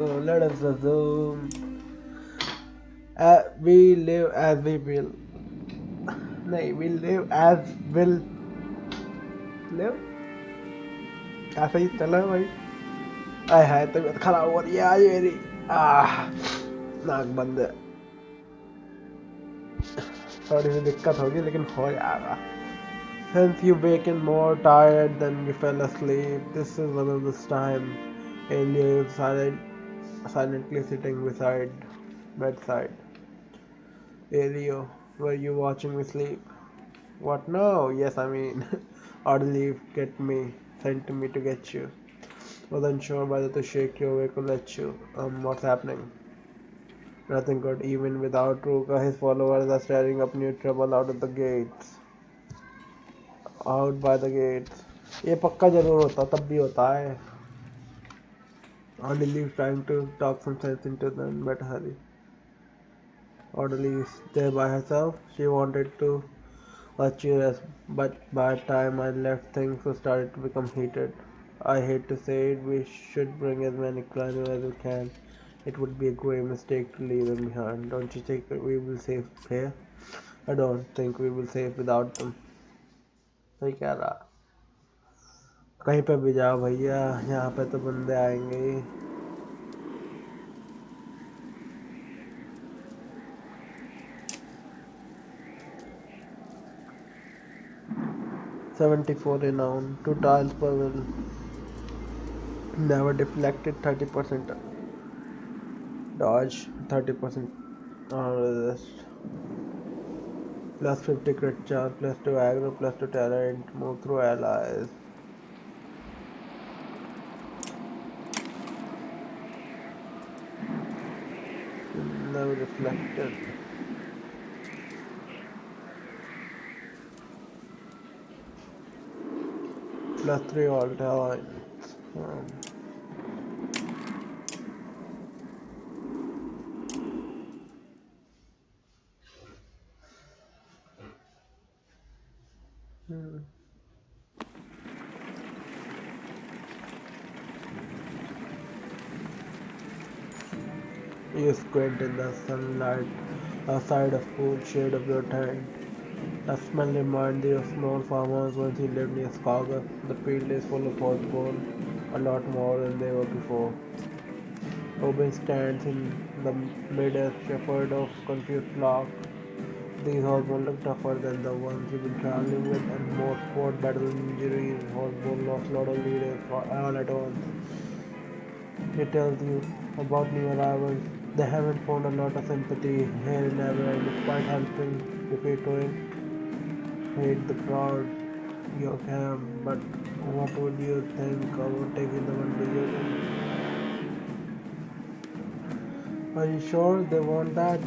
Let us assume we live as we will. नहीं, we live as will live. ऐसा ही चला है भाई. आय हाय तबीयत खराब हो रही है आज मेरी. आह नाक बंद है. थोड़ी सी दिक्कत होगी लेकिन हो जाएगा. Hence you waken more tired than you fell asleep. This is one of those time alien silently sitting beside bedside. Elio, were you watching me sleep? What? No. Yes, I mean, oddly get me, sent me to get you. Wasn't sure whether to shake you awake or let you. What's happening? Nothing good. Even without Ruka, his followers are stirring up new trouble out of the gates. Out by the gates. ये पक्का जरूर होता तब भी होता है. Oddly trying to talk some sense into them, but hurry. Oddly is there by herself. She wanted to virtuous, but by the time I left things started to become heated. I hate to say it, we should bring as many clients as we can. It would be a great mistake to leave them behind. Don't you think we will save here? I don't think we will save without them. सही कह रहा. कहीं पे भी जाओ भैया, यहाँ पे तो बंदे आएंगे ही. 74 renown, 2 tiles per will, never deflected, 30% dodge, 30% resist. Plus 50 crit chance, plus 2 aggro, plus 2 talent, move through allies. Never reflected. Plus 3 all talents. You squint in the sunlight outside a cool shade of your tent. The smell reminds you of small farmers once you lived near saga. The field is full of horseborn, a lot more than they were before. Oben stands in the mid as shepherd of confused flock. These horsemen look tougher than the ones you've been traveling with, and more sport, battle injuries, horsemen lost a lot of leaders all at once. He tells you about new arrivals. They haven't found a lot of sympathy here in Everett, despite helping defeating hate the crowd your camp. But what would you think about taking them and visiting? Are you sure they want that?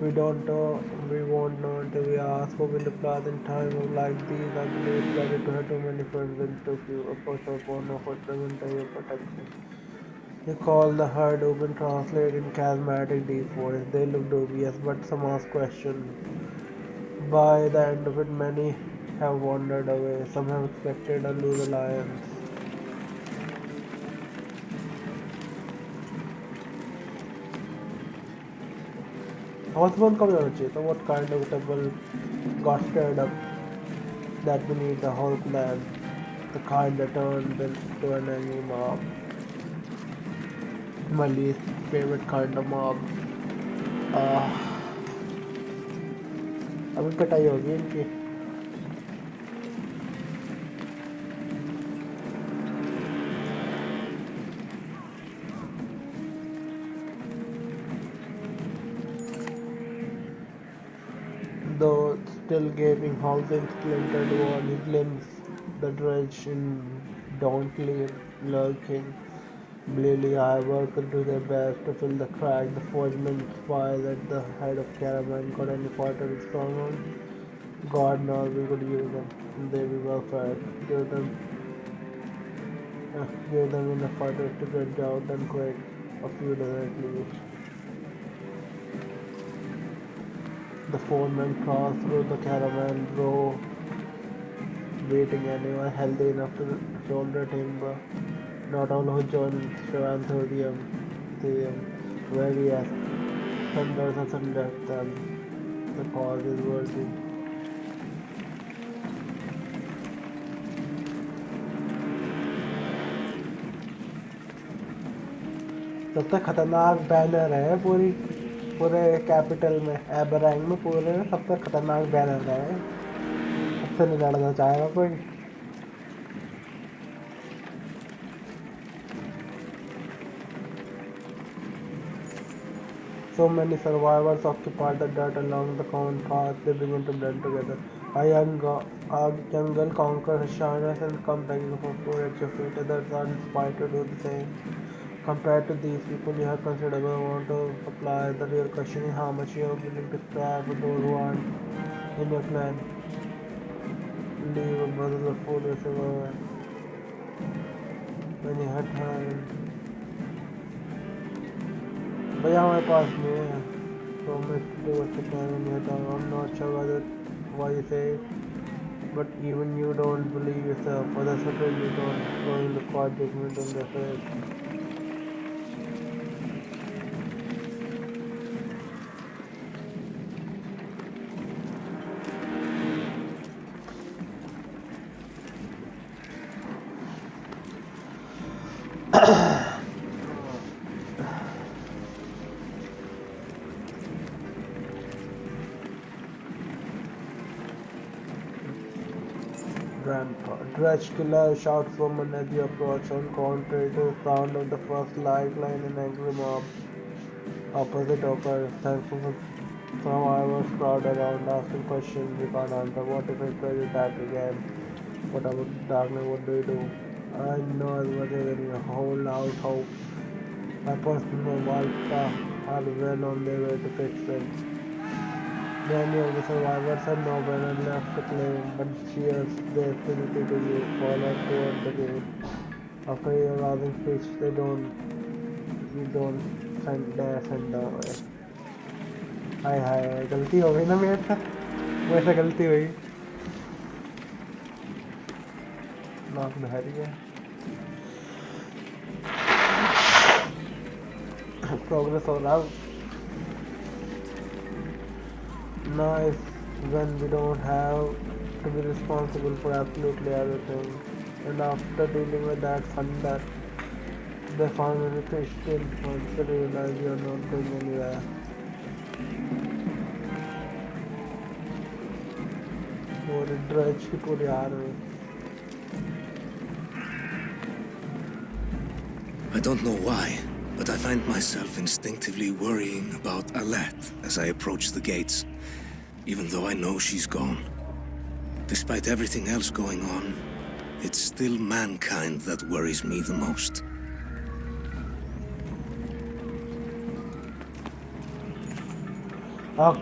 We don't know. We won't know until we ask. Hoping to pass in time of like these. I believe it's better to have too many friends than too few. Of course, I won't offer them into your protection. You call the herd open translate in charismatic deep voice. They look dubious, but some ask questions. By the end of it, many have wandered away. Some have expected a lose alliance. Osborne comes out so what kind of trouble got stirred up that beneath the whole clan? The kind that turned into an angry mob. My least favorite kind of mob. Uh, अभी कटाई होगी इनकी. Though still gaping, housing splintered wall, he glimpsed the dredge in dauntly lurking. Bleely eye worked to their best to fill the crack. The forgemen spies at the head of caravan got any fighter stronghold. God knows we could use them. They be well fed. Give them enough fighters to get out and quick. A few dozen at least. The four men crossed through the caravan row, waiting anyone healthy enough to shoulder timber. Not all who join Shravanthodiyam, Theyam, various thunders and thunders them. The cause is worthy. सबसे खतरनाक banner है पूरे capital में एबरैंग में पूरे में सबसे खतरनाक बैनर है सबसे नहीं लड़ना चाहेगा कोई So many survivors occupy the dirt along the common path. They begin to blend together. A young girl conquers her shyness and comes begging for food at your feet. Others are inspired to do the same. Compared to these people, you have considerable amount of supply. The real question is how much you are willing to spare for those who aren't in your clan. Leave a bottle of food with you when you hit her. भैया हमारे पास नहीं है तो मैं इसलिए बस कहने नहीं था I'm not sure whether why you say it, but even you don't believe yourself. For the second you don't throwing the quiet judgment on their face. Grandpa. Dredge killer shouts woman as you approach on contrary to the sound of the first light line an angry mob. Opposite occurs, thankful for survivors crowd around asking questions we can't answer. What if it was attack again? What about darkness? What do you do? I know as much as you hold out hope. My personal Malta are well on their way to fix it. Many of the survivors had no banner left to claim, but cheers their fidelity to you followed toward the gate. After your rousing speech, you don't dare send them away. हाय हाय गलती हो गई ना मेरे से वैसे गलती हुई नाक बहरी है प्रोग्रेस हो रहा nice when we don't have to be responsible for absolutely everything. And after dealing with that thunder, they finally pitched in once they realize you're not going anywhere. पूरी ड्रज की पूरी army I don't know why, but I find myself instinctively worrying about Alet as I approach the gates, even though I know she's gone. Despite everything else going on, it's still mankind that worries me the most.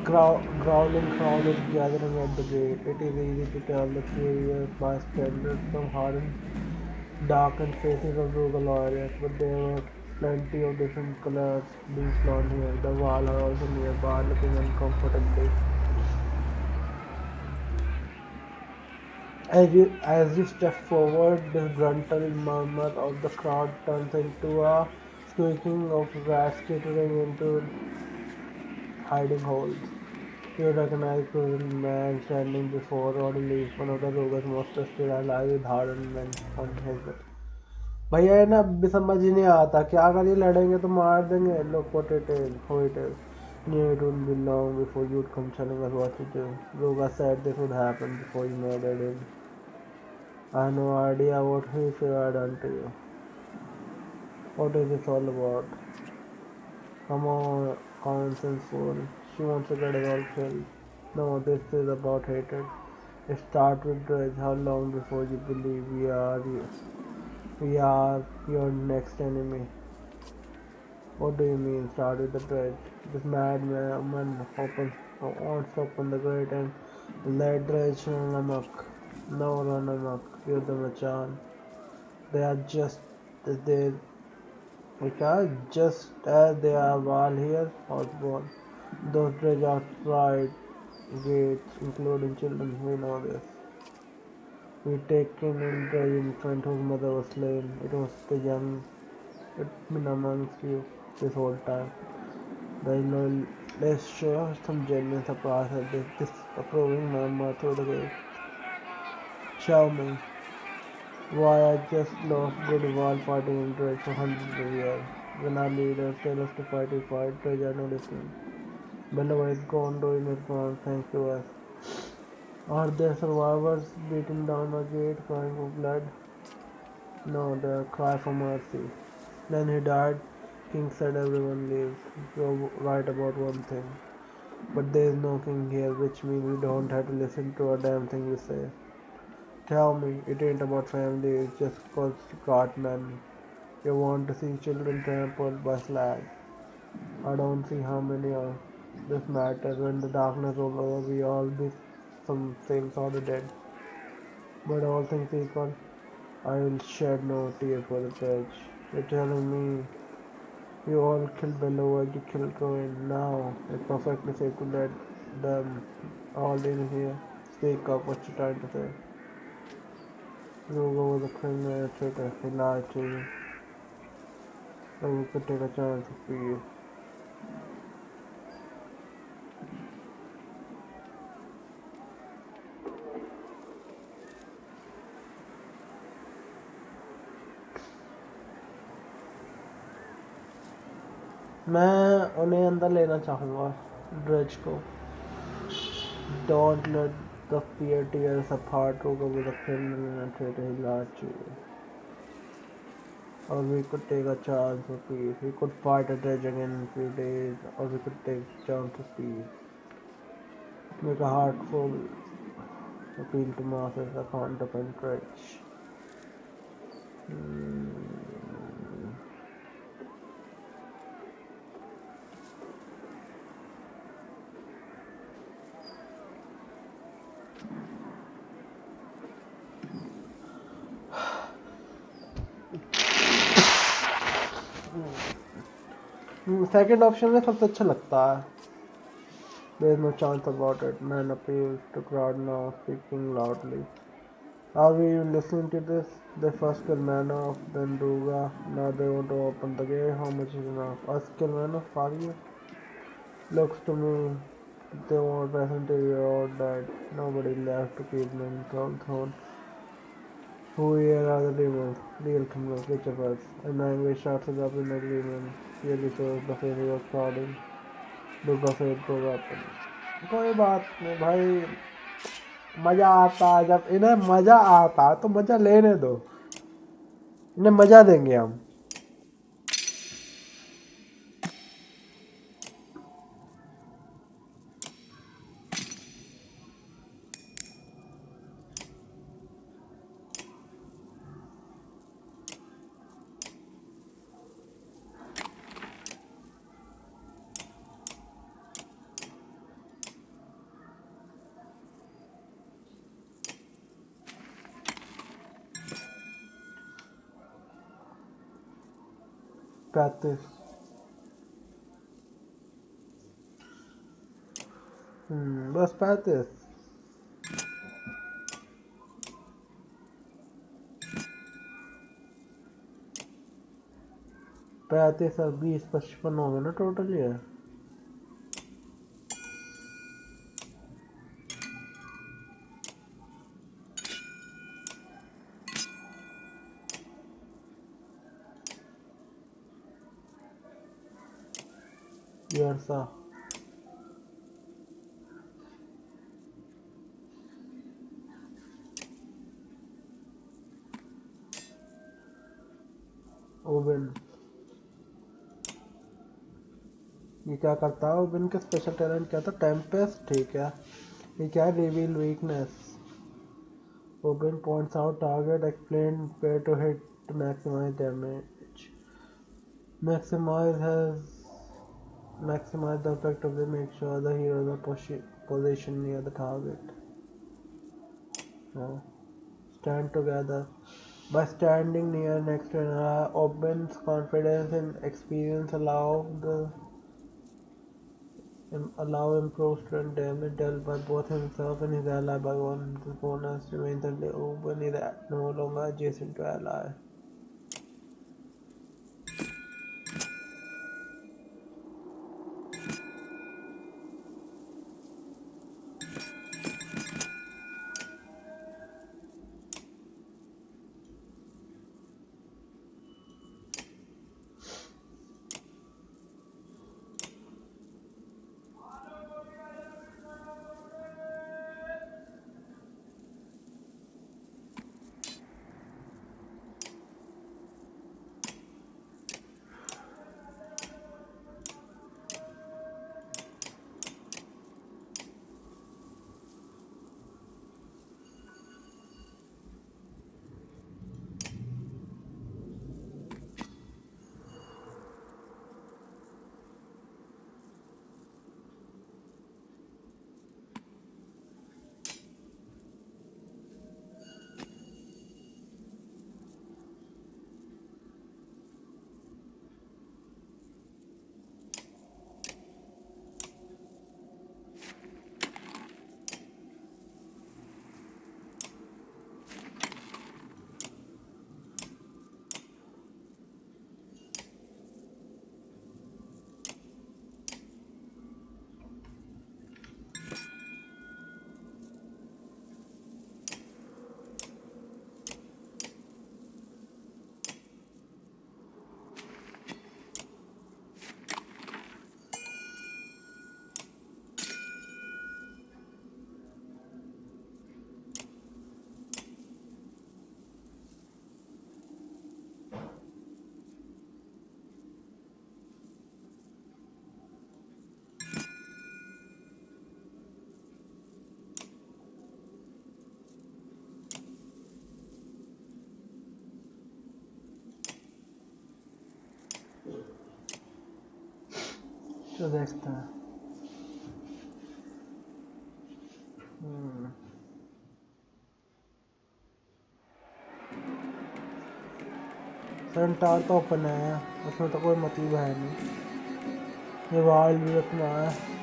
growling crowd is gathering at the gate. It is easy to tell the curious bystanders from hardened, darkened faces of rural warriors, but there were plenty of different colors being flown here. The wall are also nearby, looking uncomfortably. As you step forward, this gruntle murmur of the crowd turns into a squeaking of rats skittering into hiding holes. You recognize the man standing before Rodley, one of the rogue's most trusted allies with hardened men on his way. भैया ये ना अभी समझ ही नहीं आता क्या अगर ये लड़ेंगे तो मार देंगे look what it is, who it is. Knew it wouldn't be long before you'd come telling us what to do. Roga said this would happen before you murdered him. I have no idea what he should have done to you. What is this all about? Come on, common sense fool. She wants to get us all killed. No, this is about hatred. It starts with Dredge. How long before you believe we are your next enemy? What do you mean, start with the Dredge? This madman wants to open the gate and let Dredge run amok. No, run amok. Give them a chance. They are they just as they are all here, Osborne. Those dredge outside gates, including children, we know this. We taken into a infant whose mother was slain. It was the young. It's been amongst you this whole time. The loyal. Let's show some genuine surprise at this disapproving murmur through the gate. Show me. Why I just lost good while fighting in Dredge for hundreds of years. When our leaders tell us to fight, we fight. Dredge are no different. Bellova is gone doing it wrong thanks to us. Are there survivors beating down the gate, crying for blood? No, they cry for mercy. Then he died. King said everyone leaves. You're right about one thing. But there is no king here, which means we don't have to listen to a damn thing you say. Tell me, it ain't about family, it's just cause Cartman. You want to see children trampled by slag. I don't see how many of this matters. When the darkness rolls over, we all be some same sort of dead. But all things equal, I will shed no tear for the pledge. You're telling me you all killed Bellow, you killed Cohen. Now it's perfectly safe to let them all in here. Speak up, what you trying to say? Rugo was a criminal and a traitor. He lied to you. So we could take a chance of peace. मैं उन्हें अंदर लेना चाहूँगा dredge को Don't let the fear tear us apart. Rugo was a criminal and a traitor. He lied to you. Or we could take a chance of peace. We could fight a dredge again in a few days, or we could take a chance of peace. Make a heartful appeal to masses, a count-up and dredge. Second option में सबसे अच्छा लगता है. There is no chance about it. Man appeals to crowd now, speaking loudly. Are we even listening to this? They first kill Manoff, then Ruga. Now they want to open the gate. How much is enough? Us kill Manoff, are you? Looks to me they want us until we are all dead. Nobody left to keep them thrown. Who here are the demons? Real criminals, which of us? And anguish starts up in agreement. Clearly shows the face was crowding. Ruga said go weapon. कोई बात नहीं भाई मजा आता है जब इन्हें मजा आता है तो मजा लेने दो इन्हें मजा देंगे हम practice. बस practice. 35 और 20 55 हो गए ना टोटल ये यार सा ओवन ये क्या करता है ओवन का स्पेशल टैलेंट क्या था टेम्पेस्ट ठीक है ये क्या है reveal weakness oven points out target explain where to hit to maximize damage maximize has maximize the effect of the make sure the heroes are positioned near the target oh. Stand together by standing near next to another opens confidence and experience allow the allow improves trend damage dealt by both himself and his ally by one. This bonus remains until open is no longer adjacent to ally. तो देखते हैं। Centre तो open है, उसमें तो कोई मतलब है नहीं। ये वाइल्ड भी अपना है।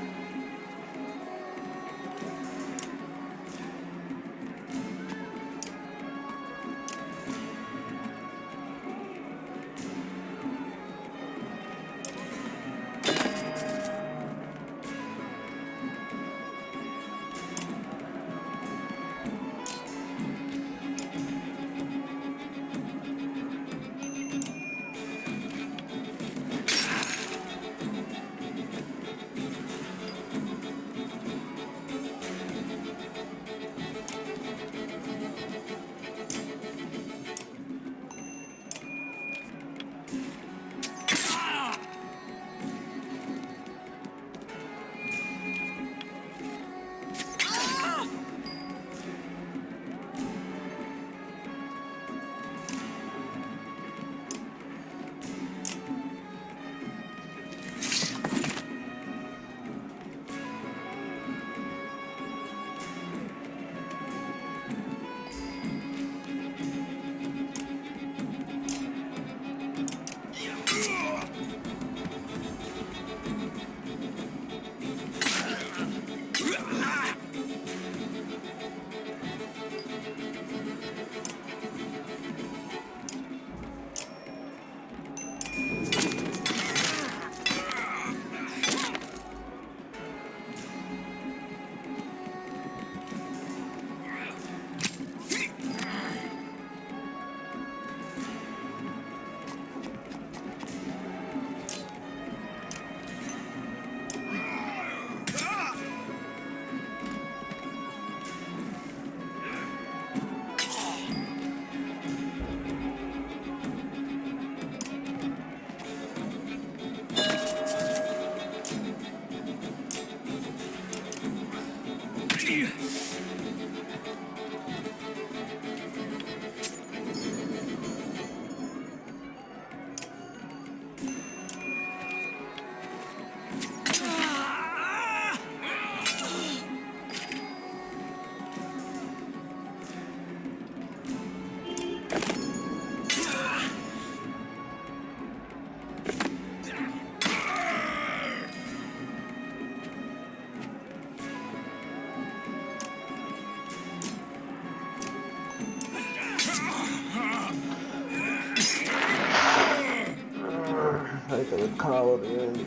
really.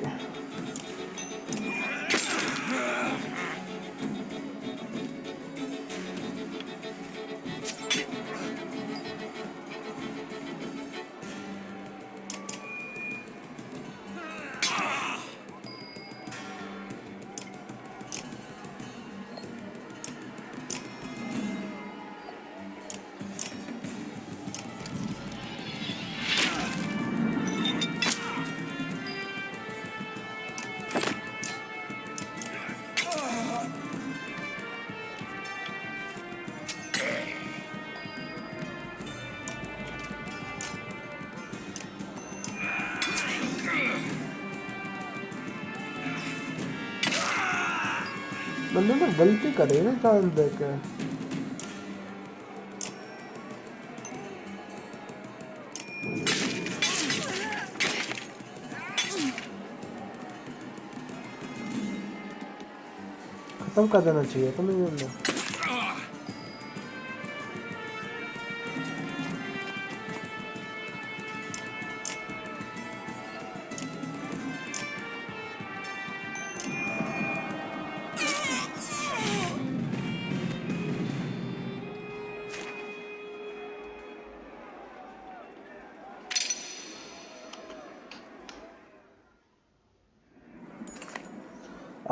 बंदे ने गलती करी ना चांस देके खत्म कर देना चाहिए तो नहीं उन्हें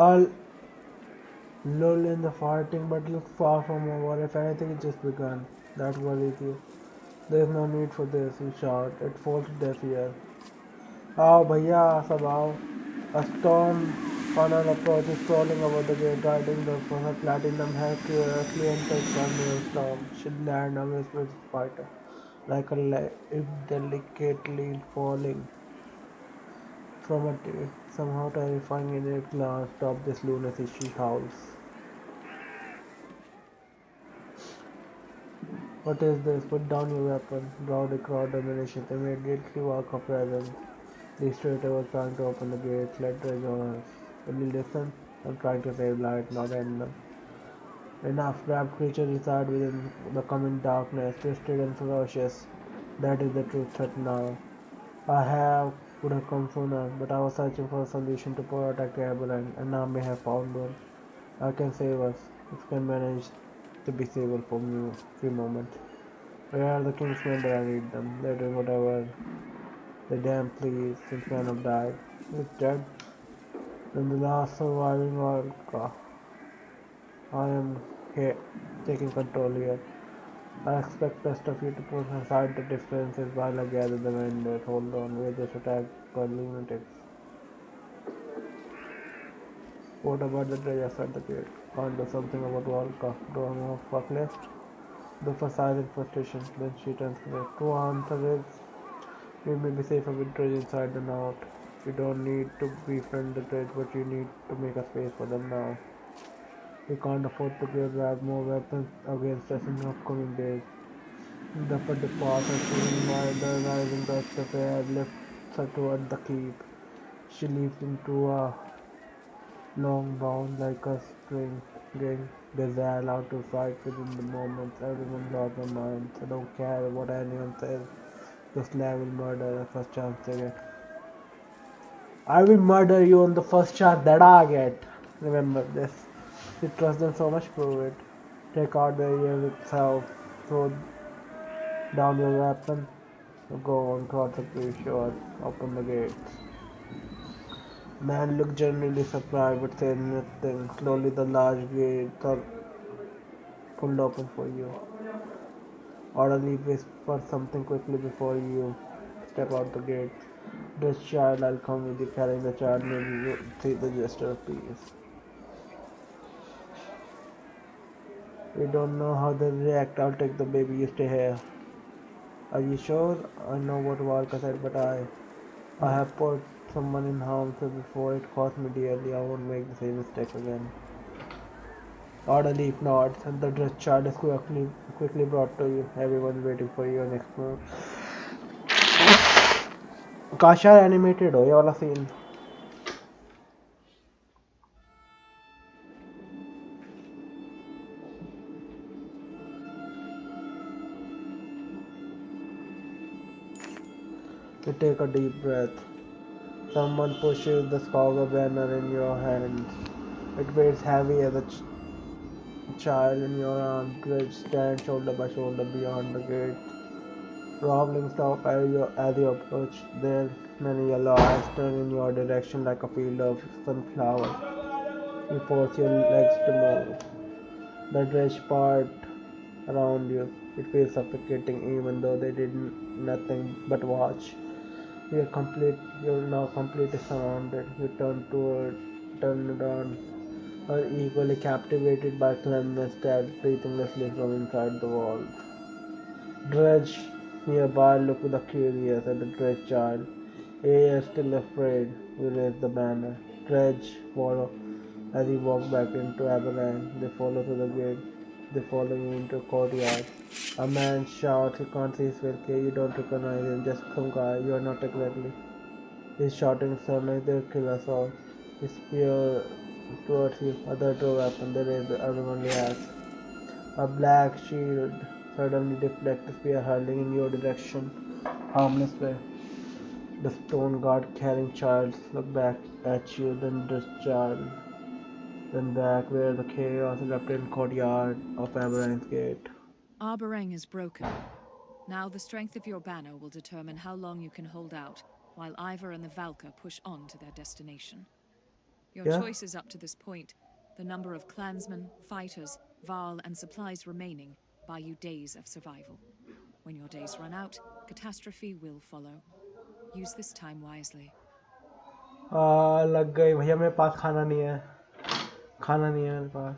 all lull in the fighting but look far from over. If anything it just begun. That worries you. There's no need for this, you shout. It falls to deaf ear. आओ भैया सब आओ. A storm funnel approaches crawling over the gate, riding the platinum hair curiously entered Carnival storm. She'd land amidst with fighter, like a leaf delicately falling from a tree. Somehow terrifying in a glance. Stop this lunacy, she howls. What is this? Put down your weapon. Browdy crowd domination. Immediately walk her presence. The traitor was trying to open the gates. Let rage on us. Will you listen? I'm trying to save light, not end them. Enough. Wrapped creatures reside within the coming darkness, twisted and ferocious. That is the truth threat now. I have would have come sooner, but I was searching for a solution to protect Aberlin, and now may have found one. I can save us. If we can manage to be stable for a few moments. Where are the Kingsmen that I need them? They're doing whatever they damn please since men have died. He's dead. Then the last surviving Orca. I am here taking control here. I expect best of you to put aside the differences while I gather the vendors. Hold on, we're just attacked by lunatics. What about the treasure outside the gate? Can't do something about Volca. Do I know fuck left? The for silent frustration. Then she turns away. True answer is we may be safer with treasure inside than out. You don't need to befriend the treasure, but you need to make a space for them now. We can't afford to grab more weapons against us in the upcoming days. The departure swinging by the rising dust of air lifts her toward the keep. She leaps into a long bound like a string gazelle out to fight within the moments. Everyone lost their minds. I don't care what anyone says. This land will murder the first chance they get. I will murder you on the first chance that I get. Remember this. You trust them so much, prove it. Take out the ear itself. Throw down your weapon. Go on, cross the pre-shot. Open the gates. Man looked genuinely surprised but said nothing. Slowly the large gates are pulled open for you. Orderly whispered something quickly before you step out the gate. This child, I'll come with you, carrying the child. Maybe you see the gesture of peace. We don't know how they react. I'll take the baby. You stay here. Are you sure? I know what Walker said, but I have put someone in harm's way before. It cost me dearly. I won't make the same mistake again. Orderly nods, and the dressed child is quickly brought to you. Everyone's waiting for your next move. काश यार animated हो ये वाला scene. You take a deep breath. Someone pushes the Skauger banner in your hands. It weighs heavy as a child in your arms. Bridge stands shoulder by shoulder beyond the gate. Robbling stop as you approach. Their many yellow eyes turn in your direction like a field of sunflowers. You force your legs to move. The dredge part around you. It feels suffocating even though they did nothing but watch. You're now completely surrounded. You turn around, are equally captivated by cleanliness that breathlessly from inside the walls. Dredge nearby look with a curious at the Dredge child. A is still afraid. You raise the banner. Dredge follow as you walk back into Aberrang. They follow through the gate. They follow you into a courtyard. A man shouts, you can't see his face, you don't recognize him, just some guy, you are not exactly. He's shouting so like they'll kill us all. He spear towards you, other two weapon, they raise everyone reacts. A black shield suddenly deflects the spear hurling in your direction. Harmless way. The stone guard carrying child look back at you, then discharge, then back where the chaos erupted courtyard of Aberrant's gate. Arboreng is broken. Now the strength of your banner will determine how long you can hold out, while Ivor and the Valka push on to their destination. Your Yeah? choices up to this point, the number of clansmen, fighters, Varl, and supplies remaining, buy you days of survival. When your days run out, catastrophe will follow. Use this time wisely. लग गई भैया मेरे पास खाना नहीं है खाना नहीं है मेरे पास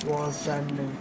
was standing.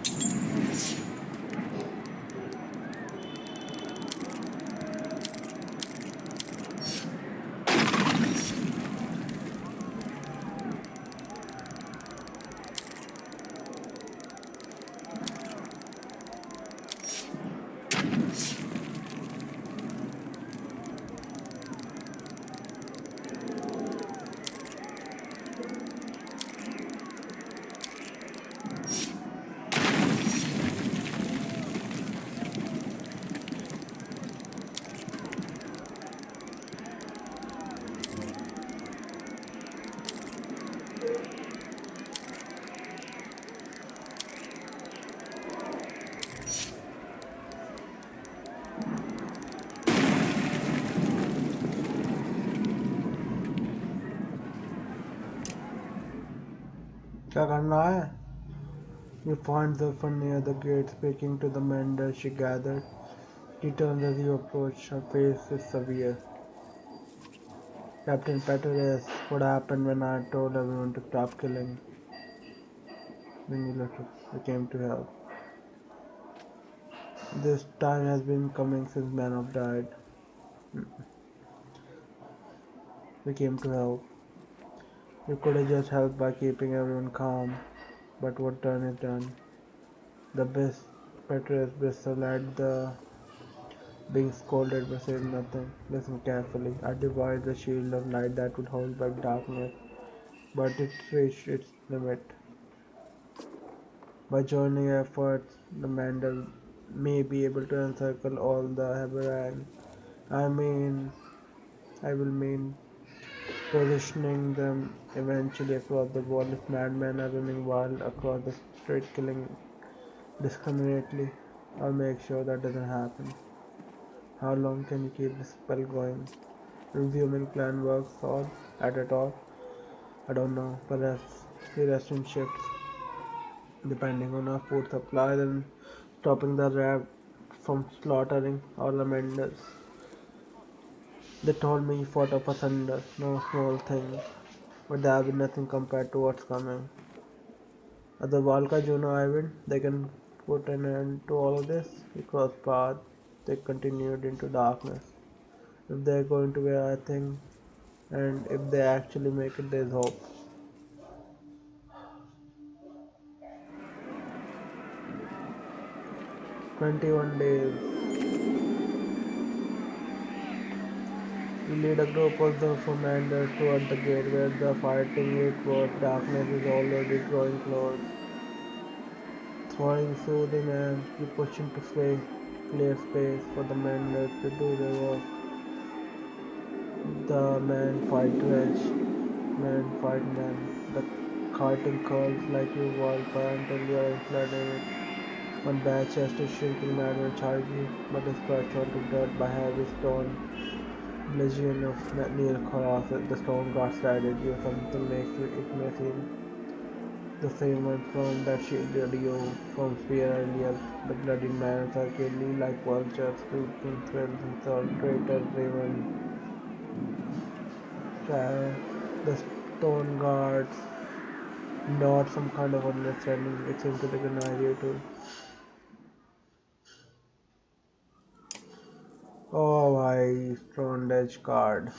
क्या करना है? You find Zephyr near the gate speaking to the mender she gathered. He turns as you approach. Her face is severe. Captain Petter asks what happened when I told everyone to stop killing. When you look, we came to help. This time has been coming since Manov died. We came to help. You could have just helped by keeping everyone calm, but what done is done. The best Petrus bristled at the being scolded but said nothing. Listen carefully. I devised a shield of light that would hold back darkness, but it reached its limit. By joining efforts, the Mandal may be able to encircle all the Haberang. I mean, I will mean positioning them eventually across the wall if madmen are running wild across the street killing discriminately. I'll make sure that doesn't happen. How long can you keep this spell going? Resuming plan works all at all? I don't know. Perhaps we rest in shifts, depending on our food supply, and stopping the rat from slaughtering our lamenters. They told me you fought off asunder, no small thing, but there will be nothing compared to what's coming. Other Valka, Juno, Ivan, they can put an end to all of this. He crossed paths. They continued into darkness. If they're going to be, I think, and if they actually make it, there's hope. 21 days. You lead a group of the commanders toward the gate where the fighting it was. Darkness is already drawing close. Throwing soothing and you push into space, clear space for the men to do their work. The men fight rage, men fight men. The kiting curls like you wildfire until you are inside in it. One bad chest is shrinking madman charge you, but is crushed onto dirt by heavy stone bludgeon of near cross. The stone guards right at you. Something makes it may seem the same one from that shielded you from spear earlier. The bloodied man circling like vultures, looking thrills and traitor driven. The stone guards nod some kind of understanding. It seems to recognize you too. Oh, भाई stone edge card.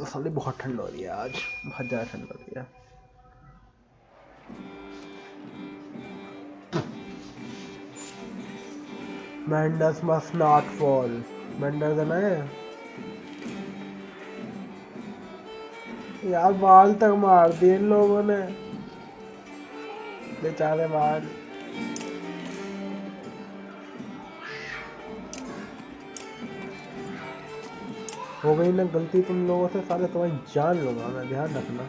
साली बहुत ठंड हो रही है आज बहुत ज़्यादा ठंड हो रही है Mendes must not fall Mendes है ना ये यार बाल तक मार दिए इन लोगों ने बेचारे बाल हो गई ना गलती तुम लोगों से साले तुम्हारी जान लूंगा मैं ध्यान रखना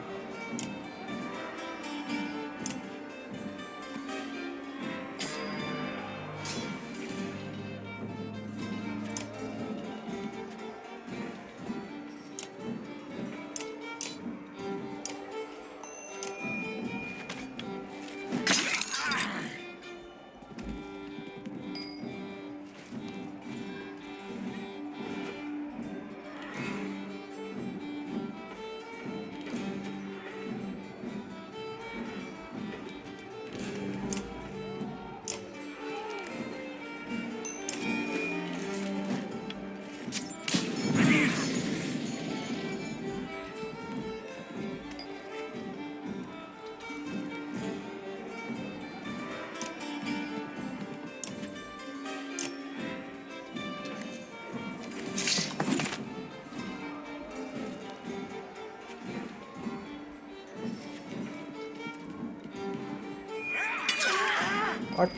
What?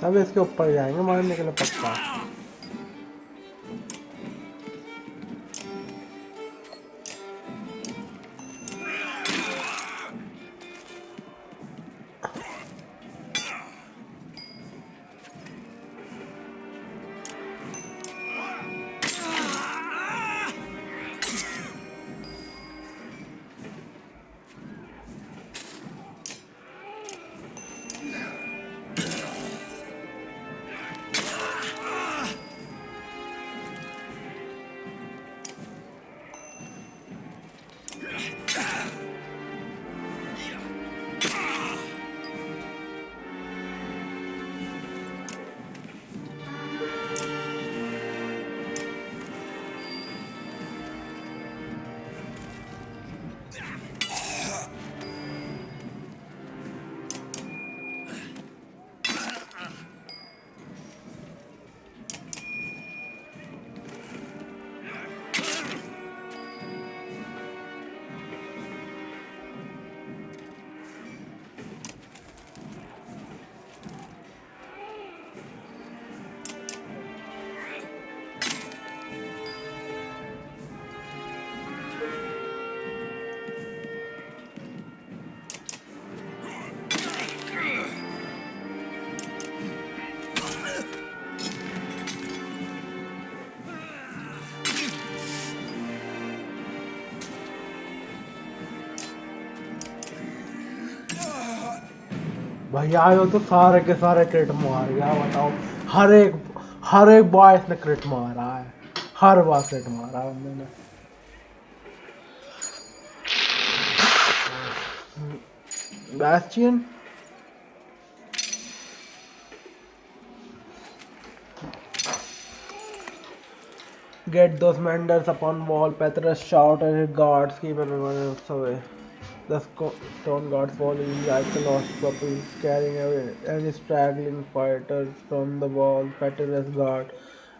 अब इसके ऊपर जाएंगे मारने के लिए पक्का। भैया आयो तो सारे के सारे क्रिट मार गया बताओ। हर एक बार इसने क्रिट मारा है, हर बार क्रिट मारा है मैंने। Bastion, get those menders upon wall. Petrus shouted at his guards, keep everyone else away. The stone guards fall easy. I lost puppies, carrying any straggling fighters from the wall. Petrus guard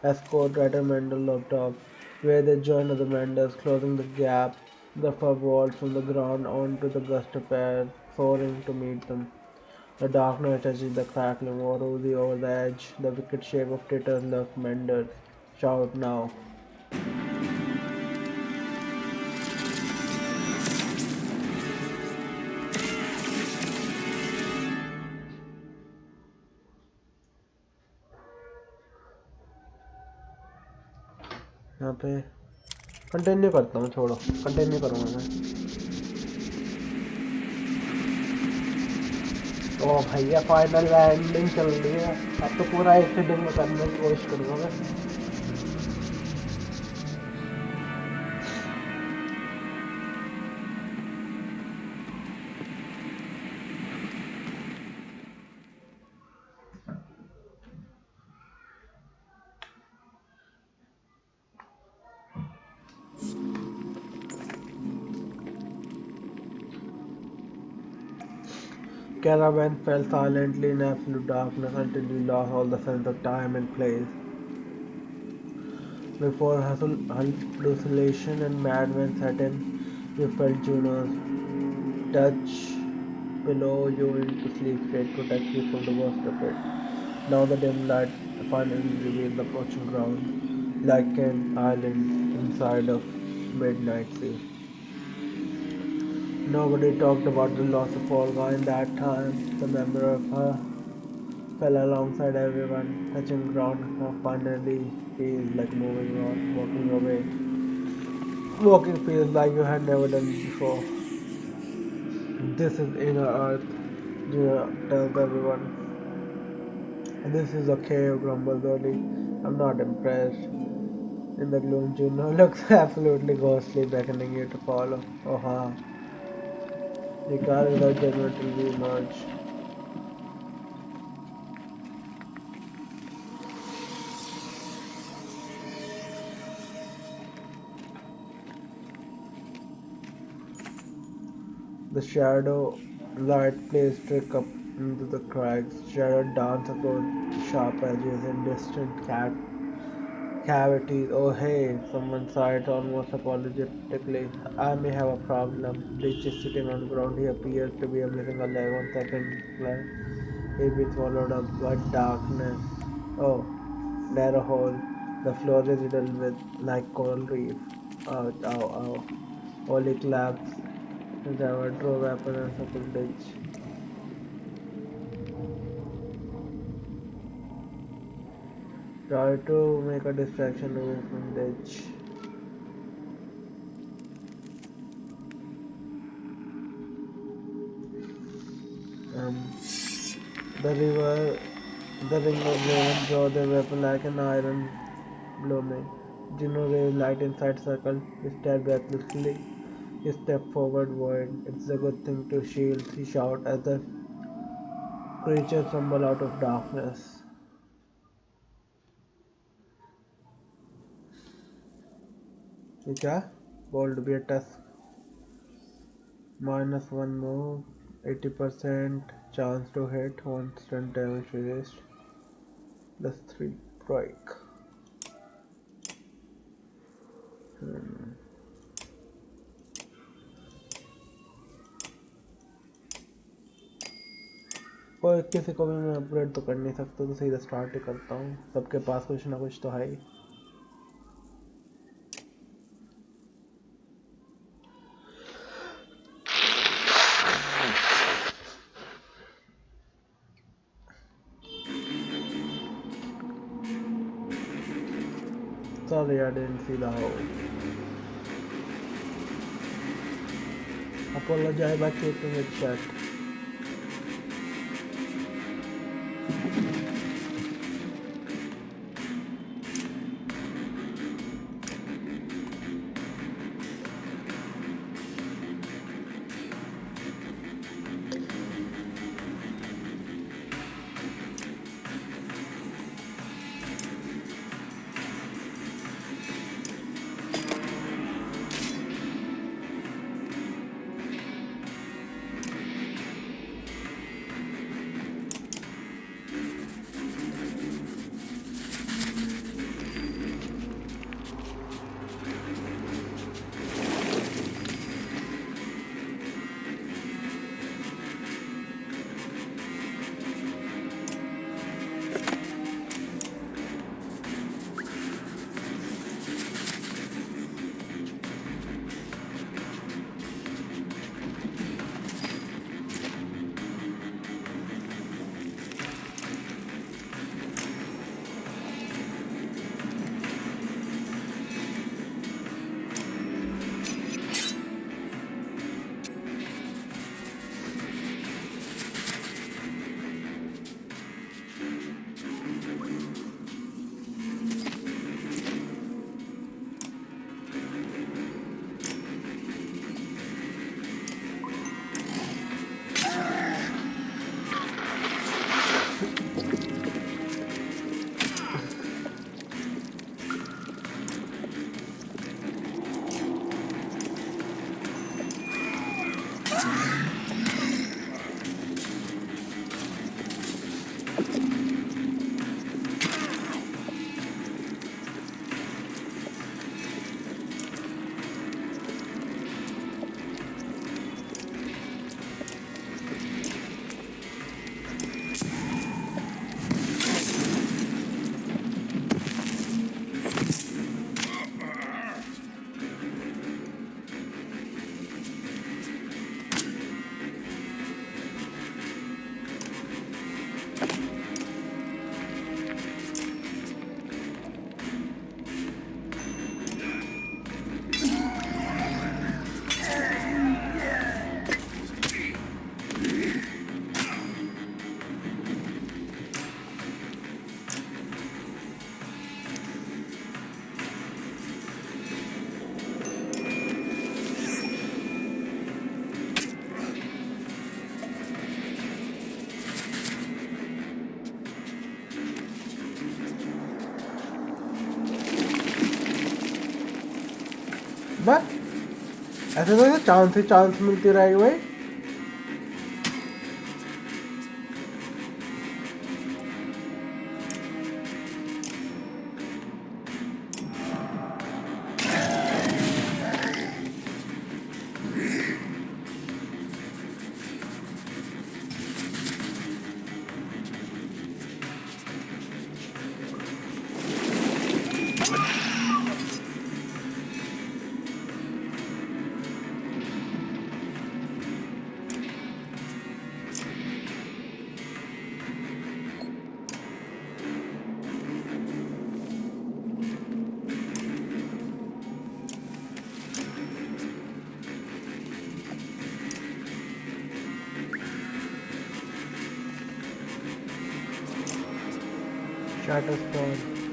escort Red and Mendel up top, where they join other menders, closing the gap. The fur wall from the ground onto the gust of air, soaring to meet them. The darkness touches the crackling war over the edge. The wicked shape of Titus left menders. Shout now. यहाँ पे continue करता हूँ, छोड़ो continue करूँगा मैं। ओ भैया final ending चल रही है, अब तो पूरा एक सीटिंग में करने की कोशिश करूँगा मैं। Caravan fell silently in absolute darkness until we lost all the sense of time and place. Before hallucination and madness set in, you felt Juno's touch below you into sleep state, protect you from the worst of it. Now the dim light finally revealed the approaching ground, like an island inside of midnight sea. Nobody talked about the loss of Olga in that time. The memory of her fell alongside everyone. Touching ground finally feels like moving on, walking away. Walking feels like you had never done it before. This is inner earth, Juno tells everyone. This is a cave, grumbles Early. I'm not impressed. In the gloom, Juno looks absolutely ghostly, beckoning you to follow. Oh ha. You carry without judgment till we emerge. The shadow light plays trick up into the cracks. Shadow dance across sharp edges and distant cavities. Oh hey, someone sighed almost apologetically. I may have a problem. Ditch is sitting on the ground. He appears to be missing a leg on second glance. He'll be swallowed up by darkness. Oh, narrow hole. The floor is riddled with like coral reef. Ouch, ow, ow. Oli claps his driver drove weapon and circled ditch. Try to make a distraction away from ditch. Um, the river, the ring of raven draw their weapon like an iron blooming. Juno raised light inside circle. He stared breathlessly. He stepped forward, worried. It's a good thing to shield, he shouted as the creature stumbled out of darkness. ये क्या? Bold be a tusk. Minus one move. 80% chance to hit. One stunt damage resist. Plus three strike. कोई किसी को भी मैं upgrade तो कर नहीं सकता, तो सीधा स्टार्ट ही करता हूँ. सबके पास कुछ ना कुछ तो है ही. Sorry, I didn't see the hole. Apologize by keeping it shut. ऐसे तो चांस ही चांस मिलती रहेगी भाई। Shatter spawn.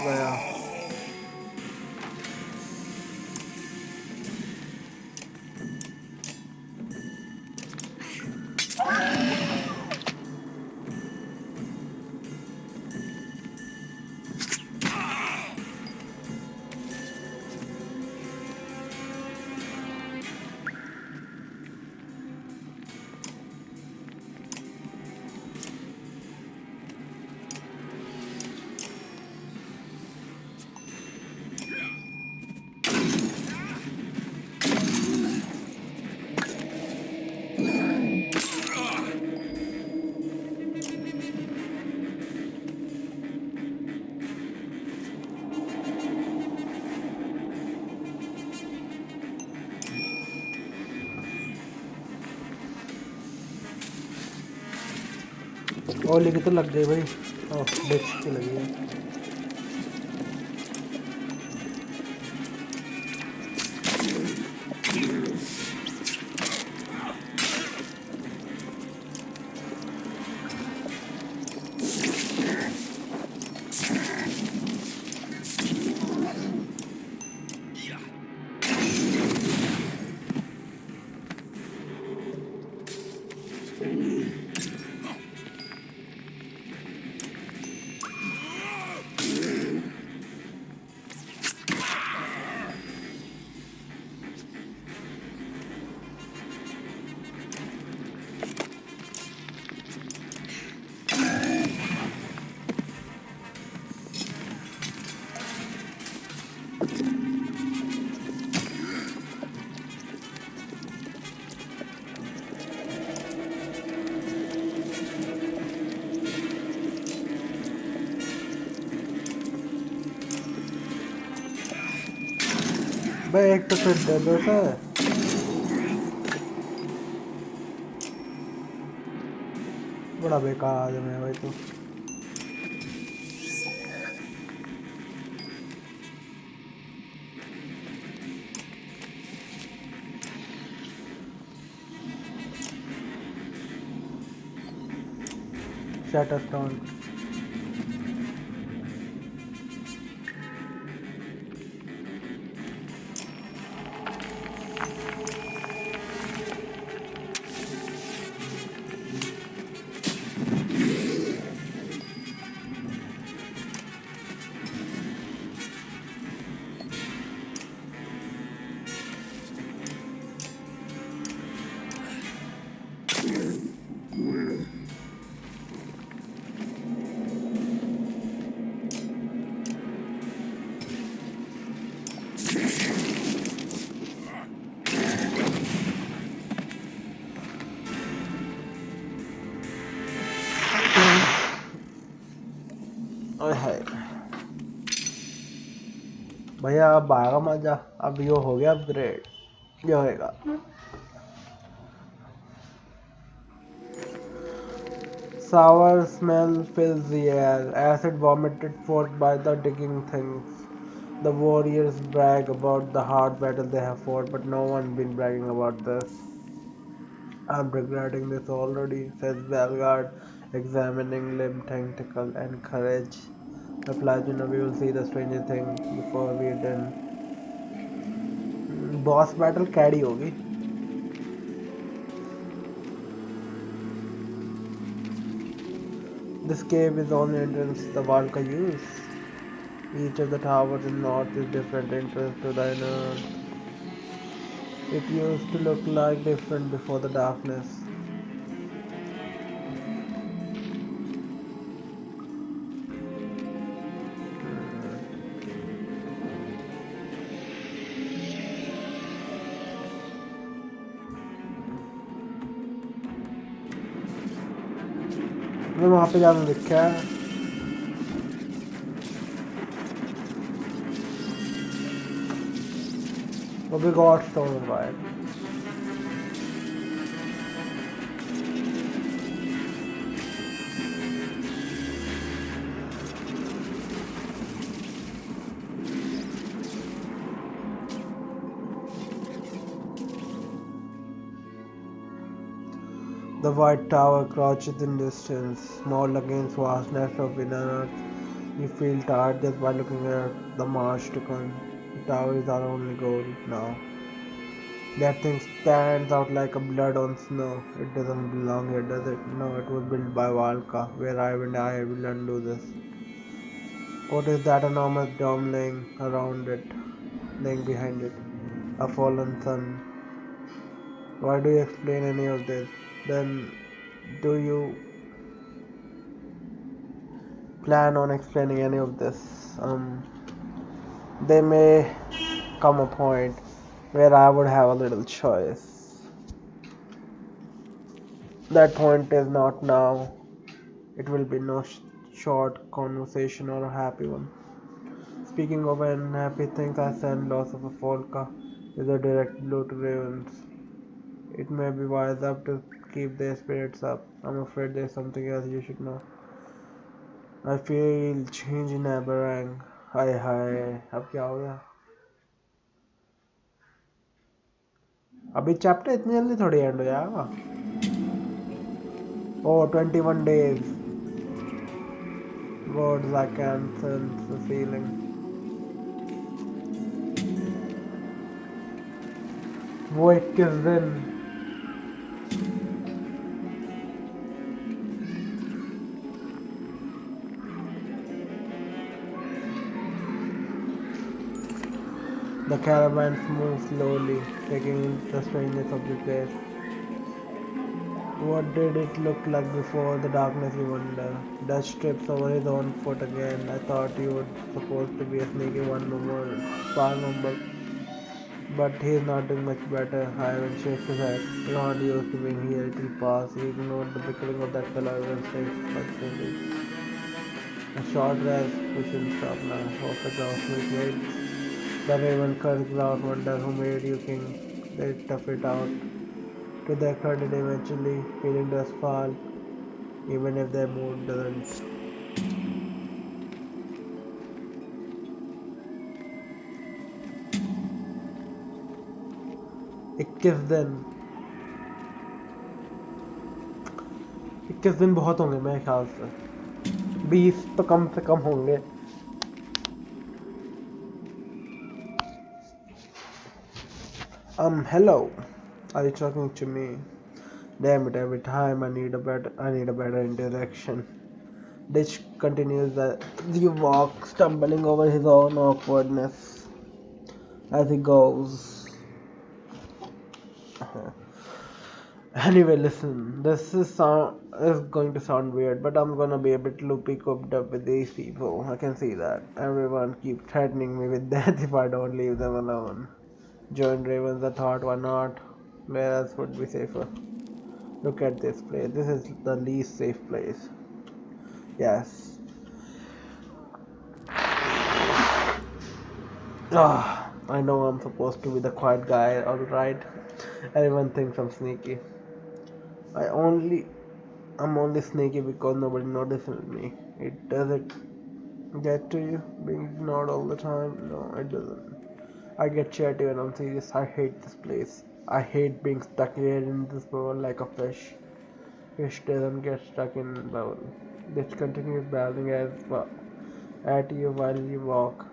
गया। ओली की तो लग गई भाई। ओह डिच की लगी है। भाई एक तो फिर दे देता है। बड़ा बेकार आदमी है भाई तो। शटरस्टोन। ओए हाय। भैया अब आएगा मजा। अब यो हो गया अपग्रेड। ये होएगा। Sour smell fills the air, acid vomited forth by the digging things. The warriors brag about the hard battle they have fought, but no one been bragging about this. I'm regretting this already, says Valgard, examining limb, tentacle, and courage. Replies, you know, we will see the stranger thing before we're done. Boss battle कैडी होगी. This cave is only entrance the Valka use. Each of the towers in north is different entrance to the inner. It used to look like different before the darkness. मैं वहाँ पे जाना लिखा है. वो भी God stone right. The white tower crouches in distance, small against vastness of inner earth. You feel tired just by looking at the march to come. The tower is our only goal now. That thing stands out like a blood on snow. It doesn't belong here, does it? No, it was built by Valka, where I will undo this. What is that enormous dome laying around it, laying behind it? A fallen sun. Why do you explain any of this? Then, do you plan on explaining any of this? There may come a point where I would have a little choice. That point is not now. It will be no short conversation or a happy one. Speaking of unhappy things, I send loss of a Folka is a direct blow to Ravens. It may be wise up to keep their spirits up. I'm afraid there's something else you should know. I feel change in Aberrang. हाय हाय अब क्या हो गया. अभी chapter इतनी जल्दी थोड़ी and हो जाएगा. Oh, 21 days. Words I can sense the feeling. वो 21 दिन. The caravans move slowly, taking in the strangeness of the place. What did it look like before the darkness, you wonder? Dust strips over his own foot again. I thought you were supposed to be a sneaky one more far number. But he's not doing much better. Ivan shakes his head. You're not used to being here, it will pass. He ignored the bickering of that fellow and said constantly. A short rest, we shouldn't stop now. Hope the groundsman waits. The raven cursed ground wonder who made you king. They tough it out. To their credit eventually, healing does fall, even if their mood doesn't. इक्कीस दिन 21 दिन बहुत होंगे मेरे ख्याल से 20 तो कम से कम होंगे hello. Are you talking to me? Damn it, every time I need a better interaction. Ditch continues the walk, stumbling over his own awkwardness as he goes. Anyway, listen, is going to sound weird, but I'm gonna be a bit loopy cooped up with these people. I can see that. Everyone keeps threatening me with death if I don't leave them alone. Join Ravens, I thought, why not? Where else would be safer? Look at this place. This is the least safe place. Yes. I know I'm supposed to be the quiet guy, alright. Everyone thinks I'm sneaky. I only I'm only sneaky because nobody notices me. It does it get to you being ignored all the time? No, it doesn't. I get chatty when I'm serious. I hate this place. I hate being stuck here in this bowl like a fish. Fish doesn't get stuck in bowl. This continues babbling at you while you walk.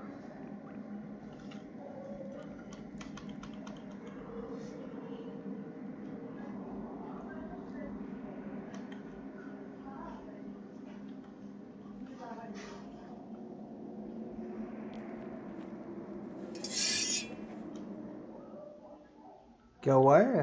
क्या हुआ है?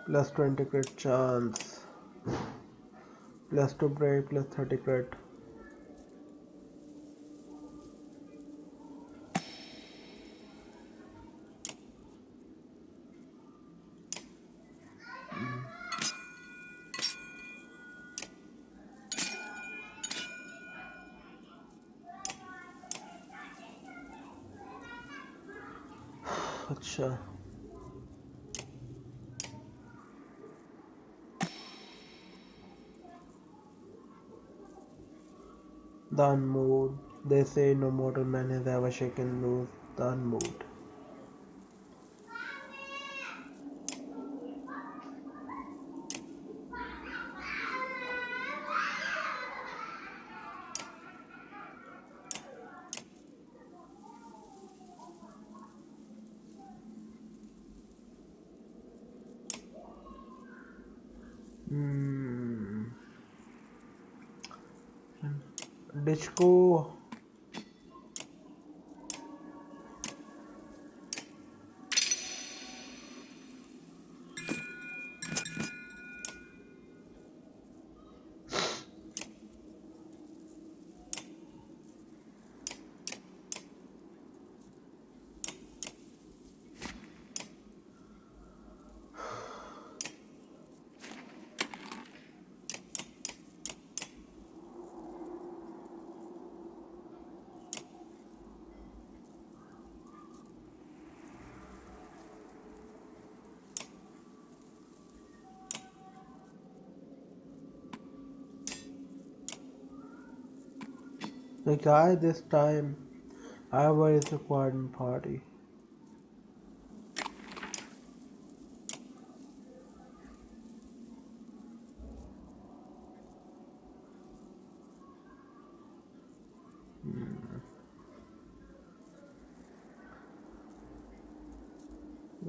Plus 20 crit chance. Plus 2 break, plus 30 crit. अच्छा The unmoved. They say no mortal man has ever shaken loose the unmoved. Hmm. Ditchko. The guy this time. However, is required in party.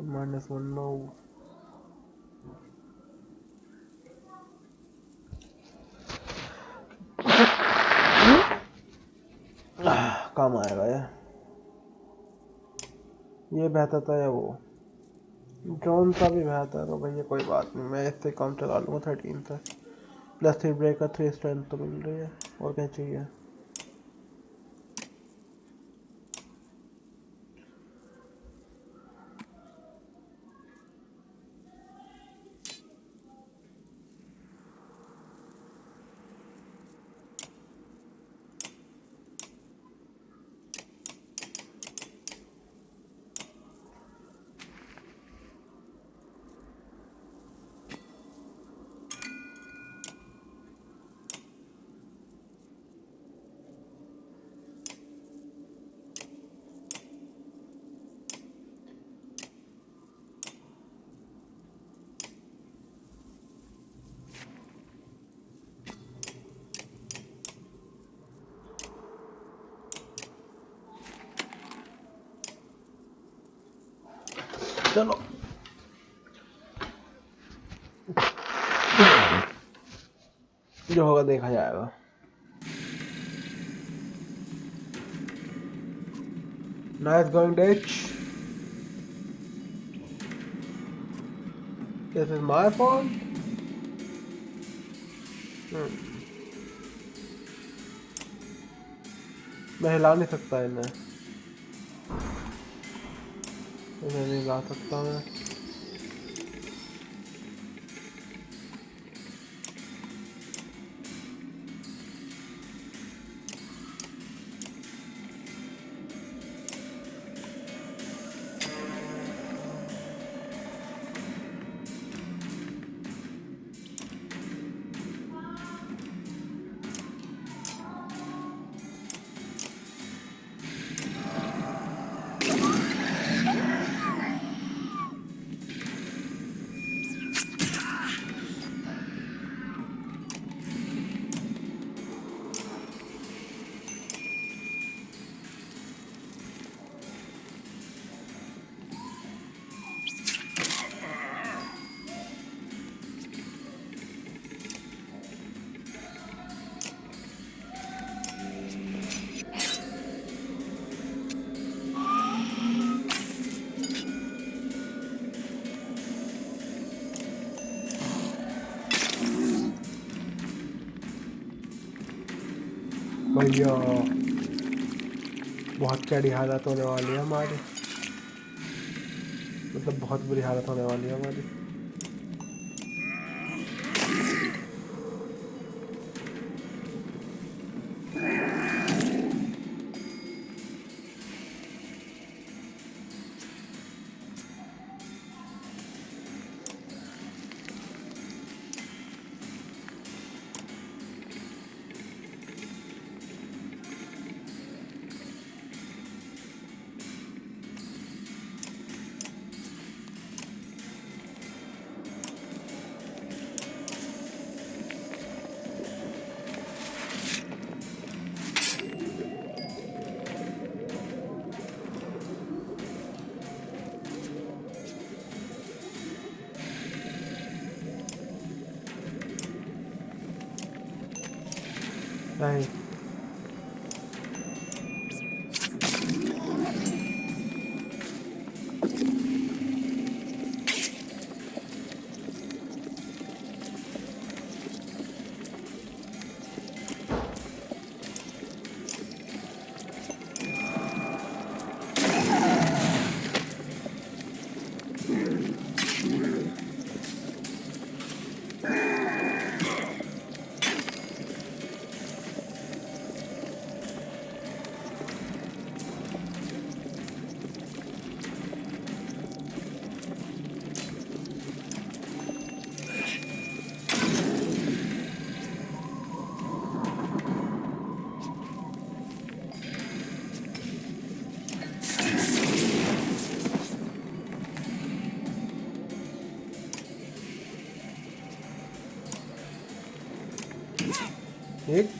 -1 no. काम आएगा ये बेहतर था या वो drone सा भी बेहतर है भैया कोई बात नहीं मैं इससे काम चला लूँगा 13 से प्लस 3 ब्रेकर 3 स्ट्रेंथ तो मिल रही है और क्या चाहिए चलो जो होगा देखा जाएगा। Nice going, Ditch. This is my fault. मैं हिला नहीं सकता इन्हें, इन्हें नहीं हिला सकता मैं। भैया बहुत कैडी हालत होने वाली है हमारी, मतलब बहुत बुरी हालत होने वाली है हमारी। नहीं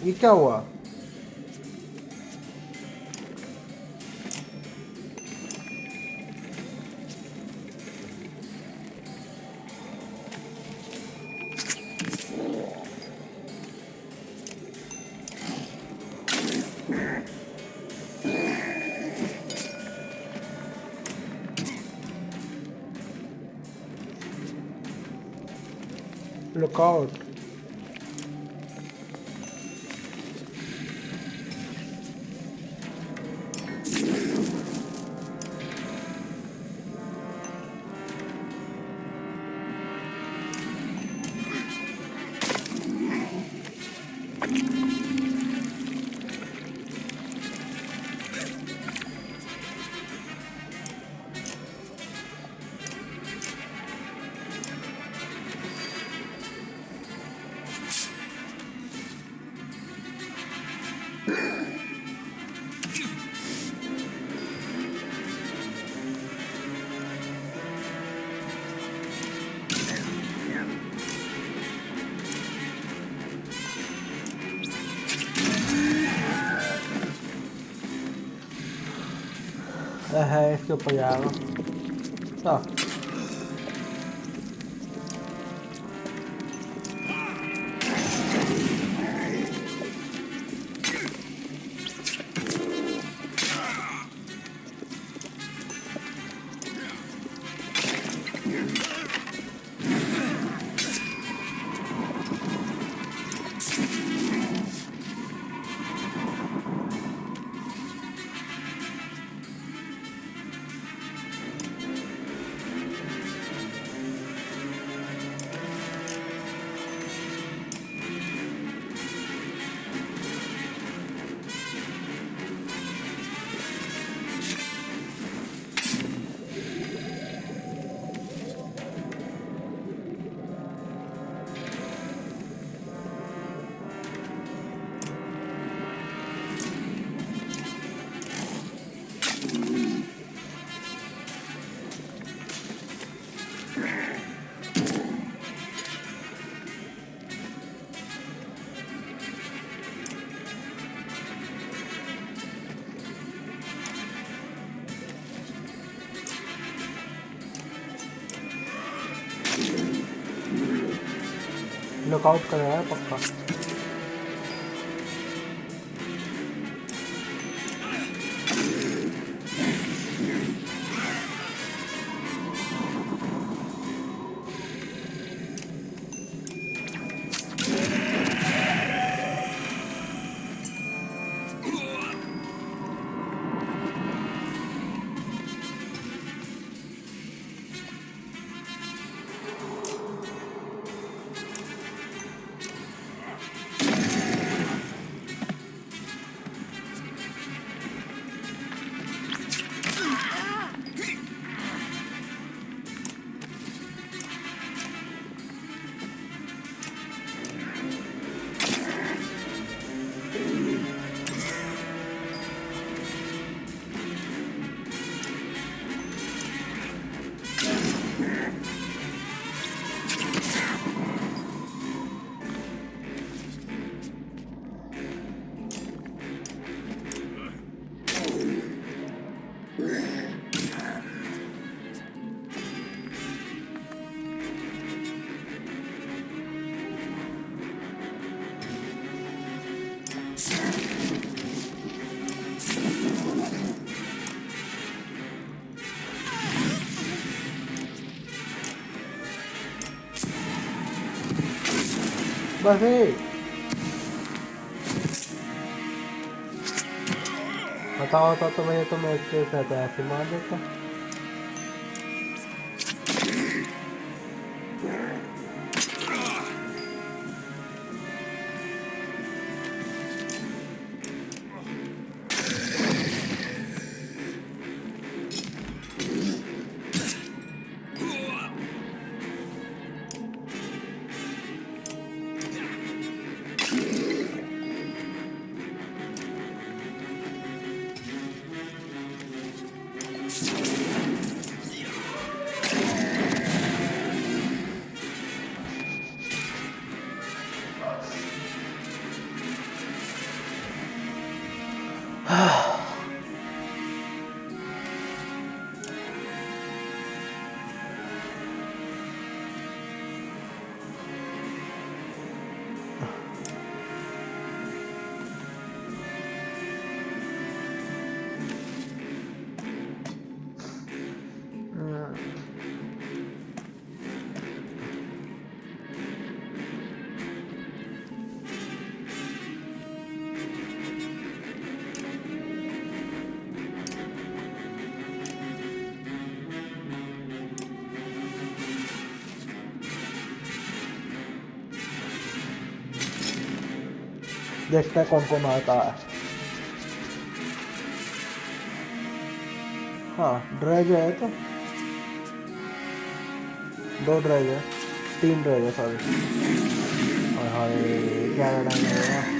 ये क्या हुआ? Look out. है इसके ऊपर जाएगा। लुकआउट करेगा है पक्का। बस बताओ तो मैं तो मैं इसके साथ ऐसे मार देता। देखते हैं कौन कौन आता है। हाँ ड्रैग है तो 2 ड्रैग है, 3 ड्रैग है सॉरी। और हाँ क्या लड़ाई है।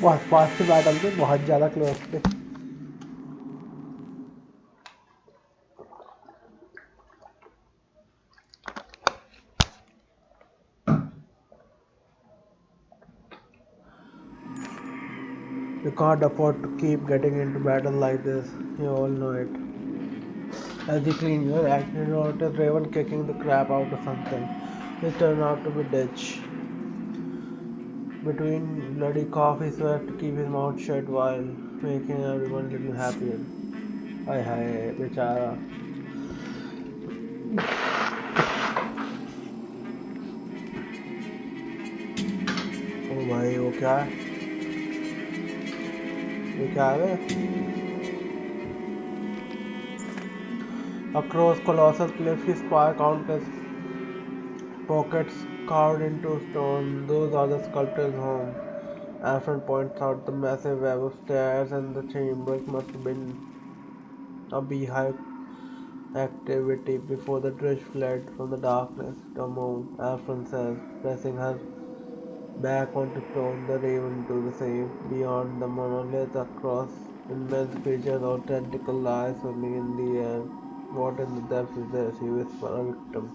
पास पास से बैटल थे, बहुत ज्यादा क्लोज थे. You can't afford to keep getting into battle like this. You all know it. As you clean your act, you notice Raven kicking the crap out of something. It turned out to be Ditch. Between bloody cough, he swears to keep his mouth shut while making everyone a little happier. Hi hi, बेचारा. ओ भाई वो क्या है? ये क्या है? Across colossal cliffs, he spied countless pockets carved into stone. Those are the sculptor's home. Alfred points out the massive web of stairs and the chambers must have been a beehive activity before the dredge fled from the darkness. The moon, Alfred says, pressing her back onto stone. The raven do the same. Beyond the monolith, across immense creatures or tentacle lie swimming in the air. What in the depths is this? He whispered, a victim.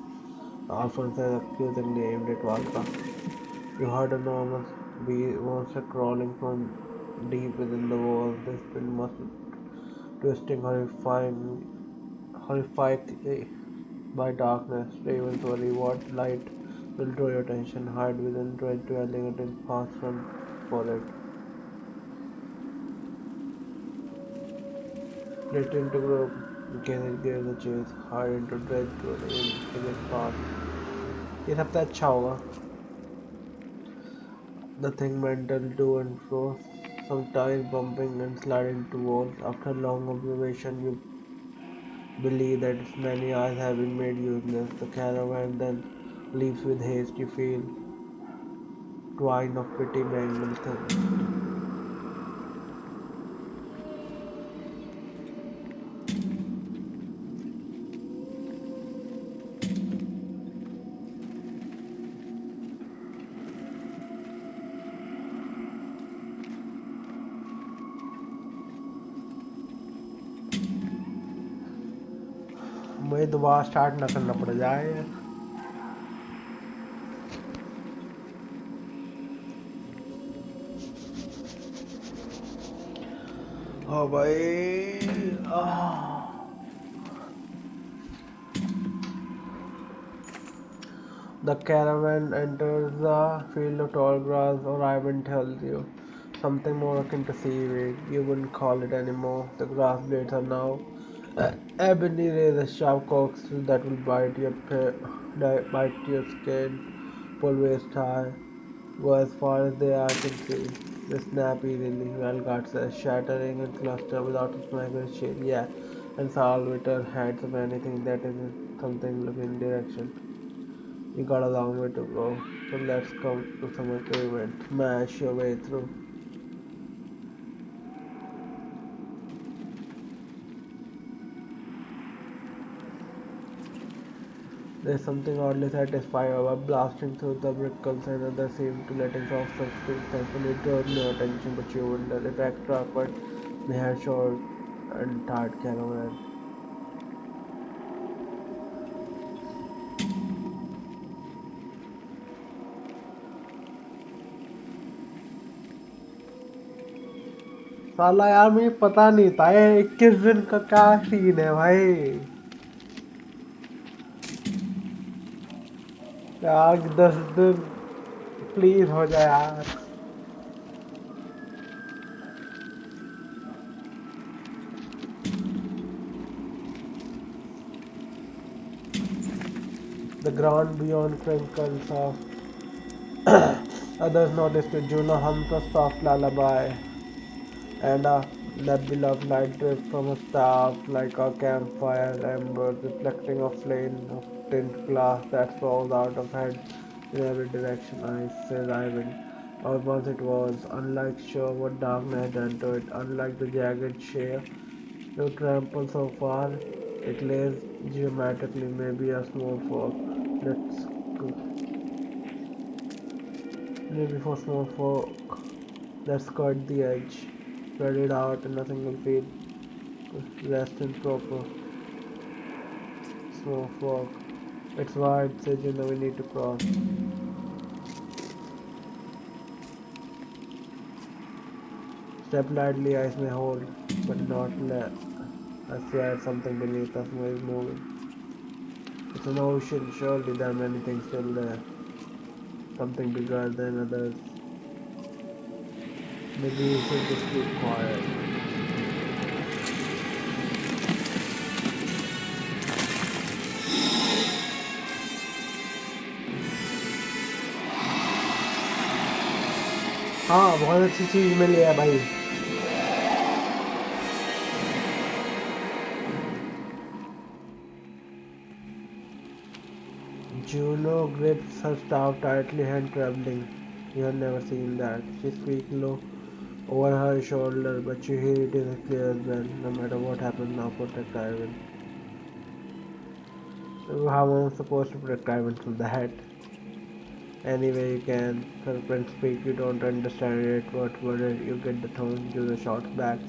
Alfred says accusingly, aimed at Valka. You heard enormous monster crawling from deep within the walls. This spin must be twisting horrifically by darkness. Ravens worry what light will draw your attention. Hide within dread dwelling until fast run for it. Split into group in case it gives a chase. Hide into dread dwelling in case it fast. ये सबसे अच्छा होगा. The thing mental to and fro, sometimes bumping and sliding into walls. After long observation, you believe that its many eyes have been made useless. The caravan then leaves with haste. You feel twine of pity mangled things. मुझे दोबारा start ना करना पड़ जाए. हाँ भाई. The caravan enters a field of tall grass, or Ivan tells you. Something more akin to seaweed. You wouldn't call it anymore. The grass blades are now ebony razor sharp corkscrews that will bite your skin, pull waist high, go as far as the eye can see. They snap easily, Velgard says, shattering and cluster without a sniper's shield. Yeah, and Salvator heads of anything that isn't something looking direction. You got a long way to go, so let's come to some agreement. Smash your way through. There's something oddly satisfying about blasting through the brickles and others seem to letting off such thankfully draws no attention, but you wonder if extra awkward may have short and tired caravan. साला यार मुझे पता नहीं था ये 21 दिन का क्या सीन है भाई. यार 10 दिन प्लीज हो जाए यार. The ground beyond crinkles of others noticed it. Juno hums a soft lullaby, and a nebula of light drips from a staff like a campfire embers reflecting a flame of tint glass that falls out of head in every direction. I said Ivan. Or once it was, unlike sure what darkness had done to it, unlike the jagged sheer you trample so far, it lays geometrically, maybe a small fork. Let's go. Maybe for small fork. Let's cut the edge. Spread it out in a single feed. Rest in proper smoke fork. It's wide, so you know we need to cross. Step lightly, ice may hold, but not let. I swear something beneath us is moving. It's an ocean, surely there are many things still there. Something bigger than others. Maybe we should just keep quiet. हाँ बहुत अच्छी चीज मिली है भाई. Juno grips her staff tightly, hand trembling. You have never seen that. She speaks low over her shoulder, but you hear it as clear as well. No matter what happens now, protect Ivan. How am I supposed to protect Ivan from that? Anyway, you can. Serpent speak, you don't understand it. What word you get the tone, Juno shouts back.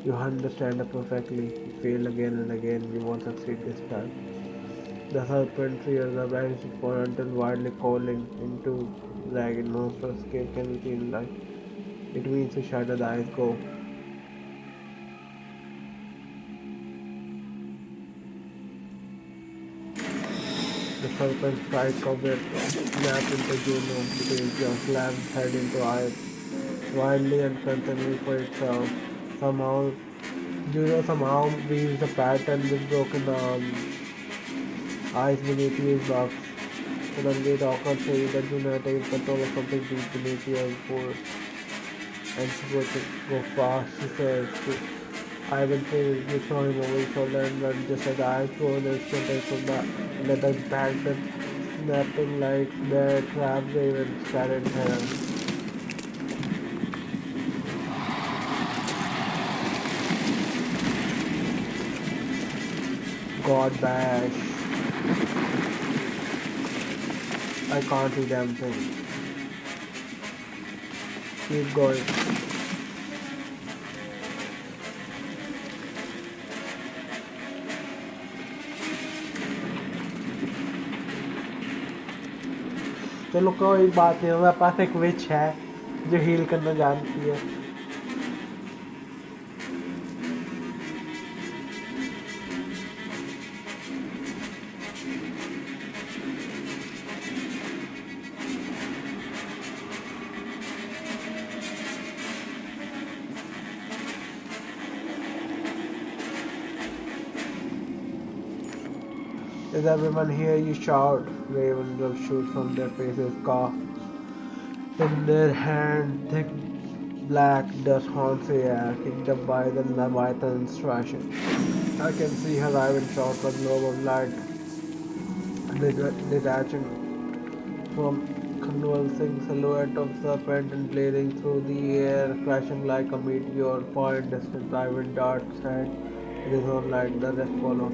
You understand it perfectly. You fail again and again. You won't succeed this time. The serpent rears up and for until wildly calling into ragged monstrous scale can be seen light. It means to shatter the eyes go. The serpent strike of it snapped into Juno between jaws, slammed head into eyes, wildly and constantly for itself. Somehow Juno weaves the pattern with broken arms, eyes beneath his box. Suddenly the occurs say that Juno had taken control of something deep beneath your force. And supposed to go fast, she says. Ivan says you saw him over his shoulder and run just as the eyes go on the instant from the leather bag that snapping like their traps even scattered hair. God bash. I can't see damn thing. Keep going. चलो कोई बात नहीं हमारे पास एक विच है जो heal करना जानती है. Is everyone here? You shout. Raven shoot from their faces, cough. In their hand, thick black dust haunts the air, kicked up by the Leviathan's thrashing. I can see her iron shot, a globe of light detaching from convulsing silhouette of serpent and blazing through the air, crashing like a meteor, far in distance. Ivan darts head with his own light, the rest follow.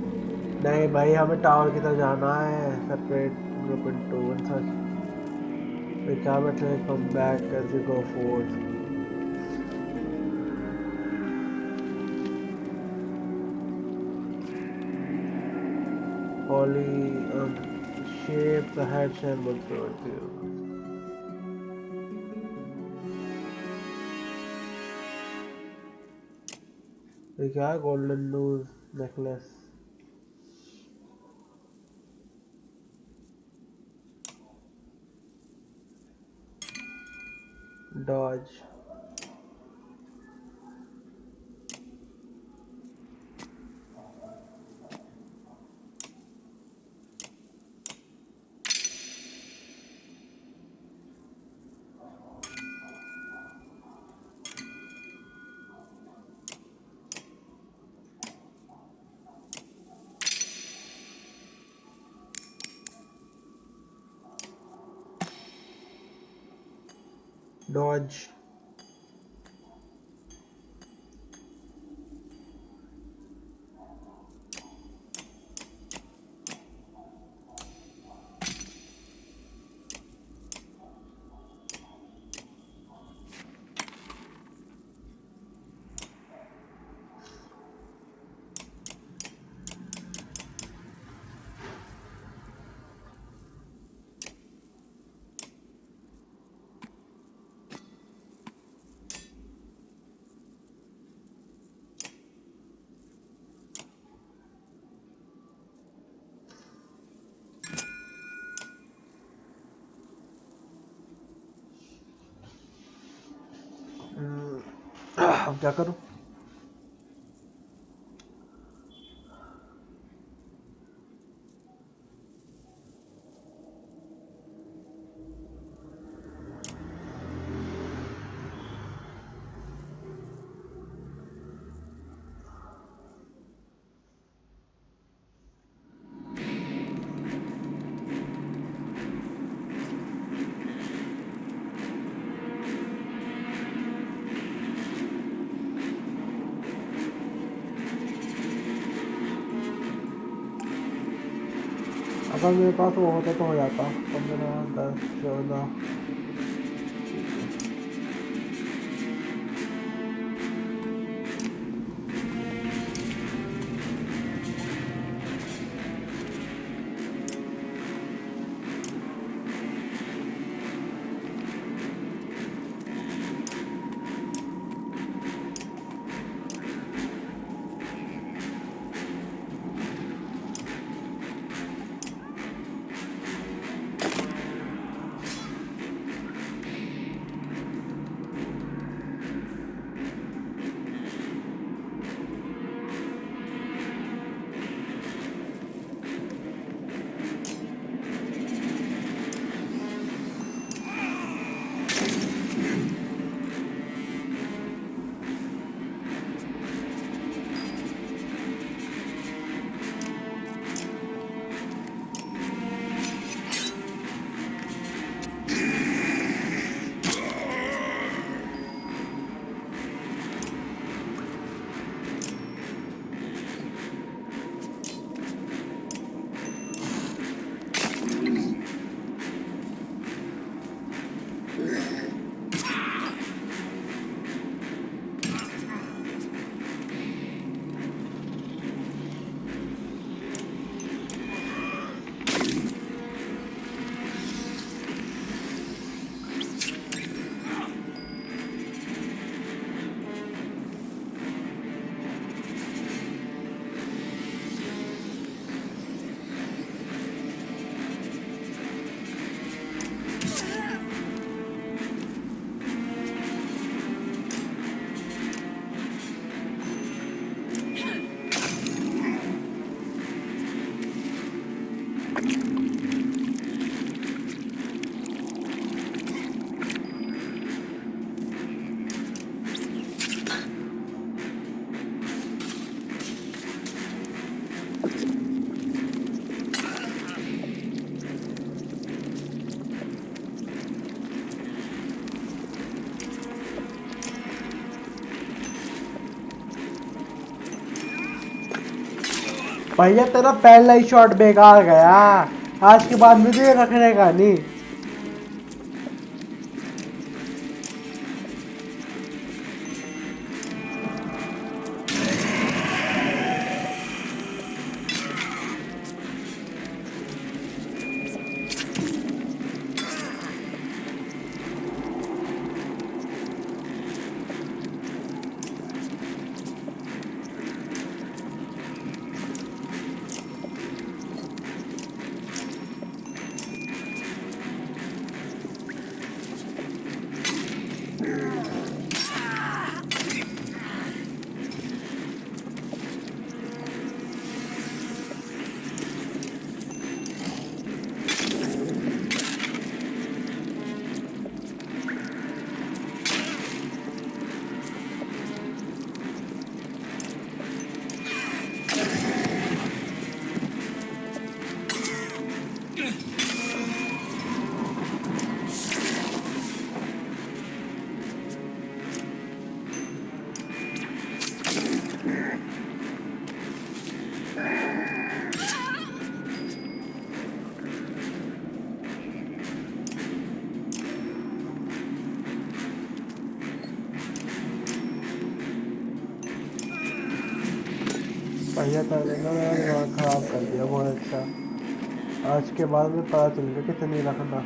नहीं भाई हमें tower की तरफ जाना है. Separate group in two and such. The camera come back as you go forward. Holy shapes ahead shambles towards you. ये क्या है? Golden News necklace. Dodge. Dodge. अब क्या करूं? अगर मेरे पास वो होता तो हो जाता। 15, 10, 14। ठीक है। भैया तेरा पहला ही शॉट बेकार गया। आज के बाद मुझे रखने का नहीं। भैया तेरे ने मेरा दिमाग खराब कर दिया। बहुत अच्छा। आज के बाद में पता चल गया कितनी रखना।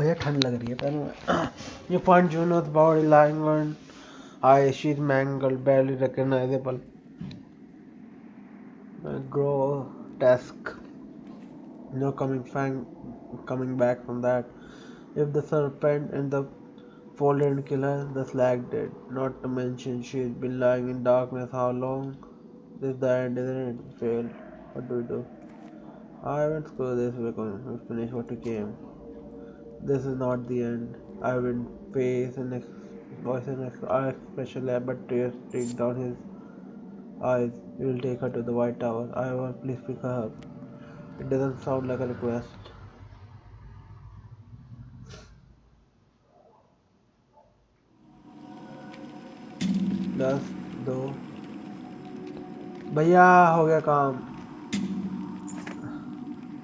भैया ठंड लग रही है पैरों में. You find Juno's body lying on ice. She's mangled, barely recognizable. Grotesque. No coming back from that. If the serpent and the folded and kill her, the slag did. Not to mention she's been lying in darkness how long? This is the end, isn't it? We failed. What do we do? I won't screw this, we're going to finish what we came. This is not the end. I will face an voice and expression lab, but tears streak down his eyes. We will take her to the White Tower. I will please pick her up. It doesn't sound like a request. Plus, though. भैया हो गया काम.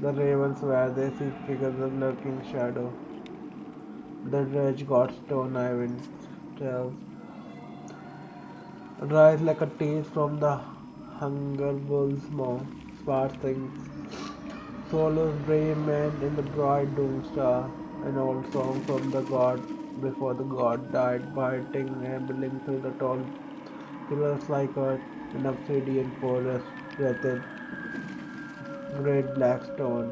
The ravens were they see figures of lurking shadow. The dredge got stone Ivan tells. Rise like a tease from the hunger bull's maw. Smart things. Swallows brave men in the bright doom star. An old song from the god before the god died, biting and building through the tall pillars like earth, an obsidian forest, wretched, great black stone.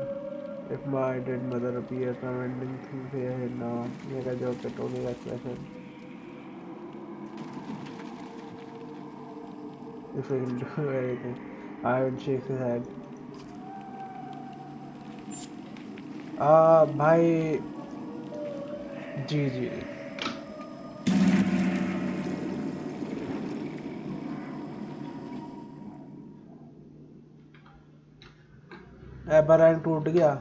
If my dead mother appears, I'm ending things here now. Make a joke at only that question. If we can do anything. Ivan shakes his head. भाई जी जी एबरैंड टूट गया.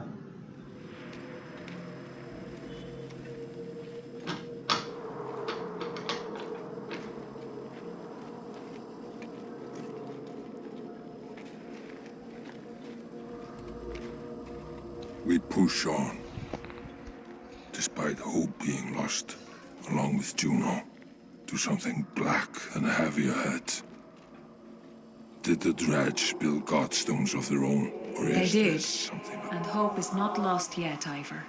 We push on, despite hope being lost, along with Juno, to something black and heavy ahead. Did the dredge build godstones of their own, or They is did, this something else? and hope is not lost yet, Ivor.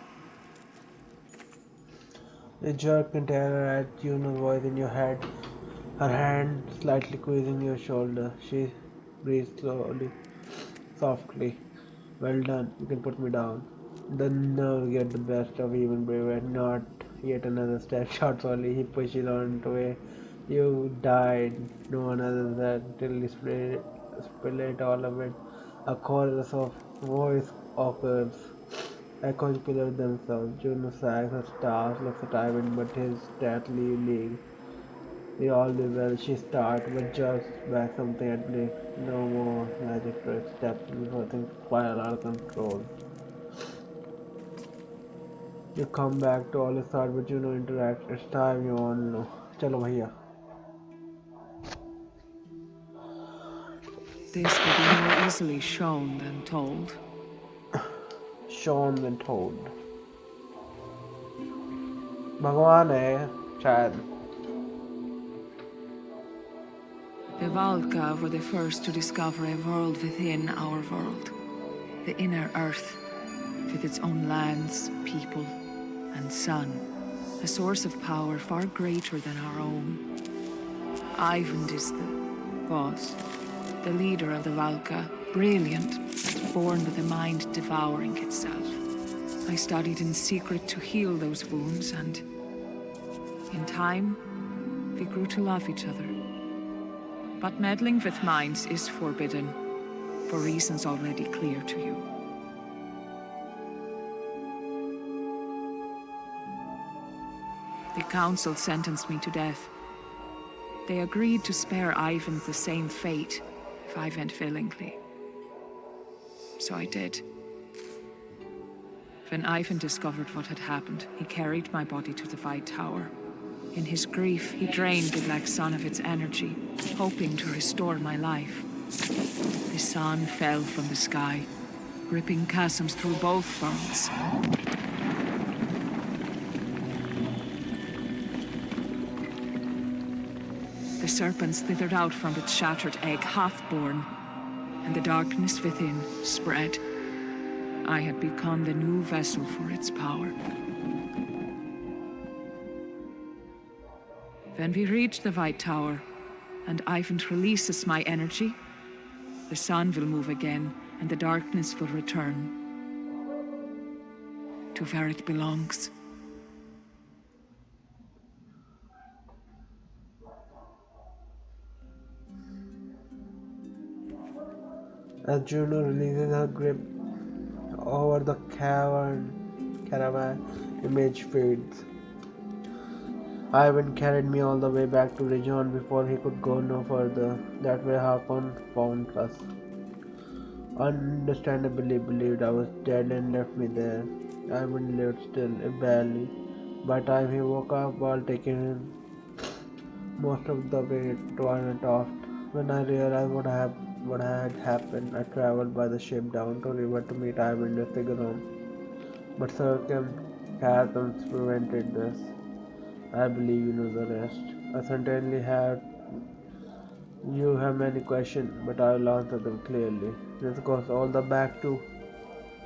You jerk in terror at Juno's voice in your head, her hand slightly squeezing your shoulder. She breathes slowly, softly. Well done, you can put me down. The nerve get the best of even braver. Not yet another step, shouts Ollie. He pushes on to a you died. No one other that till he spill it all of it. A chorus of voice occurs. Echoes pillar themselves. Juno sags her stars, looks at Ivan, but his stately league. We all do well. She starts, but jerks back something at Blake. No more magic tricks. Steps before things spiral out of control. You come back to all his side, but you know interact. It's time you all know. चलो भैया. This will be more easily shown than told. Shown than told. भगवान है शायद. The Valka were the first to discover a world within our world. The inner earth, with its own lands, people, and sun. A source of power far greater than our own. Ivan is the leader of the Valka, brilliant, born with a mind devouring itself. I studied in secret to heal those wounds, and in time, we grew to love each other. But meddling with minds is forbidden, for reasons already clear to you. The council sentenced me to death. They agreed to spare Ivan the same fate if I went willingly. So I did. When Ivan discovered what had happened, he carried my body to the White Tower. In his grief, he drained the Black Sun of its energy, hoping to restore my life. The sun fell from the sky, ripping chasms through both worlds. The serpent slithered out from its shattered egg, half-born, and the darkness within spread. I had become the new vessel for its power. When we reach the White Tower, and Ivan releases my energy, the sun will move again, and the darkness will return to where it belongs. As Juno releases her grip over the caravan image fades. Ivan carried me all the way back to Rijon before he could go no further. That way Harpon found us. Understandably believed I was dead and left me there. Ivan lived still, if barely. By the time he woke up while taking him most of the way to Arnatoft, when I realized what had happened, I traveled by the ship down to river to meet Ivan and Figueron. But circumstances prevented this. I believe you know the rest. I certainly have. You have many questions, but I will answer them clearly. This goes all the back to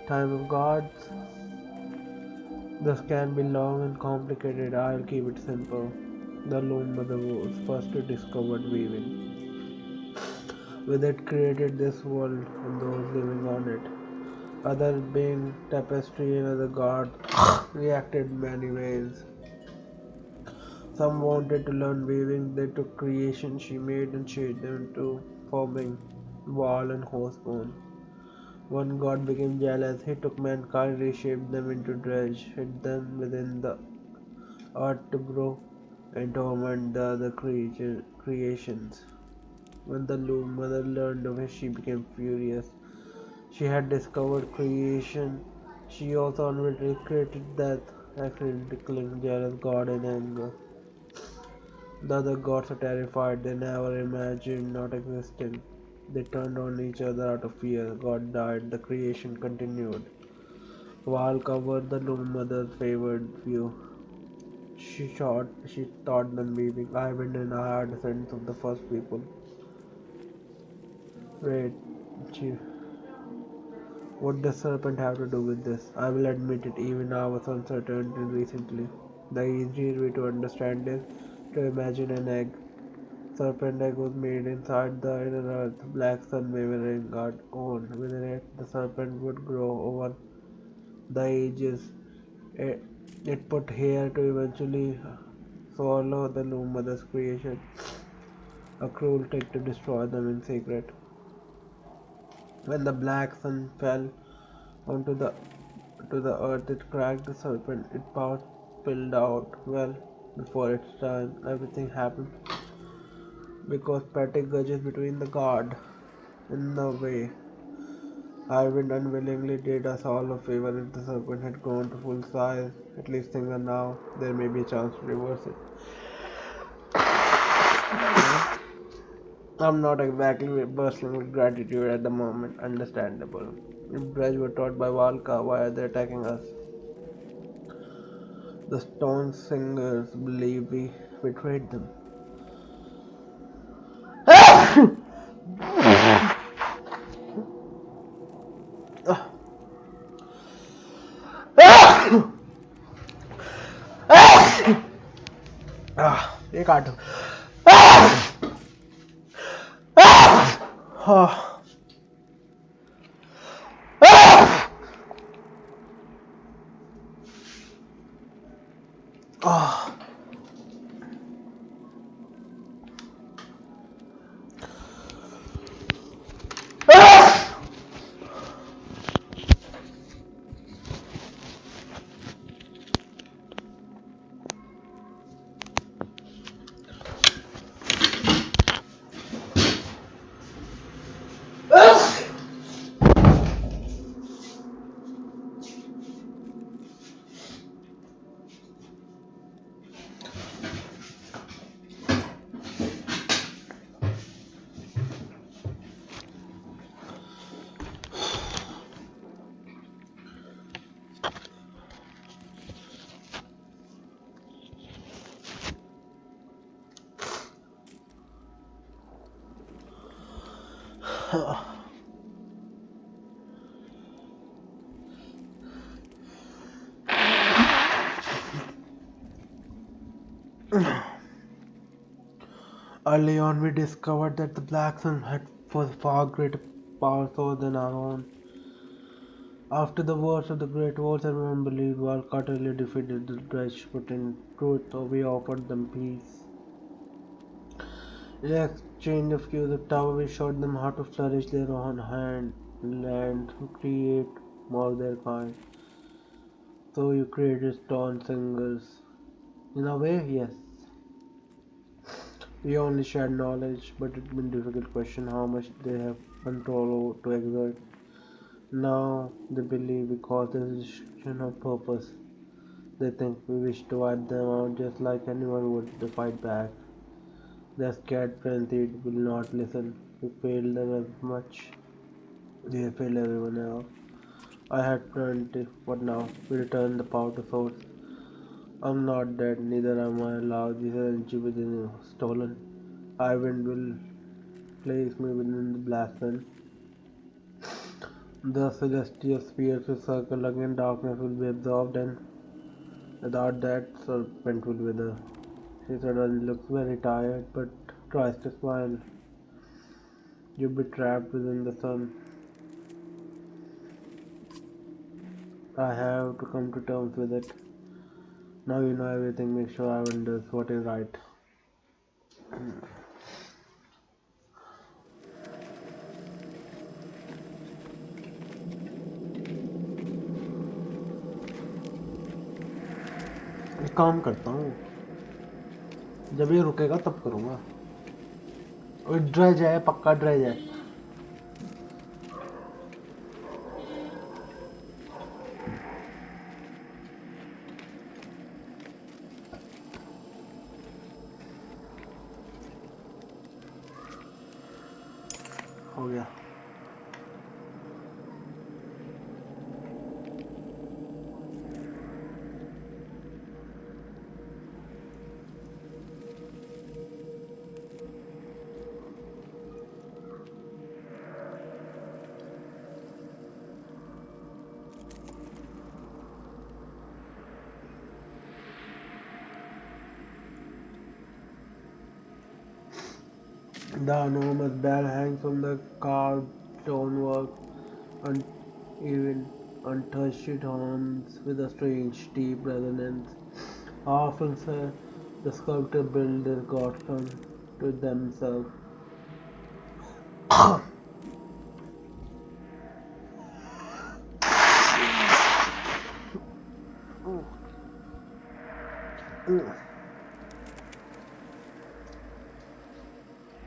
time of gods. This can be long and complicated. I'll keep it simple. The Loom Mother was first discovered weaving. With it created this world and those living on it. Other being tapestry and other gods reacted in many ways. Some wanted to learn weaving, they took creation she made and shaped them into forming wall and horsebone. One god became jealous, he took mankind, reshaped them into dredge, hid them within the earth to grow and torment the other creations. When the Loom Mother learned of it, she became furious. She had discovered creation. She also unwittingly created death, accidentally killing jealous god in anger. The other gods are terrified, they never imagined not existing. They turned on each other out of fear. God died, the creation continued. Val covered the Loom Mother's favored view. She taught them weaving. Ivan and I are descendants of the first people. Wait, she, what does serpent have to do with this? I will admit it, even I was uncertain until recently. The easiest way to understand is to imagine an egg. Serpent egg was made inside the inner earth, black sun mirroring our own. Within it, the serpent would grow over the ages. It, it put hair to eventually swallow the Loom Mother's creation, a cruel trick to destroy them in secret. When the black sun fell onto the to the earth, it cracked the serpent. Its power spilled out. Well, before its time, everything happened because petty grudges between the god. In the way, Ivan unwillingly did us all a favor. If the serpent had grown to full size, at least things are now, there may be a chance to reverse it. I'm not exactly bursting with gratitude at the moment, understandable. If Dredge were taught by Valka, why are they attacking us? The Stone Singers believe we betrayed them. ये काटो Early on, we discovered that the Black Sun had far greater power so than our own. After the wars of the Great Wars, everyone believed while utterly defeated the Dutch, but in truth, we offered them peace. In exchange of use of tower, we showed them how to flourish their own land, to create more of their kind. So you created stone singers. In a way, yes. We only shared knowledge, but it's been difficult to question how much they have control to exert. Now they believe because there is of purpose. They think we wish to wipe them out just like anyone would. They fight back. Their scared frenzied will not listen. We failed them as much. They failed everyone else. I had plenty, but now we return the power to source. I'm not dead, neither am I allowed. This energy within you stolen. Ivan will place me within the black sun. The celestial spheres will circle again, darkness will be absorbed, and without that, serpent will wither. She suddenly looks very tired, but tries to smile. You'll be trapped within the sun. I have to come to terms with it. Now you know everything, make sure Ivan does what is right. एक काम करता हूँ, जब ये रुकेगा तब करूँगा। और ड्रेज है, पक्का ड्रेज है। हो गया। The enormous bell hangs from the carved stonework, even untouched horns with a strange deep resonance. Often said the sculptor built their godson to themselves.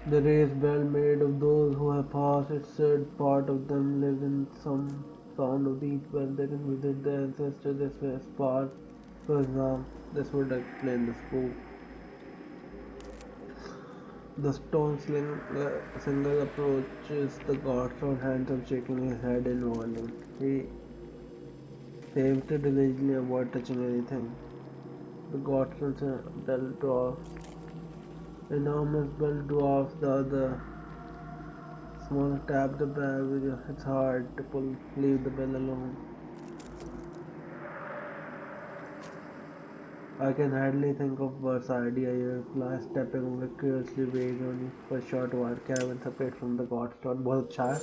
The raised bell made of those who have passed, it said part of them live in some sound of each bell. They can visit their ancestors this way as far. For example, this would explain the spook. The stone singer approaches the godson, handsome, shaking his head in warning. He seems to diligently avoid touching anything. The godson bell dwarfs, enormous bell dwarfs the other. Small tap the bell with your, it's hard to pull, leave the bell alone. I can hardly think of worse idea, you reply, stepping curiously vague on you for a short while. Cabin separate from the godstone. बहुत अच्छा है.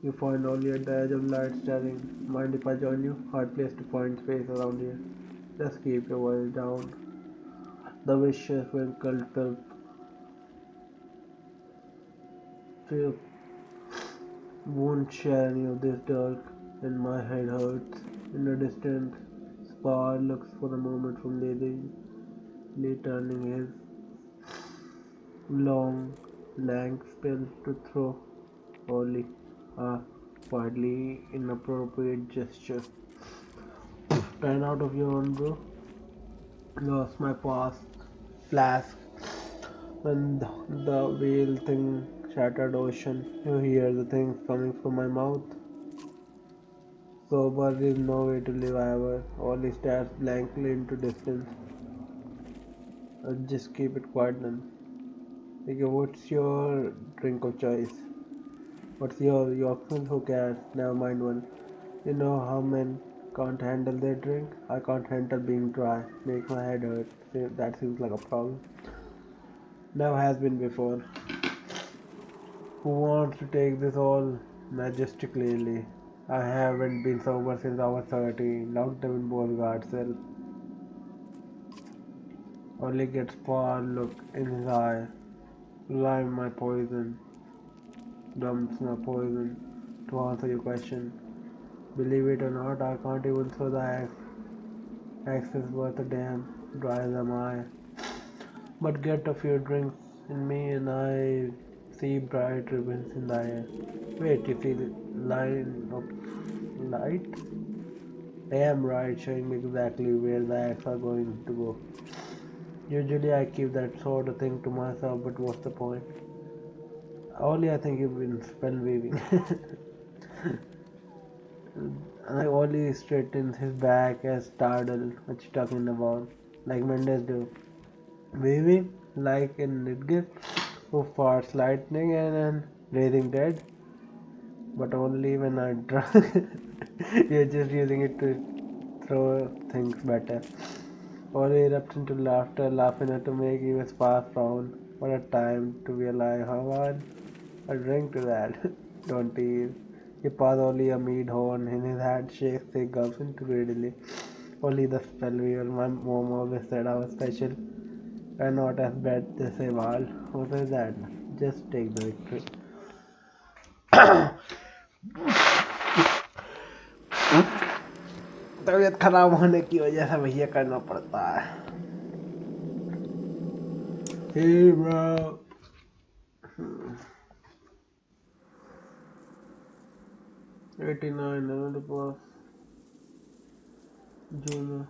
You find only at the edge of light staring. Mind if I join you? Hard place to find space around here. Just keep your voice down. The vicious wrinkled Philip won't share any of this dirt, and my head hurts. In the distance, Spar looks for a moment from Lee turning his long, lank spell to throw Ollie a wildly inappropriate gesture. 10 out of your own, bro. Lost my past flask when the whale thing shattered ocean. You hear the things coming from my mouth. Sober is no way to live ever. Ollie stares blankly into distance. Just keep it quiet then. Okay, what's your drink of choice? What's your Yorkshire? Who cares? Never mind one. You know how men can't handle their drink? I can't handle being dry. Make my head hurt. That seems like a problem. Never has been before. Who wants to take this all majestically? I haven't been sober since I was 13. Locked up in Beauregard cell. Only gets far look in his eye. Lime my poison. Dumps my poison. To answer your question. Believe it or not, I can't even throw the axe. Axe is worth a damn. Dry as am I. But get a few drinks in me and I see bright ribbons in the air. Wait, you see the line of light? I am right, showing me exactly where the axe are going to go. Usually I keep that sort of thing to myself, but what's the point? Only I think you've been spell weaving. I only straightens his back as startled. What you talking about? Like Mendes do. Weaving? Like in Nidgir, who farts lightning and raising dead? But only when I'm drunk. You're just using it to throw things better. Or erupts into laughter, laughing at to make you spark frown. What a time to be alive, huh, man? A drink to that. Don't tease. He pass only a mead horn in his hand, shakes the gulps into greedily. Only the spellweaver, my mom always said I was special. And not as bad they say, Val. What is that? Just take the victory. तबीयत खराब होने की वजह से भैया करना पड़ता है. Hey bro. 89 the boss. Junior.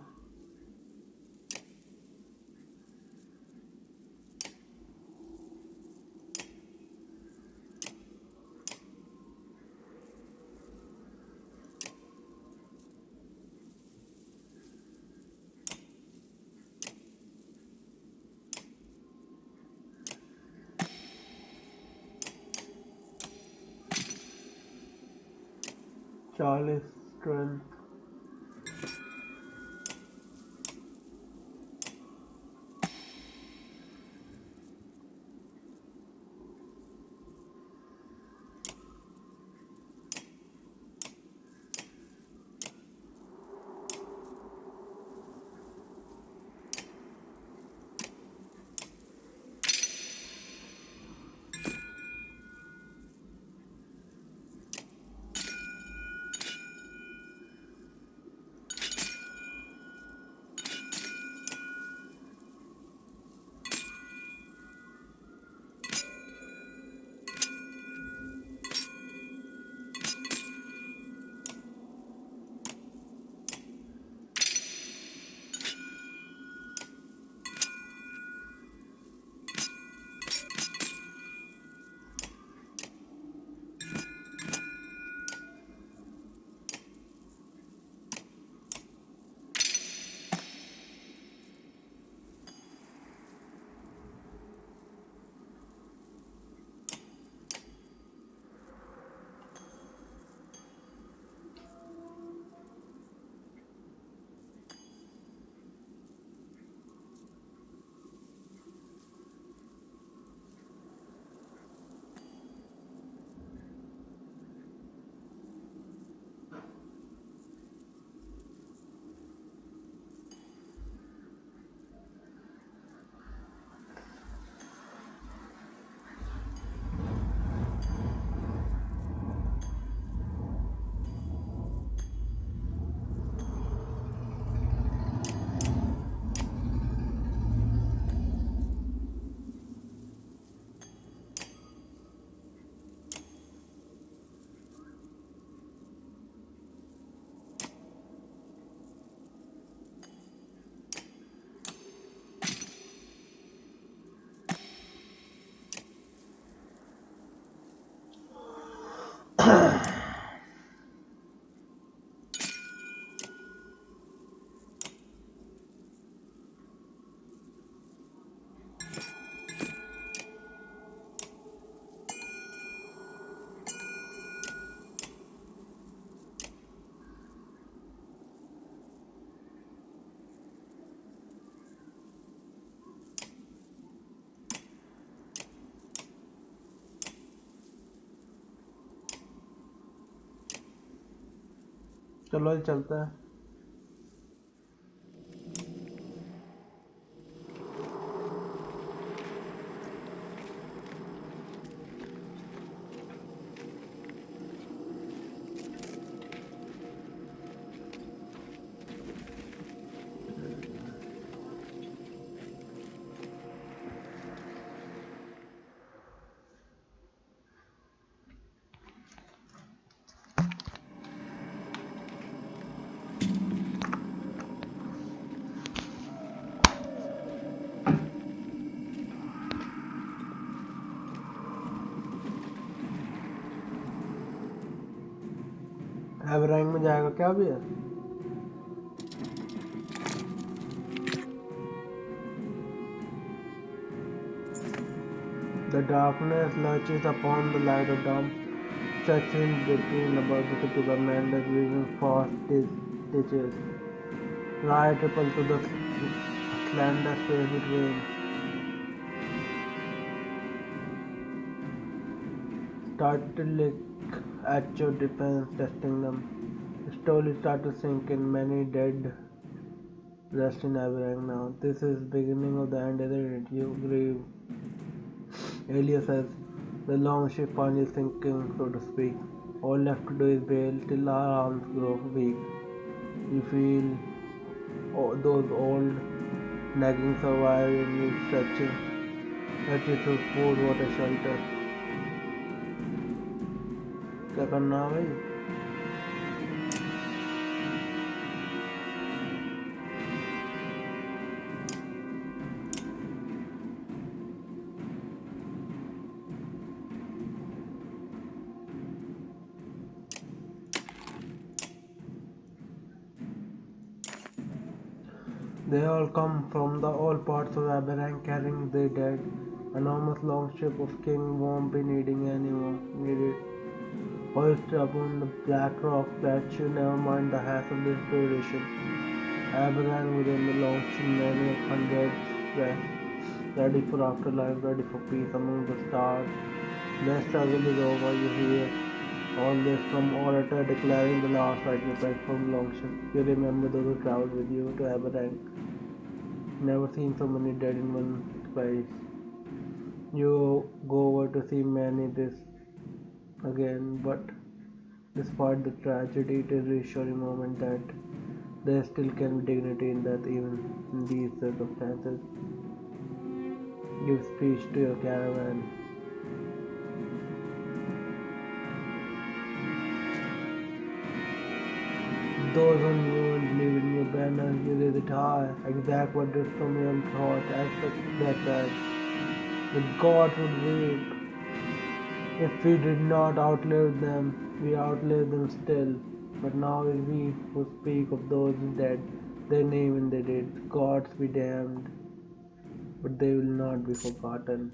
Charlie's strength. चलो जी चलते हैं। अब रैंक में जाएगा क्या भी है? The darkness lurches upon the light of dawn, stretching between above the city commanders weaving fast stitches. Light ripple to the slender space between. Start to look at your defense, testing them. Slowly start to sink in. Many dead rest in Abraham now. This is beginning of the end, isn't it? You grieve. Elias says, the long ship finally sinking, so to speak. All left to do is bail till our arms grow weak. You feel those old nagging survive in you stretching. That is through food, water, shelter. क्या करना है भाई? They all come from the all parts of Aberrang carrying their dead. Enormous long ship of king won't be needing anymore. Needed. Hoisted upon the black rock plateau, never mind the hassle of this duration. Aberrang within the launch many of hundreds rest, ready for afterlife, ready for peace among the stars. Their struggle is over, you hear all this from orator declaring the last right respect from Longship. You remember those who traveled with you to Aberrang. Never seen so many dead in one place. You go over to see many this again, but despite the tragedy, it is a reassuring moment that there still can be dignity in death even in these circumstances. Give speech to your caravan. Those who knew and believed in your banner, you raise it high. Exact what did from your thought as that said. The gods would weep. If we did not outlive them, we outlive them still. But now it is we who speak of those dead, their name and their deeds. Gods be damned, but they will not be forgotten.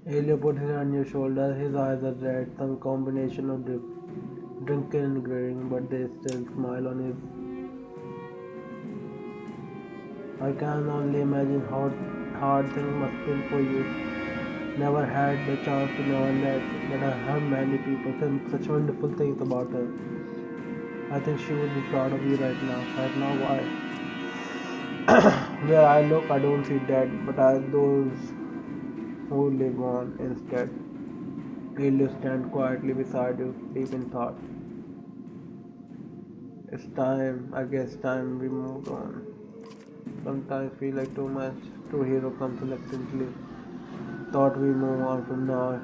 Elio put his hand on your shoulder, his eyes are red, some combination of drinking and grinning, but they still smile on his. I can only imagine how hard things must be for you. Never had the chance to know that, but I heard many people say such wonderful things about her. I think she would be proud of you right now. Right now, why? Where I look, I don't see dead, but those who live on instead. Elio stand quietly beside you, deep in thought. It's time, I guess time we moved on. Sometimes feel like too much, true hero comes unexpectedly. Thought we move on from now,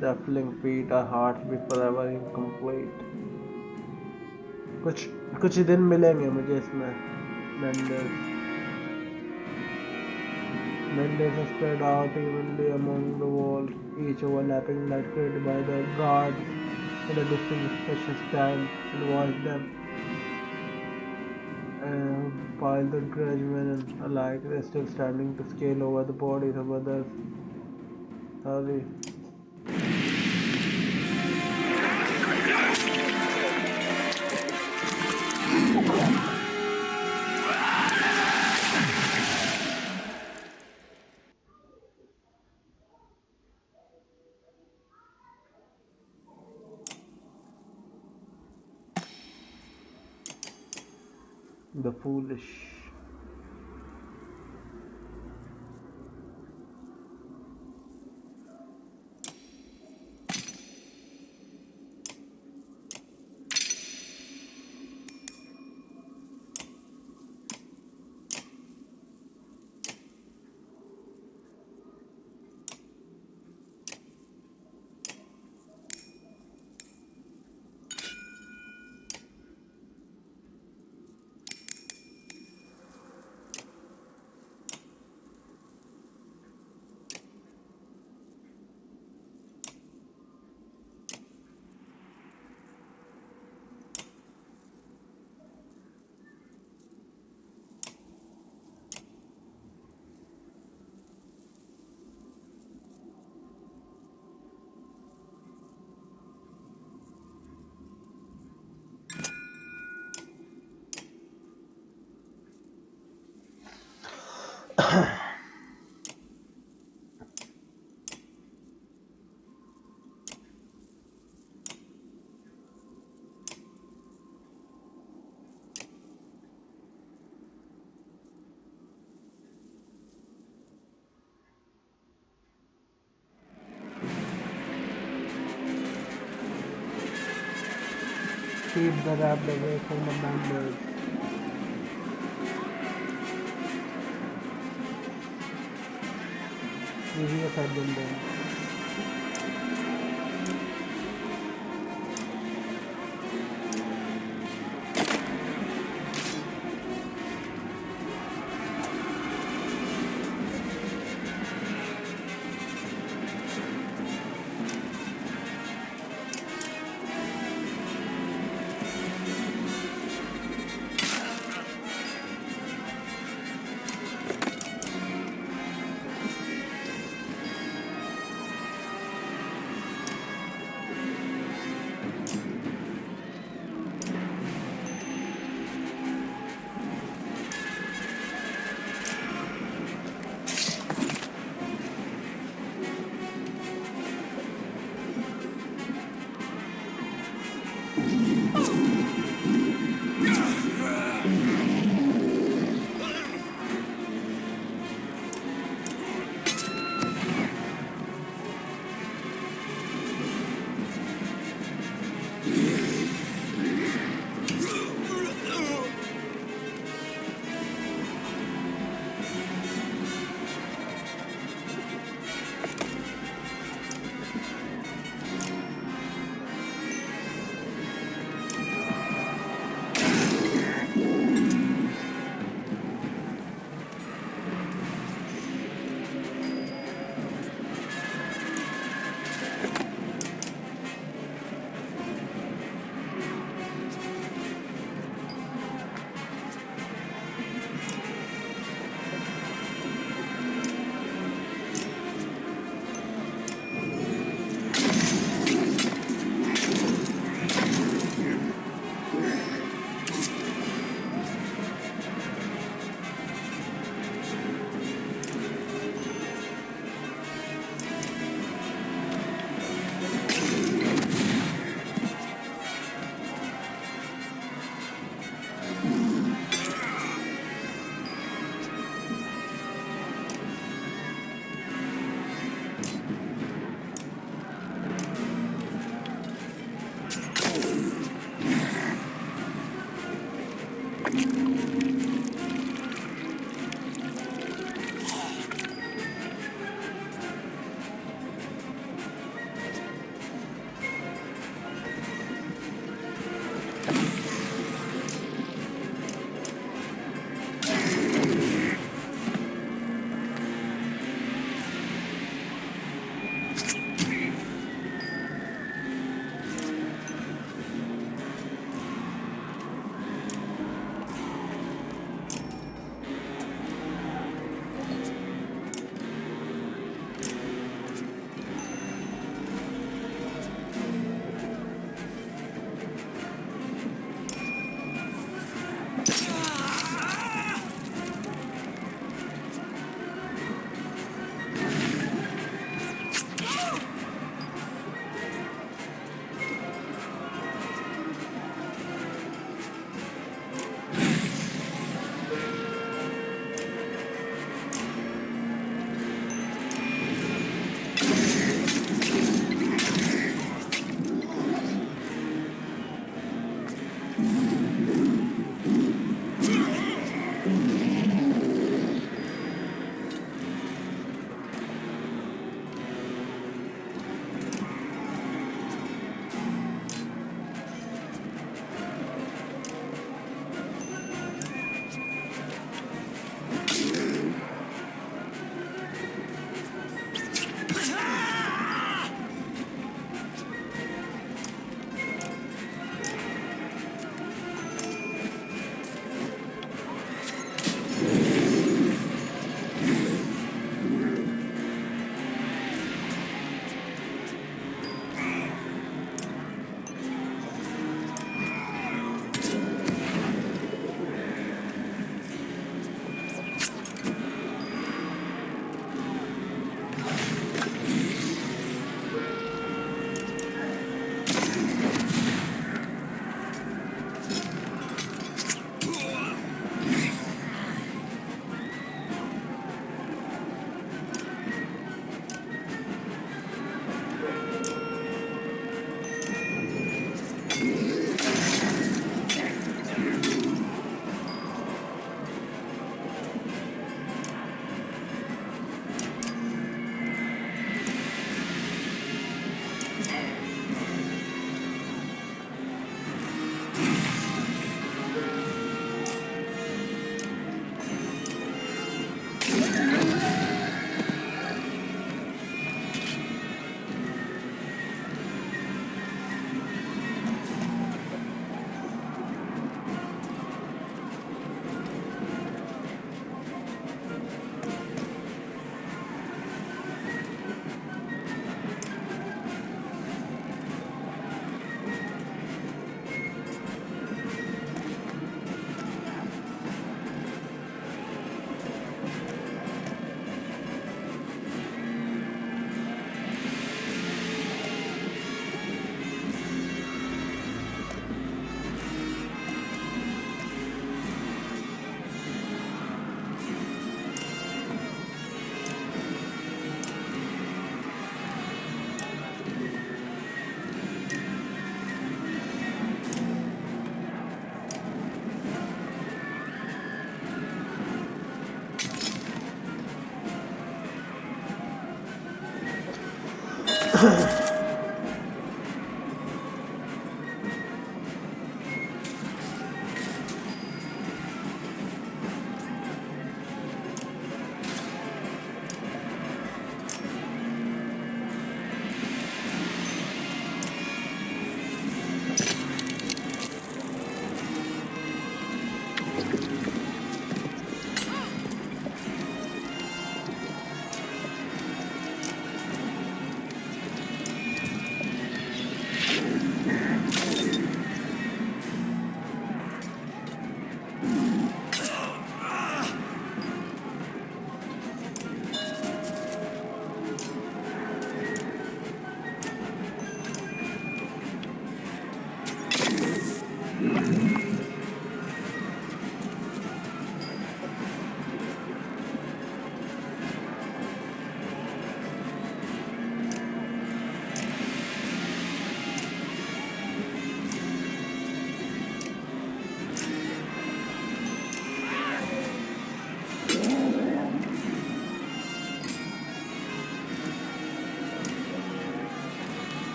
shuffling feet, our hearts be forever incomplete. कुछ कुछ दिन मिलेंगे मुझे इसमें. Mendes. Mendes are spread out evenly among the walls, each overlapping light created by the guards in a distinct expression stand and watch them while the graduates alike are still standing to scale over the bodies of others. Sorry. The foolish. Keep the rabbit away from the members. Previous had been done.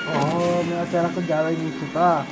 Oh, may acara kerja lagi kita.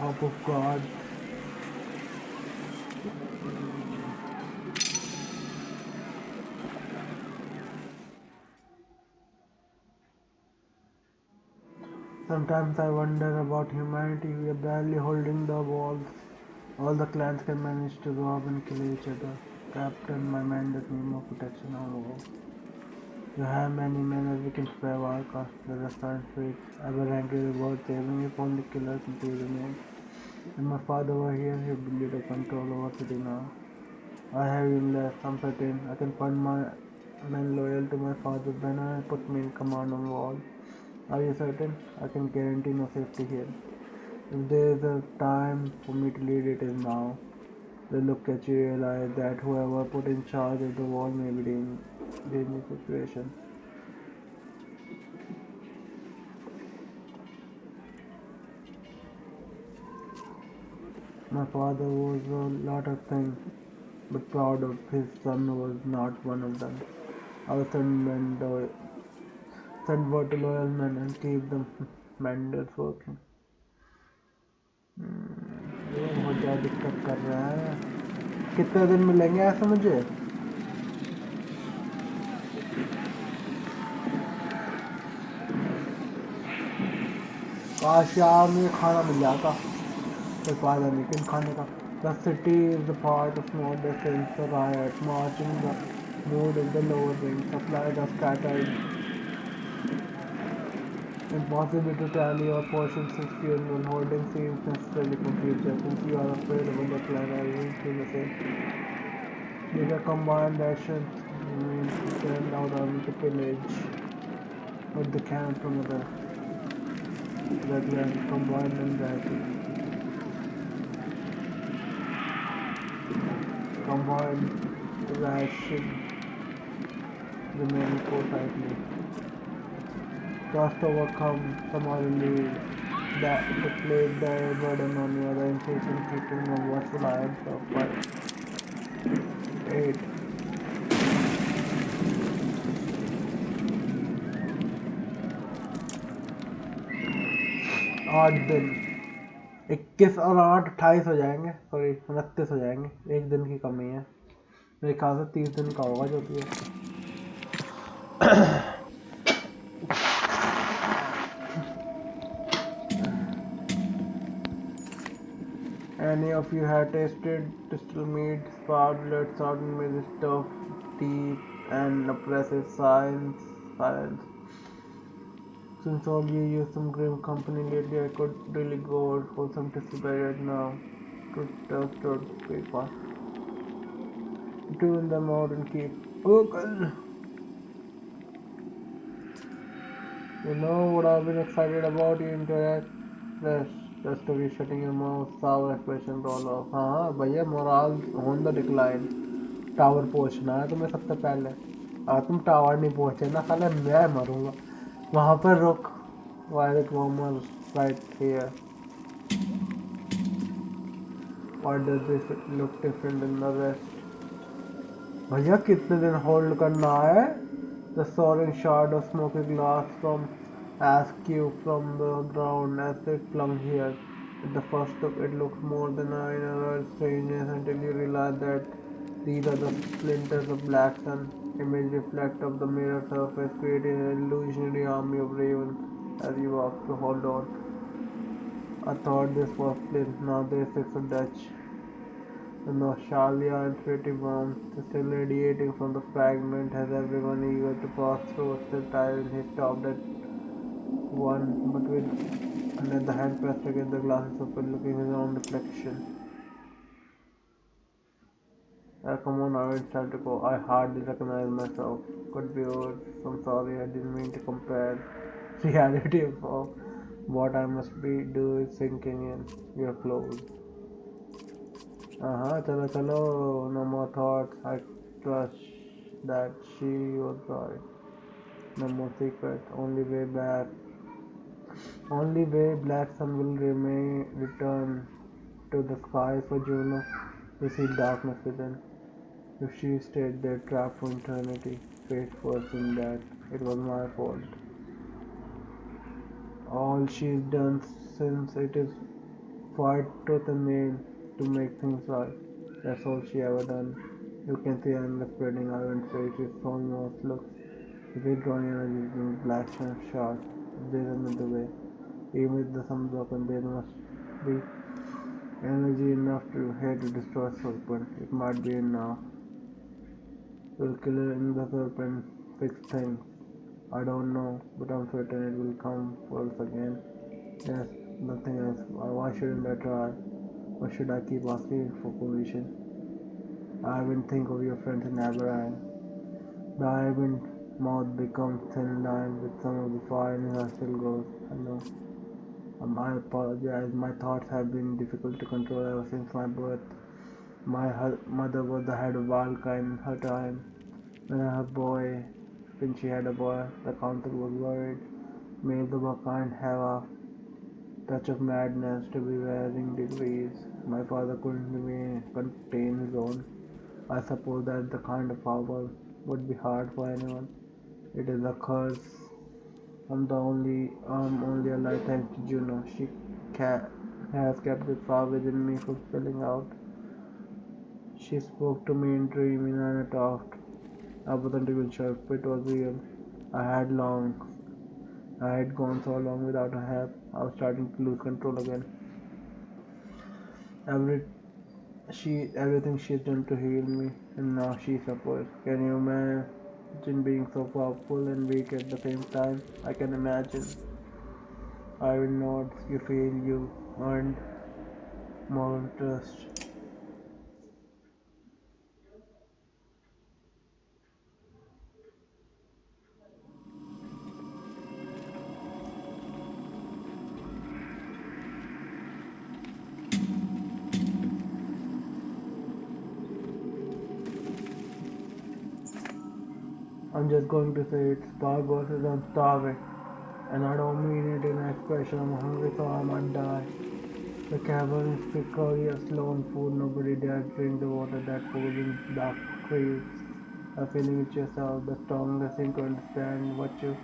top of God. Sometimes I wonder about humanity. We are barely holding the walls. All the clans can manage to rob and kill each other. Captain, my men that need more protection all over. You have many men as we can spare Varka. The restaurant streets. Ever angry worth saving if only killers and thieves remain. If my father were here, he'd be leader control over city now. I have even less. I'm certain I can find my men loyal to my father's banner and put me in command on wall. Are you certain? I can guarantee no safety here. If there is a time for me to lead, it is now. The look at you realize that whoever put in charge of the wall may be in dangerous situation. My father was a lot of things, but proud of his son was not one of them. Our send word to loyal men and keep the mandate working. ये बहुत ज़्यादा दिक्कत कर रहा है. कितने दिन मिलेंगे ऐसे मुझे? काश यार मुझे खाना मिल जाता. कोई फायदा नहीं किन खाने का. The city is the part of small distance, the riot, marching the mood of the lower wing, supplies are scattered. Impossible to tally or portion since funeral, holding seems necessarily for future, since you are afraid of other clan are doing the same. These are combined actions, means to send out army to pillage what they can from other clans, combined and ration remaining fortnightly. Trust overcome summarily that to place the burden on you, the impatient keeping of watchful eyes of 8. 8 दिन 21 और 8 28 हो जाएंगे sorry 29 हो जाएंगे एक दिन की कमी है मेरे ख्याल से 30 दिन का होगा जो भी है Any of you have tasted distilled mead, sparred blood, sodden with stuff, deep and oppressive silence. Since all you use some grim company lately, I could really go for some display right now. To test or speak fast. Tune them out and keep vocal. You know what I've been excited about? You interact. Rest of you shutting your mouth, sour expression roll off. हाँ भैया morale on the decline. Tower पहुंचना है तुम्हें सबसे पहले अगर तुम tower नहीं पहुंचे ना साले मैं मरूंगा वहां पर रुक virus warmer right here why does this look different in the rest भैया कितने दिन होल्ड करना है the soaring shard of smoky glass from ash cube from the ground as it flung here at the first look it looks more than a inner strangeness until you realize that these are the splinters of black sun image reflect of the mirror surface creating an illusionary army of ravens as you walk to hold on I thought this was flint now this is a Dutch the nostalgia and pretty warmth still radiating from the fragment has everyone eager to pass through, still tired he stopped at one, but with another hand pressed against the glass of it, looking his own reflection. Come on, I went time to go. I hardly recognize myself. Could be worse. I'm sorry, I didn't mean to compare reality of what I must be do is sinking in. Your clothes. Chalo chalo, no more thoughts. I trust that she was right. No more secrets. Only way Black Sun will return to the sky for Juno to see darkness within. If she stayed there trapped for eternity, fate foreseen that it was my fault. All she's done since it is fought tooth and nail to make things right. That's all she ever done. You can see anger spreading out in face. She almost looks withdrawing energy from black and shot. There's another way. Even with the sun broken, there must be energy enough to here to destroy serpent. It might be enough. Will kill her in the serpent, fix things. I don't know, but I'm certain it will come for us again. Yes, nothing else. Why shouldn't I try? Or should I keep asking for permission? I even think of your friends in Aberrang. The iron mouth becomes thin line with some of the fire in her still goes. I know. I apologize. My thoughts have been difficult to control ever since my birth. My mother was the head of Valka in her time. When she had a boy, the council was worried. Male the can't have a touch of madness to be varying degrees. My father contain his own. I suppose that the kind of power would be hard for anyone. It is a curse. I'm only alive thanks to Juno. She has kept this power within me from spilling out. She spoke to me in dream in Anatoft. I wasn't even sure if it was real. I had long. I had gone so long without her help. I was starting to lose control again. Every everything she's done to heal me, and now she suffers. Can you imagine being so powerful and weak at the same time? I can imagine. I will not. You feel you earned more trust. I'm just going to say it. Spargos is I'm starving, and I don't mean it in an expression. I'm hungry, so I might die. The cavern is precarious, low on food. Nobody dares drink the water that pools in dark caves. A feeling it yourself. The strongest seem to understand what you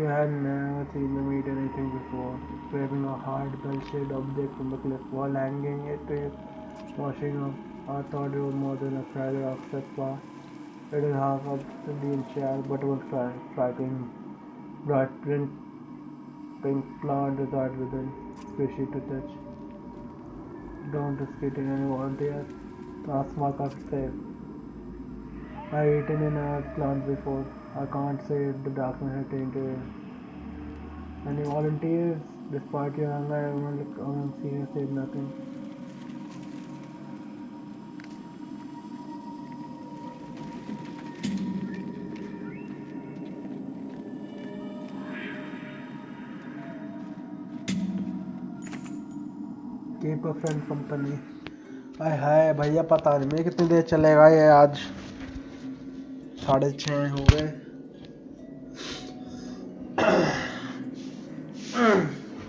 had never seen them eat anything before. Grabbing a hard bell-shaped object from the cliff wall, hanging it to it, washing up. I thought it was more than a feather of bar. It is half obsidian shell, but it was striking. Bright pink plant is right within, squishy to touch. Don't skip in any volunteers. Ask Mark safe. I've eaten in a plant before. I can't say if the darkness had tainted it. Any volunteers? Despite your hunger, everyone senior said nothing. Keep a friend company. हाय हाय भैया पता नहीं मैं कितनी देर चलेगा ये आज 6:30 हो गए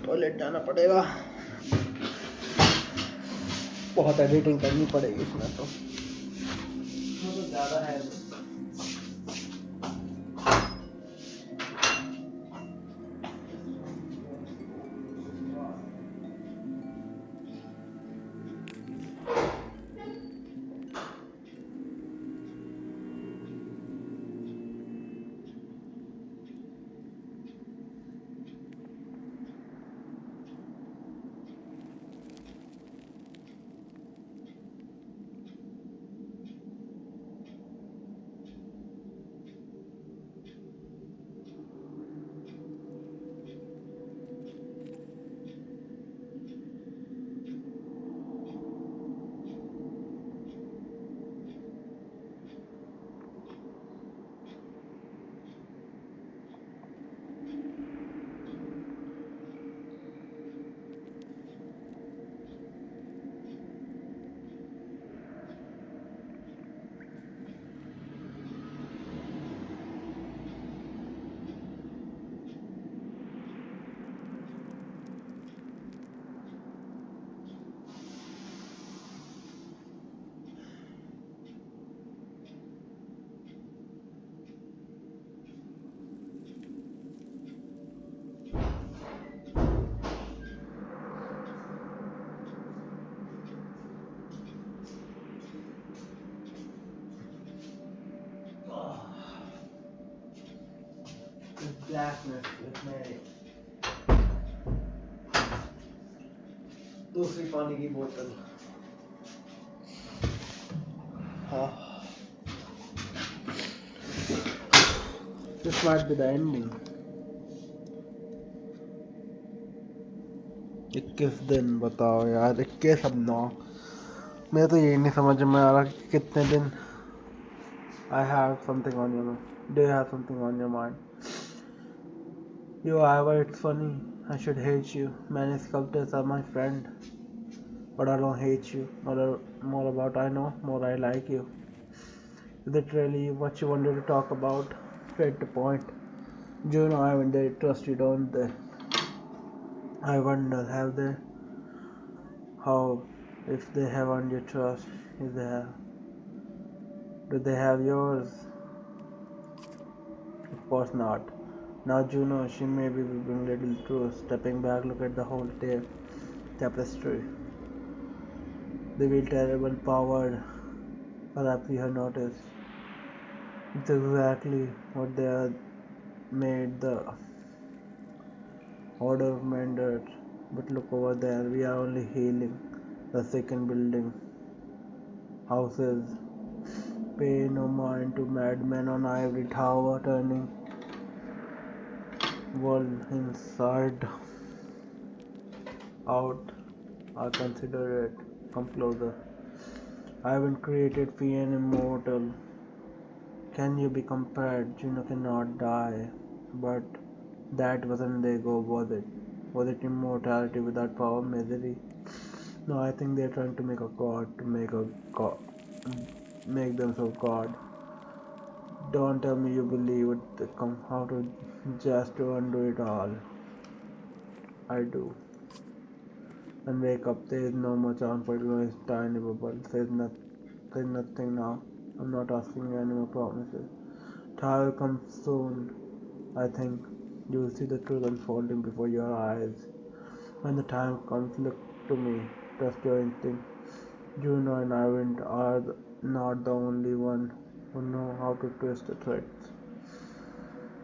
टॉयलेट जाना पड़ेगा बहुत एडिटिंग करनी पड़ेगी इसमें तो ज़्यादा है With blackness, with मेरे दूसरी पानी की बोतल. हाँ. This might be the ending. 21 दिन बताओ यार 21 अब 9 मैं तो यही नहीं समझ में आ रहा कि कितने दिन I have something on your mind. Do you have something on your mind? You Ivor, it's funny. I should hate you. Many sculptors are my friend. But I don't hate you. More about I know, more I like you. Is it really what you wanted to talk about? Straight to point. You know I mean they trust you, don't they? I wonder, have they? How if they have earned your trust? If they have, do they have yours? Of course not. Now Juno, she may be being little true. Stepping back, look at the whole tapestry. They feel terrible, powered. Perhaps you have noticed. It's exactly what they are made the order of mandate. But look over there, we are only healing the second building houses. Pay no mind to madmen on ivory tower turning world inside out. I consider it. Come closer. I haven't created fear and immortal. Can you be compared? Juno cannot die. But that wasn't the ego, was it? Was it immortality without power, misery? No, I think they're trying to make a god, to make a god, make themselves god. Don't tell me you believe it. They come how to just to undo it all. I do. And wake up. There is no more chance for this tiny bubble. There's nothing now. I'm not asking you any more promises. Time will come soon. I think you will see the truth unfolding before your eyes. When the time comes, look to me. Trust your instinct. Juno and Ivan are not the only one who know how to twist the threads.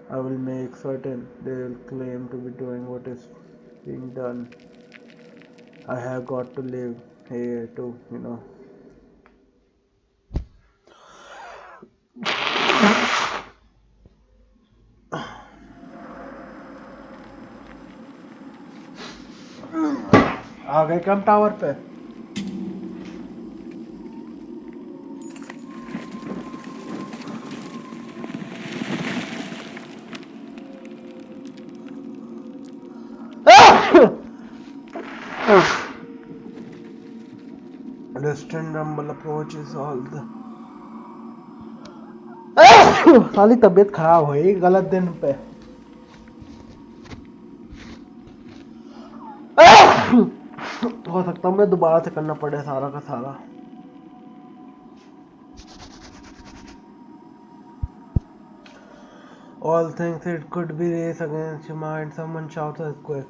I will make certain they will claim to be doing what is being done. I have got to live here too. आ गए कम tower पे Distant rumble approaches all the साली तबीयत खराब हुई गलत दिन पे हो सकता है मुझे दोबारा से करना पड़े सारा का सारा All things it could be race against your mind. Someone shouts earthquake.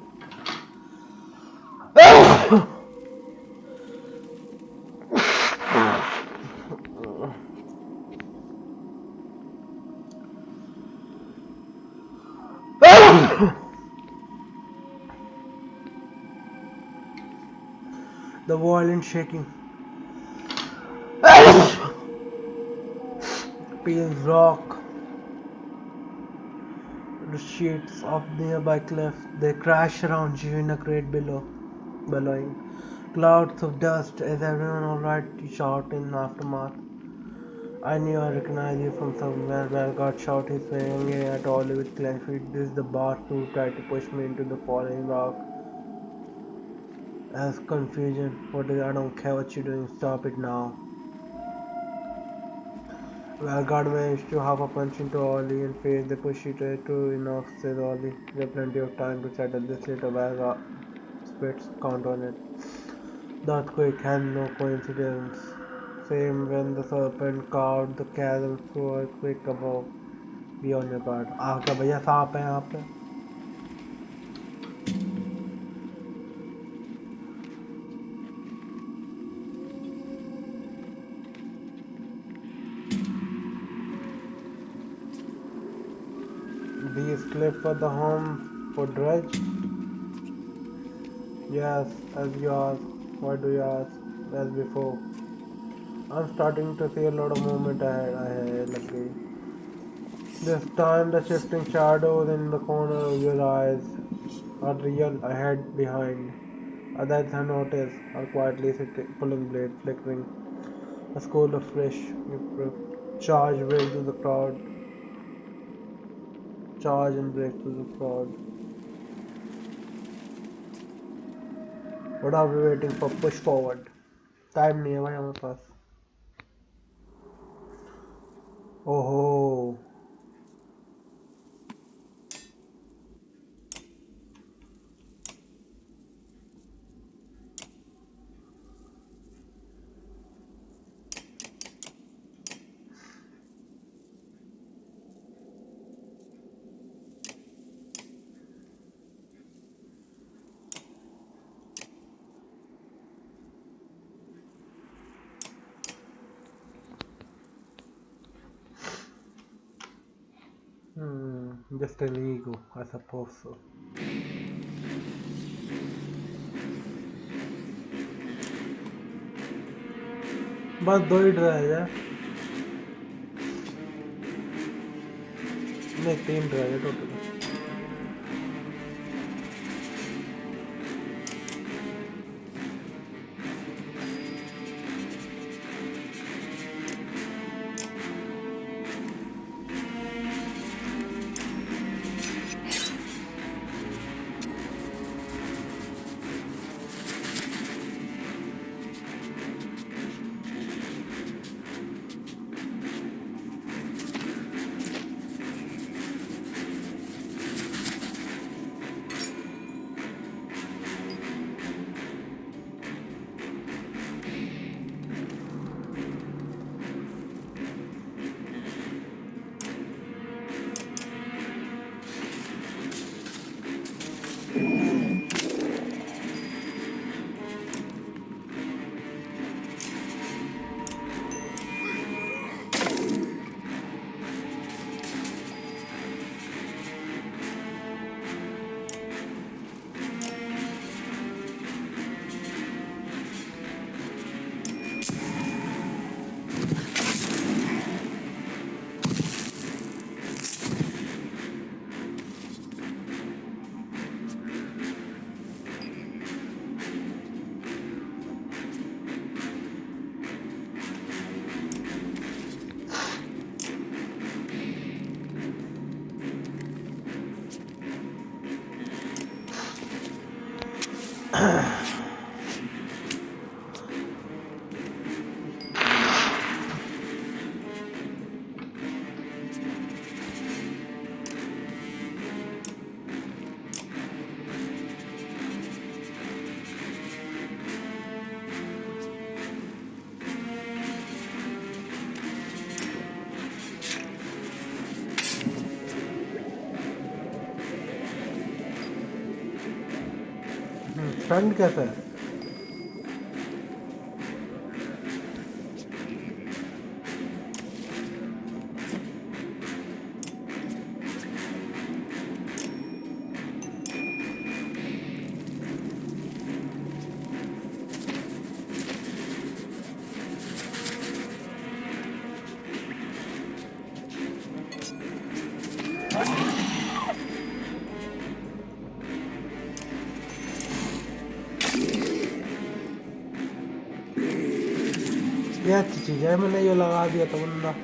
The violent shaking peels rock the sheets of nearby cliff. They crash around you in a great billowing. Clouds of dust. Is everyone alright? You shout in aftermath. I knew I recognized you from somewhere. Belgard shouted, his swinging at Ollie with clenched feet. This is the boss who tried to push me into the falling rock. As confusion. What is I don't care what you're doing. Stop it now. Valgard managed to half a punch into Ollie and face the push it to enough, says Ollie. There's plenty of time to settle this later. Valgard spits count on it. The earthquake had no coincidence. Same when the serpent carved the chasm through earthquake above. Be on your guard. आगे भैया सांप है यहाँ पे. These cliffs are the home for dredge? Yes, as you ask. Why do you ask? As before. I'm starting to see a lot of movement ahead. I lag gayi. This time the shifting shadows in the corner of your eyes are real ahead, behind. Others I notice are quietly sitting, pulling blade, flickering. A school of fresh. You charge, break through the crowd. Charge and break through the crowd. What are we waiting for? Push forward. Time नहीं है भाई हमारे पास. ओहो. Just an ego, I suppose so. बस दो ही drive है. नहीं, तीन ड्राइव है टोटल. फ्रंट कैसा है? ये अच्छी चीज़ है, मैंने ये लगा दिया था बंदा.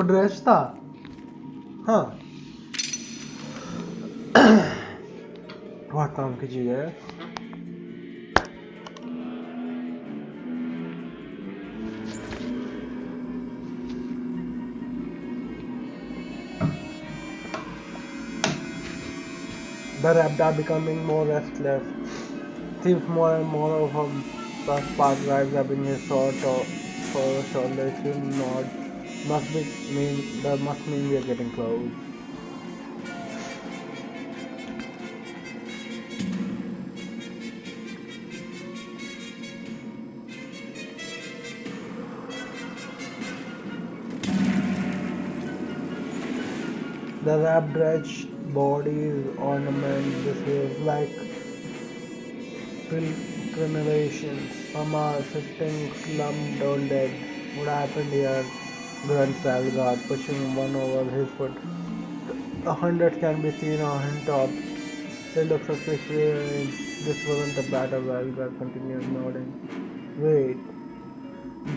वो ड्रेस था। हाँ, बहुत काम की चीज़ है। The rabbit are becoming more restless. Seems more and more of him. The spark drives rubbing his short for shoulder. She nods. Must mean we are getting close. The wrapped dredged body's ornament. This was like pilgrimations. Mama, sitting slumped all dead. What happened here? Grunts Valgard, pushing one over his foot. The hundreds can be seen on hilltops. They look suspiciously. This wasn't a battle, Valgard continued nodding. Wait.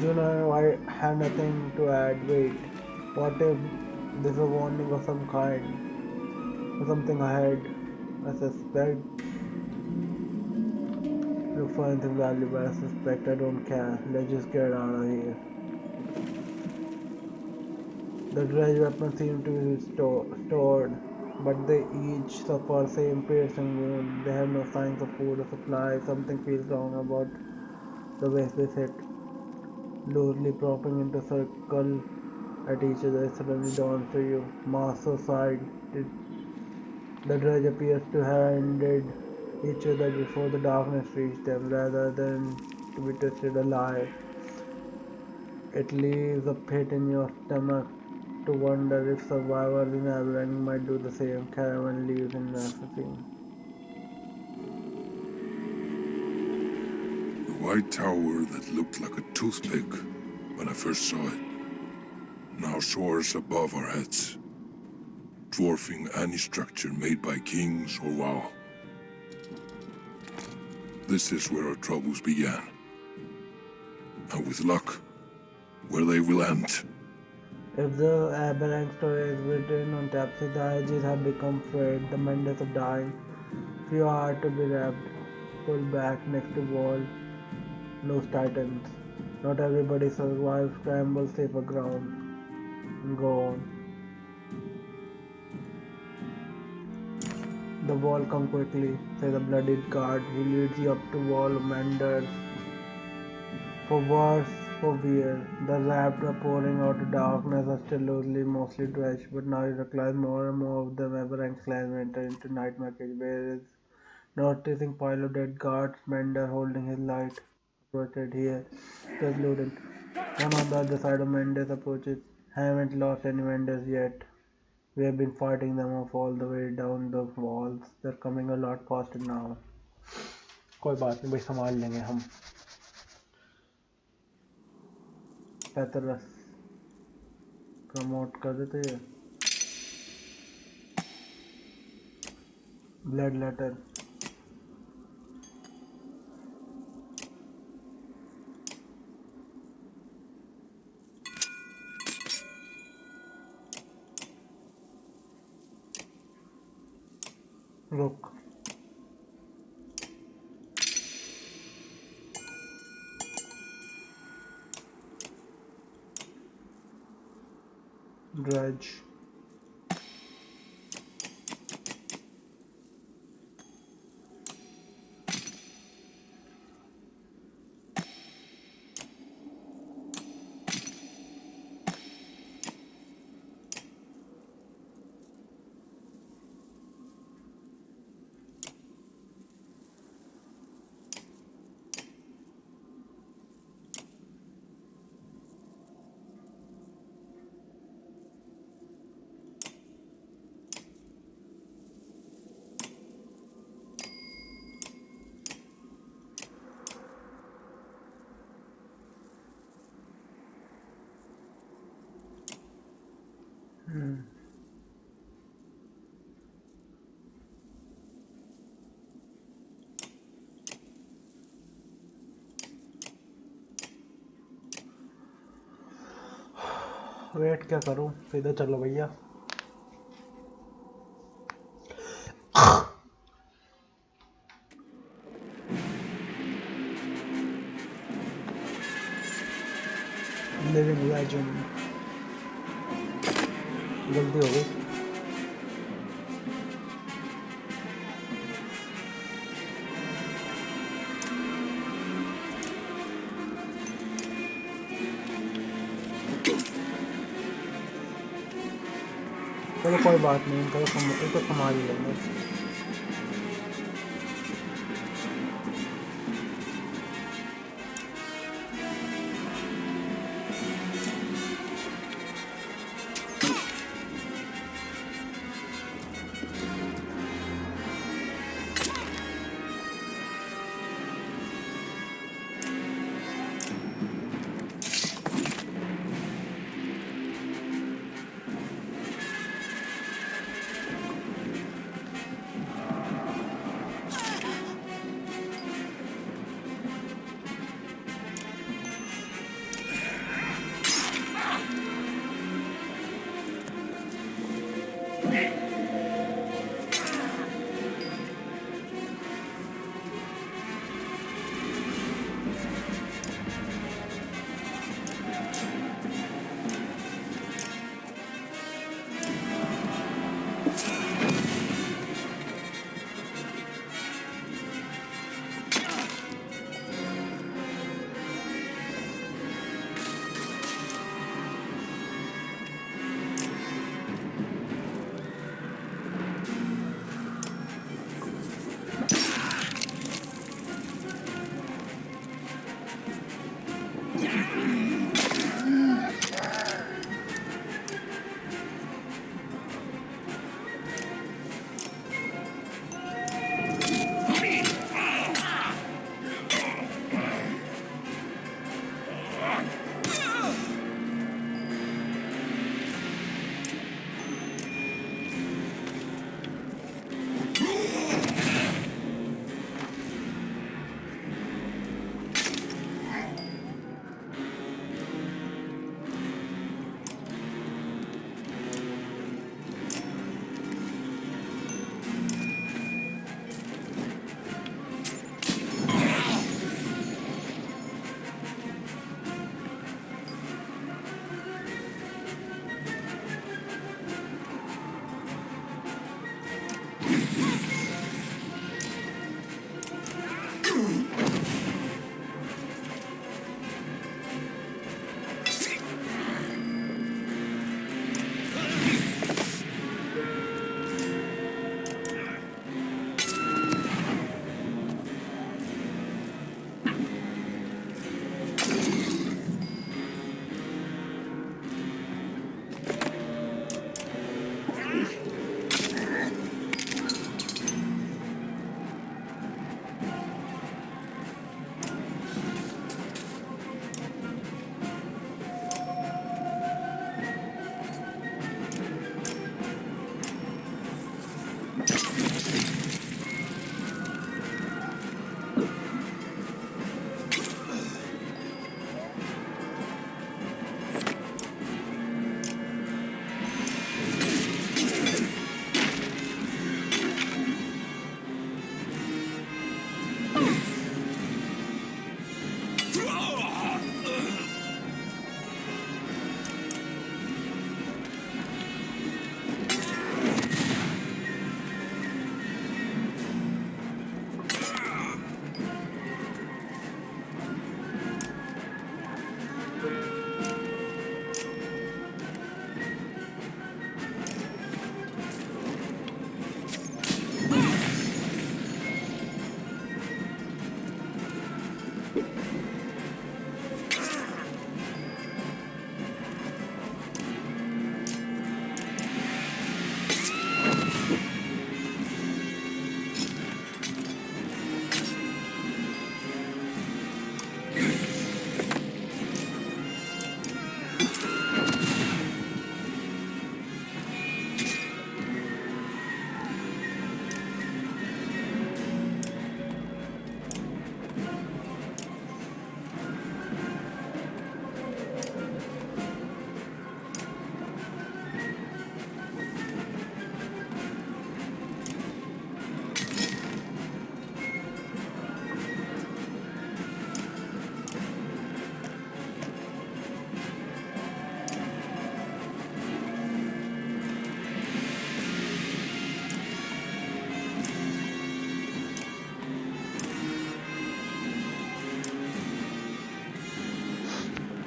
Juno I had nothing to add. Wait. What if this is a warning of some kind? Or something ahead? I suspect. Look for anything valuable. I suspect I don't care. Let's just get out of here. The dredge weapons seem to be stored, but they each suffer same piercing wound. They have no signs of food or supply. Something feels wrong about the way they sit, loosely propping into circle at each other. It suddenly dawns to you. Master sighed. The dredge appears to have ended each other before the darkness reached them, rather than to be twisted alive. It leaves a pit in your stomach to wonder if survivors in Aberang might do the same. Caravan leaves in Assassin. The white tower that looked like a toothpick when I first saw it now soars above our heads, dwarfing any structure made by kings or wow. This is where our troubles began. And with luck, where they will end. If the Aberang story is written on tapestry, the edges have become frayed, the Mendes are dying. Few are to be wrapped, pulled back next to wall, loose titans. Not everybody survives, scramble safer ground, and go on. The wall come quickly, says the bloodied guard. He leads you up to wall of Menders. For worse, for wear, the wrapped are pouring out of darkness are still loosely, mostly dredged, but now you realize more and more of them ever and slime enter into nightmare cage where is noticing pile of dead guards, Mender holding his light. Approached here, says Ludin. One on the other side of Mendes approaches. Haven't lost any Mendes yet. We have been fighting them off all the way down the walls. They're coming a lot faster now. कोई बात नहीं भाई संभाल लेंगे हम पैतरस promote कर देते हैं ब्लड लेटर रुक ड्रज वेट क्या करूं, सीधे चलो भैया। Living legend. गलती हो गई। चलो कोई बात नहीं, इनको संभाल लेंगे।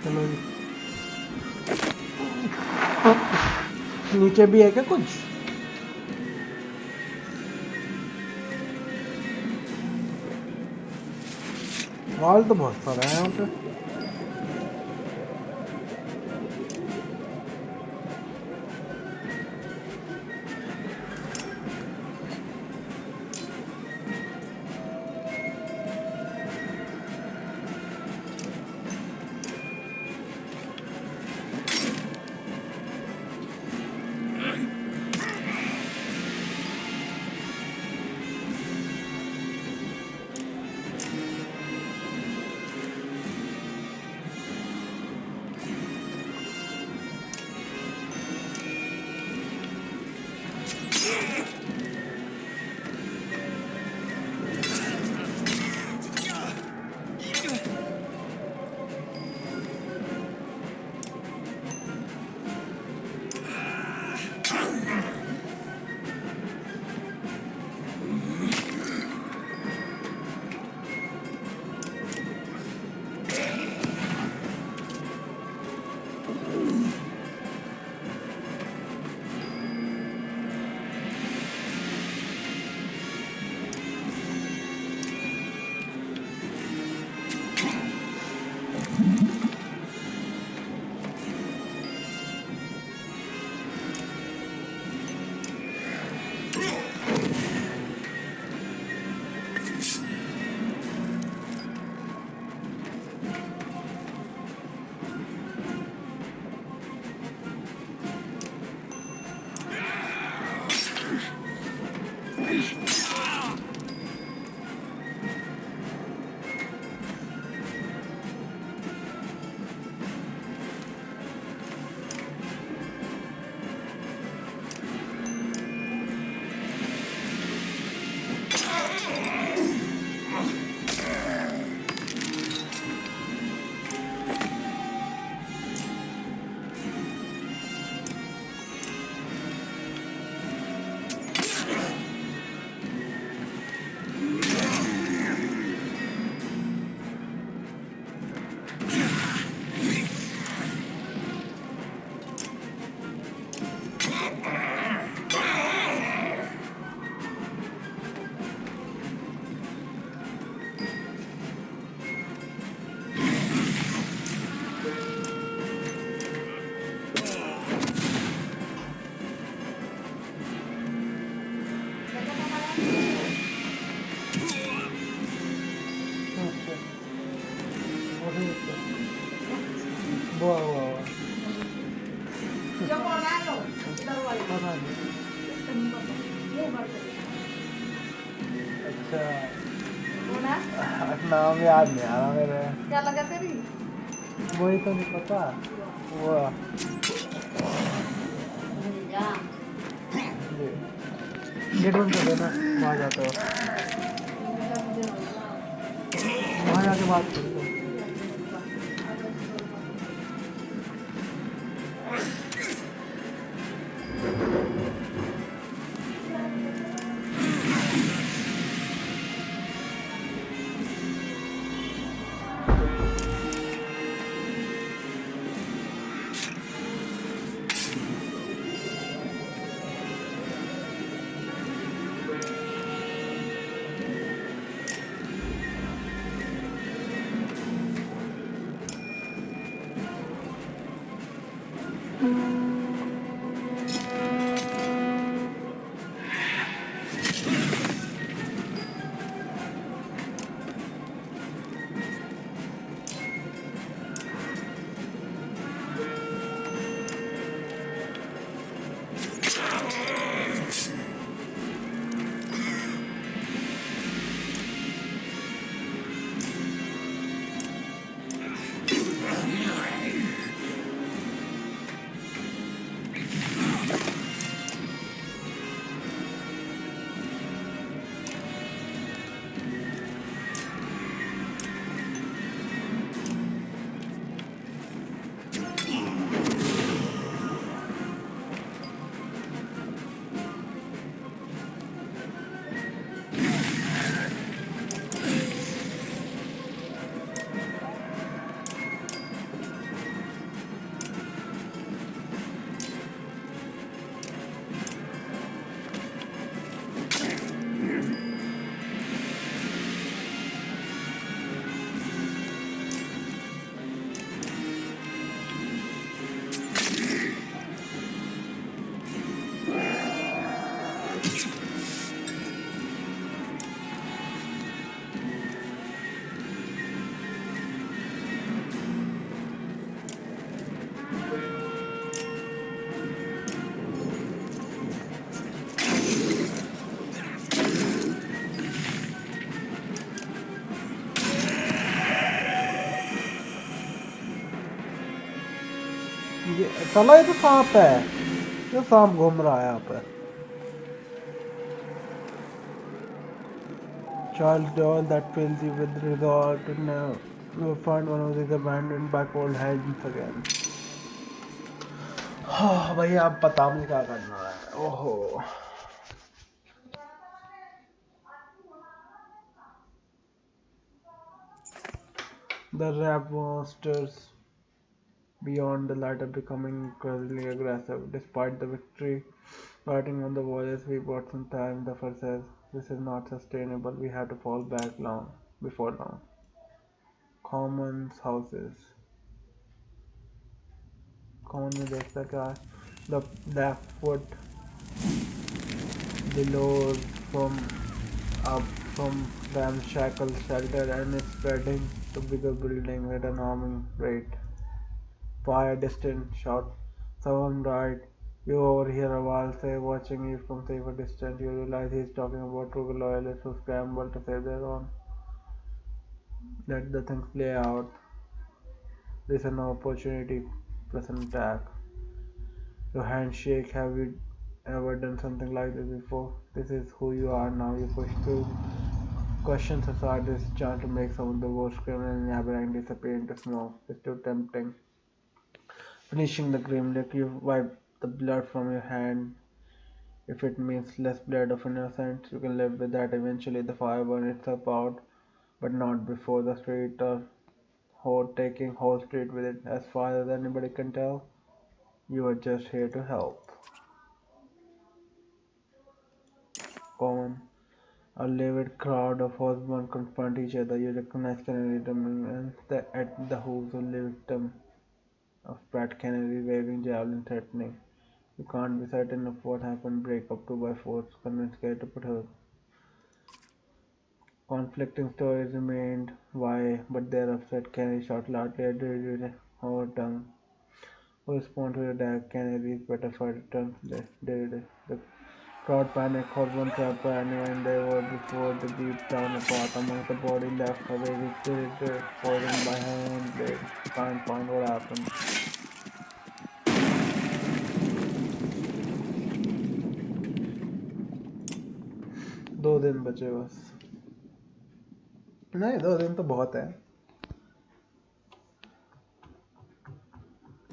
चलो जी। नीचे भी है क्या कुछ? वाल तो बहुत सारा है यहाँ पे। वाह वाह वाह। पता नहीं। अच्छा नाम याद नहीं आ रहा मेरे। क्या लगा तेरी? वही तो नहीं पता। वो गेट बंद कर देना, वहाँ जाते हो, वहाँ जाके बात करो। ये चला, ये तो सांप है। ये सांप घूम रहा है यहाँ पे। Charles doll that fills you with resolve to never find one of these abandoned by cold hands again. हाँ भैया, अब पता नहीं क्या करना है। ओहो। The rap monsters beyond the light are becoming increasingly aggressive. Despite the victory, writing on the walls, we bought some time. The first says, "This is not sustainable. We have to fall back long before long." Commons houses. Common में देखता क्या है? The left foot below from up from ramshackle shelter and is spreading to bigger building at an alarming rate. Fire distant shout. Someone right. You overhear a wall say, watching you from safer distance. You realize he's talking about true loyalists who scramble to save their own. Let the things play out. This is an opportunity plus an attack. Your hands shake. Have you ever done something like this before? This is who you are now. You push through questions aside. This chance to make some of the worst criminals in Aberrant disappear into smoke. It's too tempting. Finishing the grim look, you wipe the blood from your hand. If it means less blood of innocents, you can live with that. Eventually, the fire burns itself out, but not before the street or taking whole street with it. As far as anybody can tell, you are just here to help. Common. A livid crowd of horsemen confront each other. You recognize Kennedy and at the hooves of the victim of Pratt Kennedy waving javelin threatening. You can't be certain of what happened. Break up 2 by 4s. Convince Kay to put her. Conflicting stories remained. Why? But they're upset. Kennedy shot loudly at the her tongue. Who respond to the attack? Kennedy's better fighter tongue. The crowd panicked. Horsemen trapped by anyone they were before the jeep down apart. Among the body left away, spirited, poisoned by hand blade. Can't find what happened. 2 दिन बचे बस। नहीं, 2 दिन तो बहुत है।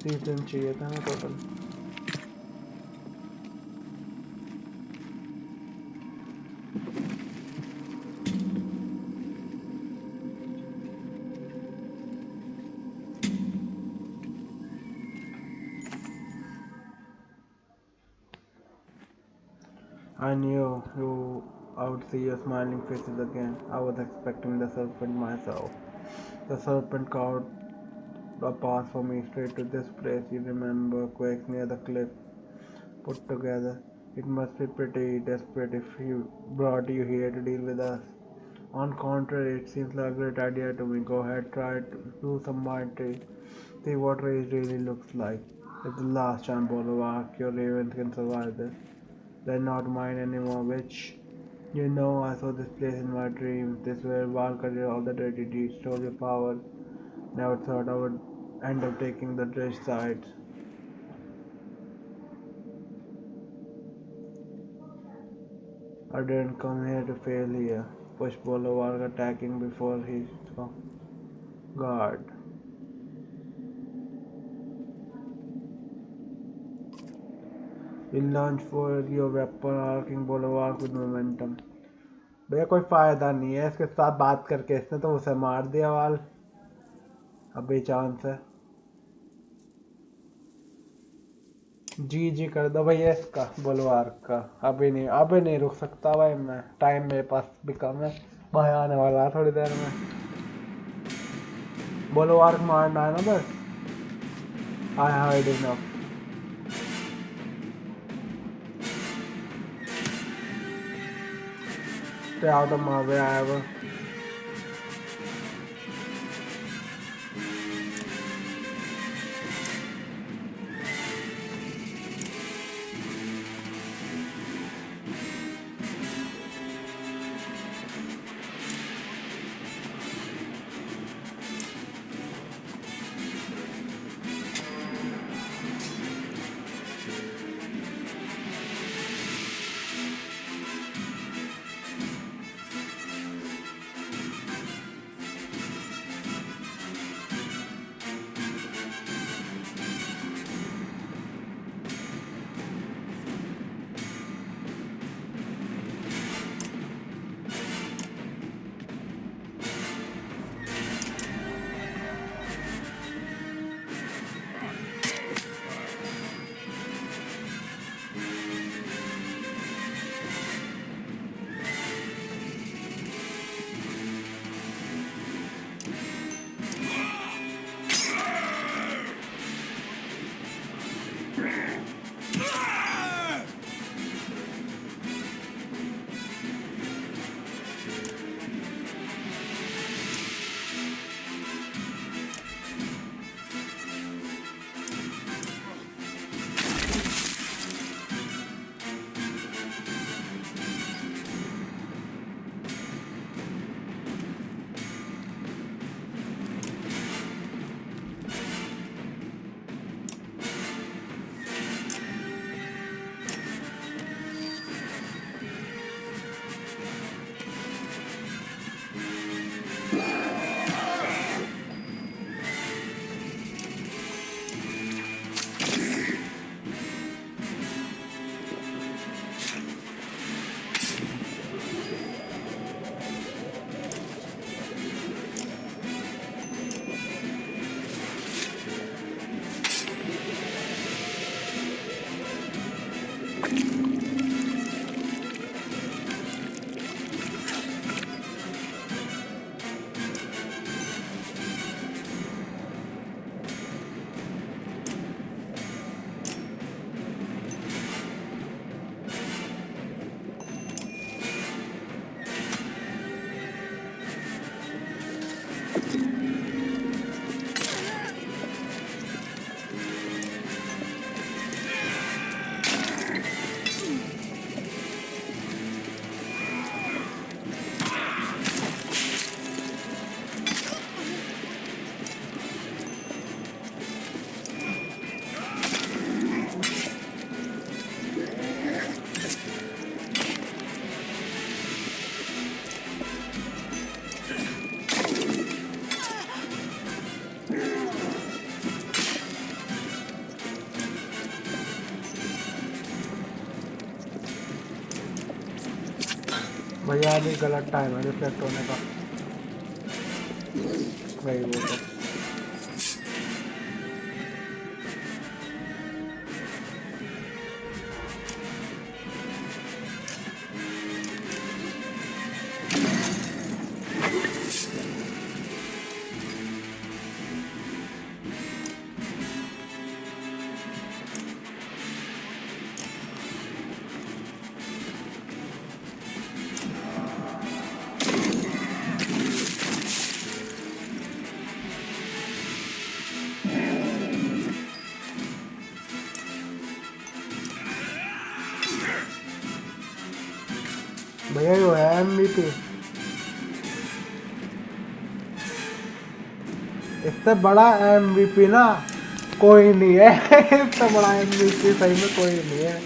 30 दिन चाहिए था ना total. I knew I would see your smiling faces again. I was expecting the serpent myself. The serpent caught a path for me straight to this place. You remember quakes near the cliff put together. It must be pretty desperate if he brought you here to deal with us. On contrary, it seems like a great idea to me. Go ahead, try to do some mighty. See what rage really looks like. It's the last chance, Bolivar. Your ravens can survive this. They're not mine anymore, which, you know, I saw this place in my dreams. This where Valka did all the dirty deeds, stole your power. Never thought I would end up taking the rich side. I didn't come here to fail here. Push Boulevard attacking before he saw guard. You launch for your weapon arcing Boulevard with momentum. भैया कोई फायदा नहीं है इसके साथ बात करके, इसने तो उसे मार दिया वाल। अभी चांस है। जी कर दो भैया इसका बुलवार का। अभी नहीं रुक सकता भाई मैं। टाइम मेरे पास भी कम है। भाई आने वाला है थोड़ी देर में। बुलवार मारना है ना बस। I heard enough. Stay out of my way, Ivor. भैया अभी गलत टाइम है रिफ्लेक्ट होने का। वही वो तो। भैया यो है MVP। इससे बड़ा MVP ना कोई नहीं है। इससे बड़ा MVP सही में कोई नहीं है।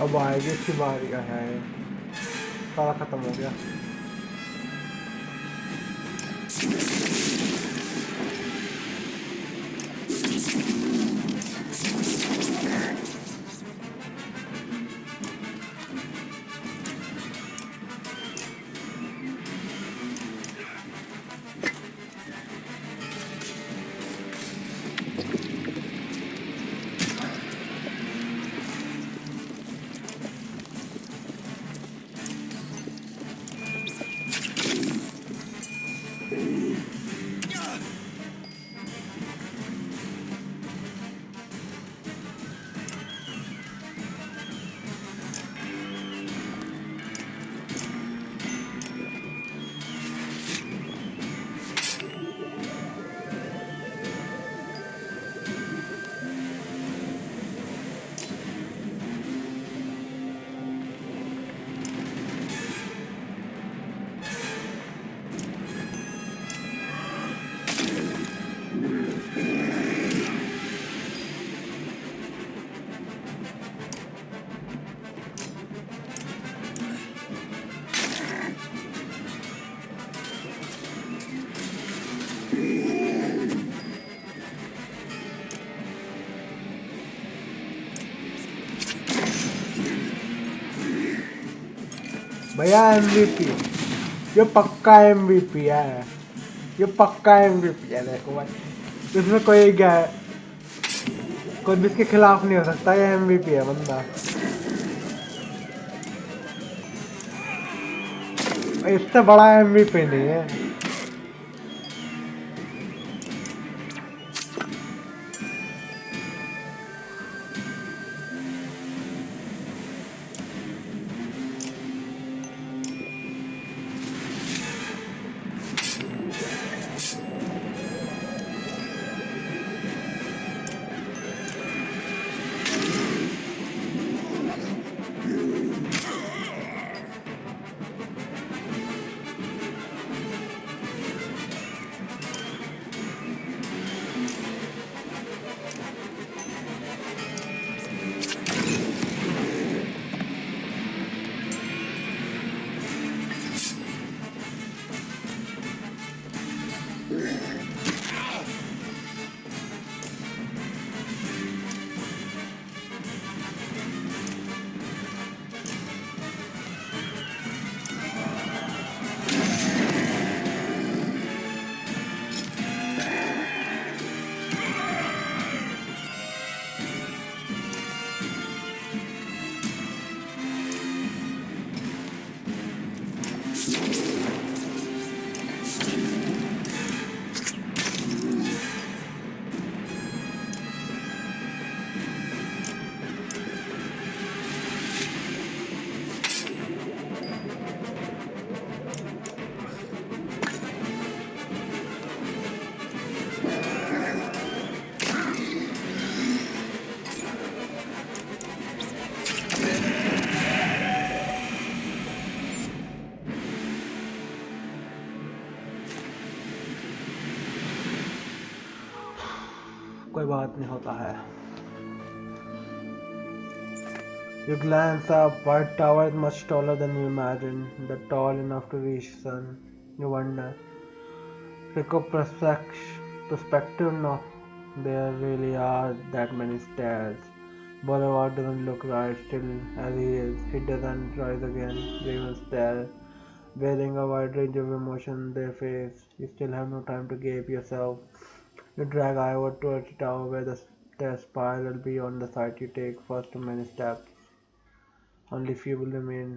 अब आएगी इसकी बारी है। सारा खत्म हो गया। भैया MVP। ये पक्का MVP है। ये पक्का MVP है। देखो भाई इसमें कोई क्या है, कोई भी इसके खिलाफ नहीं हो सकता। ये MVP है बंदा। इससे बड़ा MVP नहीं है। बात नहीं होता है. You glance up. White Tower is much taller than you imagined. The tall enough to reach sun. You wonder. Pick perspective. No, there really are that many stairs. Boulevard doesn't look right still as he is. He doesn't rise again. You even stare, bearing a wide range of emotion in their face. You still have no time to gape yourself. You drag Ivor towards the tower where the stairs spiral beyond the site you take first too many steps. Only few will remain.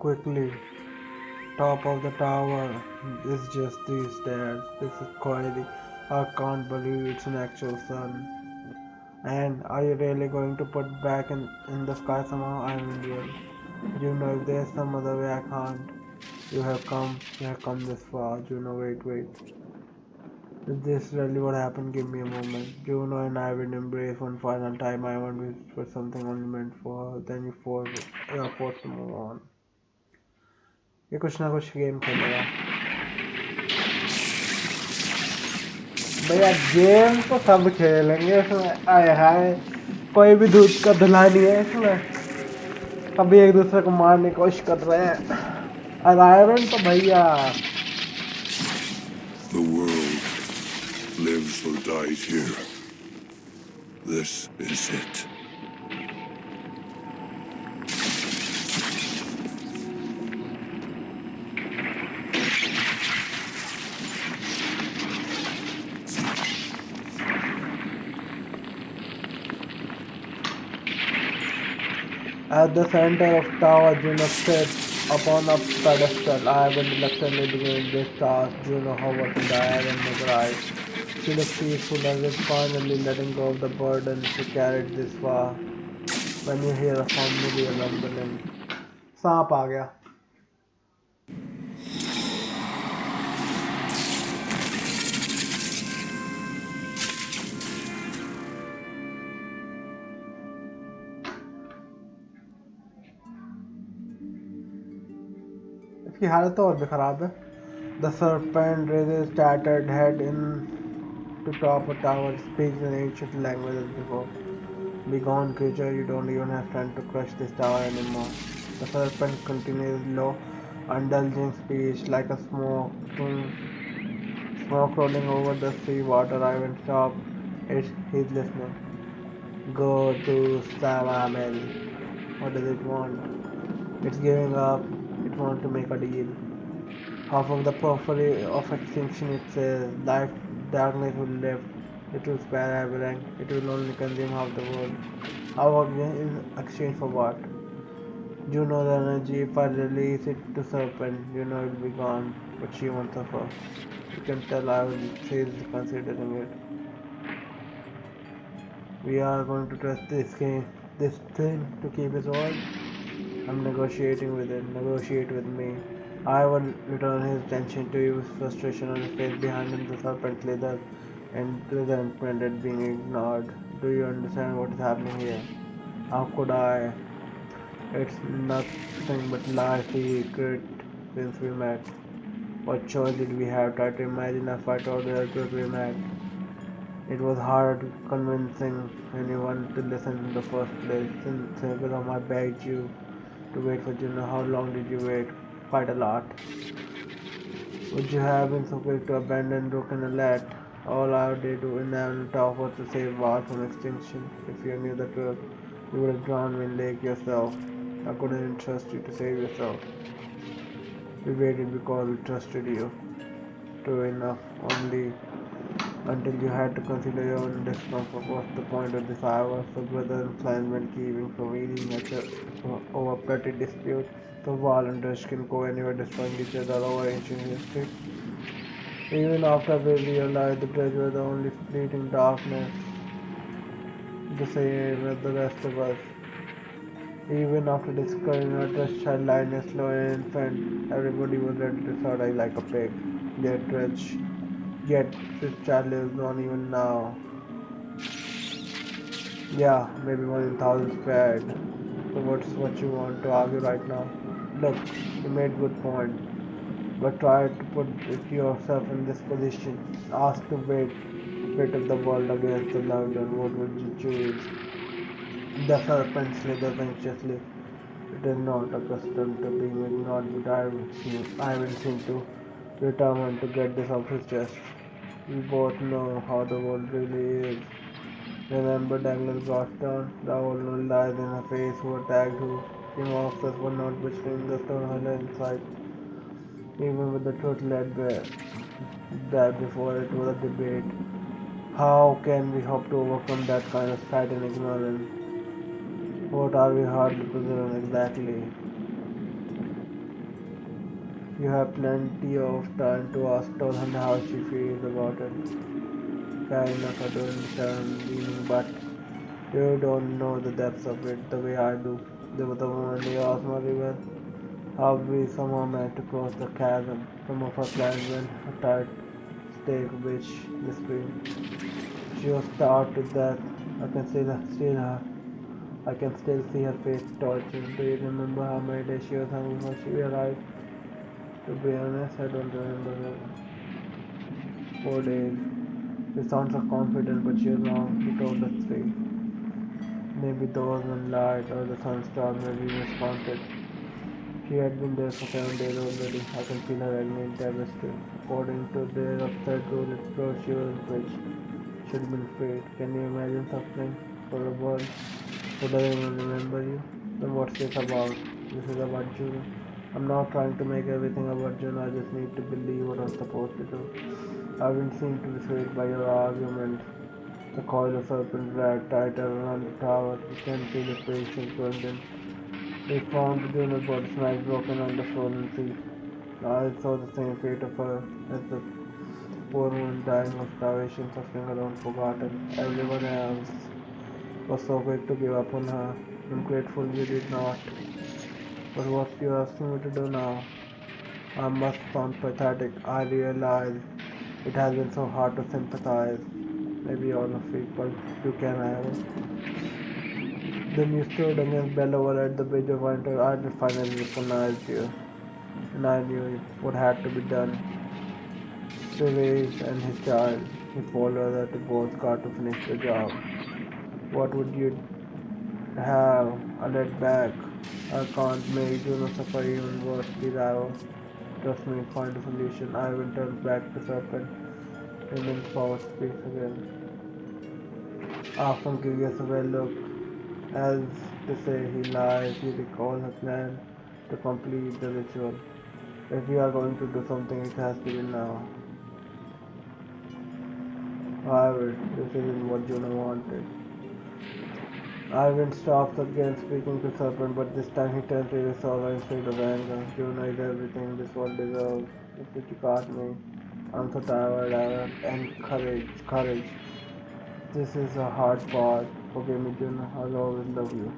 Quickly, top of the tower is just these stairs. This is crazy. I can't believe it's an actual sun. And are you really going to put back in the sky somehow? I'm in real. Juno, if there's some other way I can't. You have come this far. Juno, wait. Is this really what happened? Give me a moment. Juno and I will embrace one final time. I want to for something only meant for her. Then you are forced to move on. ये कुछ ना कुछ game खेलेगा. भैया game तो सब खेलेंगे इसमें. आए हाय, कोई भी दूध का धुला नहीं है इसमें. सभी एक दूसरे को मारने की कोशिश कर रहे हैं. अरायरन तो भैया. The world lives or dies here. This is it. At the center of tower, Juno sits upon a pedestal. Ivan reluctantly begins this task. Juno hovers in the air and mesmerized. She looks peaceful as if finally letting go of the burden she carried this far. When you hear a familiar rumbling. सांप आ गया. इसकी हालत तो और भी खराब है. The serpent raises tattered head in to top a tower, speaks in ancient languages before. Be gone, creature, you don't even have time to crush this tower anymore. The serpent continues low, indulging speech like a smoke rolling over the sea water. I will stop. He's listening. Go to Samamel. What does it want? It's giving up. It wants to make a deal. Half of the prophecy of extinction it says, life darkness will lift, it will spare everything, it will only consume half the world. How in exchange for what? Juno's energy, if I release it to Serpent, Juno will be gone, but she won't suffer. You can tell I will cease considering it. We are going to trust this thing to keep his word. I'm negotiating with it. Negotiate with me. I will return his attention to his frustration on his face behind him, the serpent leather and resentment at being ignored. Do you understand what is happening here? How could I? It's nothing but lies secret since we met. What choice did we have? Try to imagine if I told you that we met. It was hard convincing anyone to listen in the first place since I begged you to wait for Juno. How long did you wait? Quite a lot. Would you have been so quick to abandon Rook and Alert? All I did in Avalon was to save War from extinction. If you knew the truth, you would have drowned me in lake yourself. I couldn't entrust you to save yourself. We waited because we trusted you. True enough, only until you had to consider your own discomfort. What's the point of this hour? So brother and clansmen keeping from eating over petty disputes. The Wall and Rush can go anywhere destroying each other over ancient history. Even after we realized the bridge was the only fleeting darkness, the same as the rest of us. Even after discovering her trust childline as slow and infant, everybody was ready to start like a pig. Yet rich. Yet this child lives on even now. Yeah, maybe more than thousands spared. So what's what you want to argue right now? Look, you made good point, but try to put it yourself in this position. Ask to wait fate of the world against the loved one. What would you choose? The serpent slithers anxiously. It is not accustomed to being ignored, but Ivan seemed to determined to get this off his chest. We both know how the world really is. Remember Dangler's Goston? The old no lies in her face who attacked who came off us for not betraying the stone her inside. Even with the truth laid bare before it was a debate. How can we hope to overcome that kind of spite and ignorance? What are we hardly possessing exactly? You have plenty of time to ask Tolhan how she feels about it. Fair enough, I do understand meaning, but you don't know the depths of it the way I do. There was a moment you asked Marivel how we somehow managed to cross the chasm. Some of our plans went a tight stake which the scream. She was starved to death. I can still her. I can still see her face tortured. Do you remember how many days she was hungry before she arrived? To be honest, I don't remember her. 4 days. She sounds so confident, but she was wrong. She told us three. Maybe those one lied, or the sunstorm, maybe we miscounted. She had been there for 7 days already. I can feel her agony in tapestry. According to their upset rule, it proved she wasn't rich. Should have been freed. Can you imagine suffering for a world who doesn't even remember you? Then what's this about? This is about Juno. I'm not trying to make everything about Juno. I just need to believe what I'm supposed to do. I haven't seemed to be swayed by your argument. The coil of serpent dragged tighter around the tower. You can feel the patience growing in. They found the Juno's body smashed broken on the frozen sea. I saw the same fate of her as the poor woman dying of starvation, suffering alone, forgotten. Everyone else was so quick to give up on her. I'm grateful you did not. But what you asking me to do now? I must sound pathetic. I realize it has been so hard to sympathize. Maybe all of people you can have. Then you stood against Bellower at the bridge of winter. I finally recognized you, and I knew what had to be done. Therese and his child. He followed her to God's car to finish the job. What would you have? I let back. I can't make Juno suffer even worse, please Io. Trust me, find a solution. Ivan turns back to Serpent and then forward speaks again. After giving us a well look, as to say he lies, he recalls her plan to complete the ritual. If we are going to do something, it has to be now. However, this isn't what Juno wanted. Ivan stops again speaking to Serpent, but this time he turns to his sorrow instead of anger. Juno is everything this world deserves. If you got me, I'm so tired, Ivan. And courage. This is a hard part. Forgive me, Juno. I'll always love you.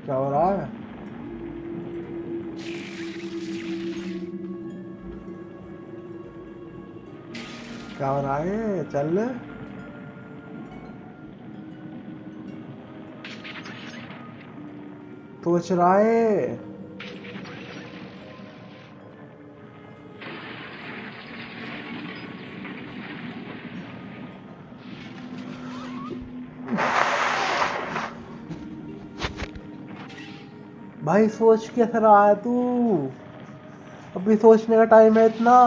क्या हो रहा है? क्या हो रहा है? चल सोच रहा है भाई सोच कैसे रहा है तू अभी सोचने का टाइम है इतना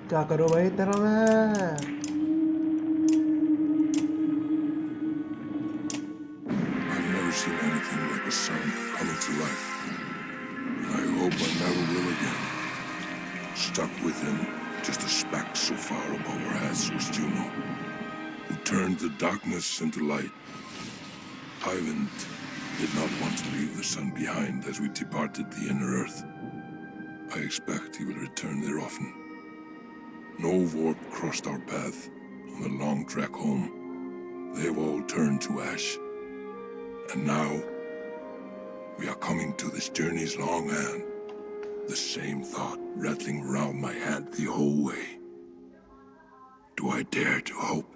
क्या करूँ भाई तेरा मैं? I've never seen anything like a sun coming to life, and I hope I never will again. Stuck within, just a speck so far above our heads was Juno, who turned the darkness into light. Ivan did not want to leave the sun behind as we departed the inner earth. I expect he will return there often. No warp crossed our path on the long trek home. They've all turned to ash. And now, we are coming to this journey's long end. The same thought rattling around my head the whole way. Do I dare to hope?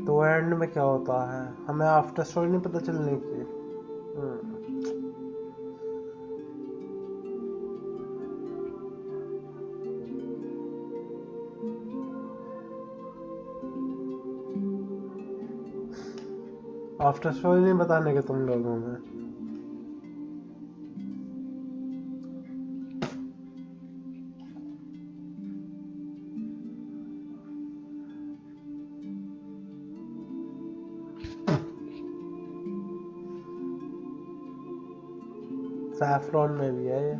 तो and में क्या होता है? हमें after story नहीं पता चलने की। आफ्टर स्टोरी नहीं बताने के तुम लोगों में। सैफरॉन में भी है ये।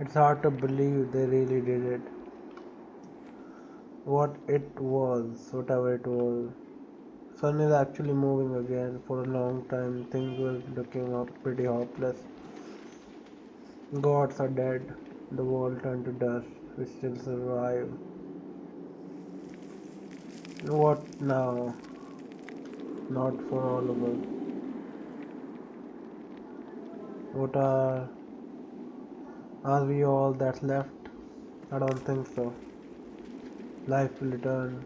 It's hard to believe they really did it. What it was, whatever it was. Sun is actually moving again. For a long time, things were looking up pretty hopeless. Gods are dead. The world turned to dust. We still survive. What now? Not for all of us. What are we all that's left? I don't think so. Life will return.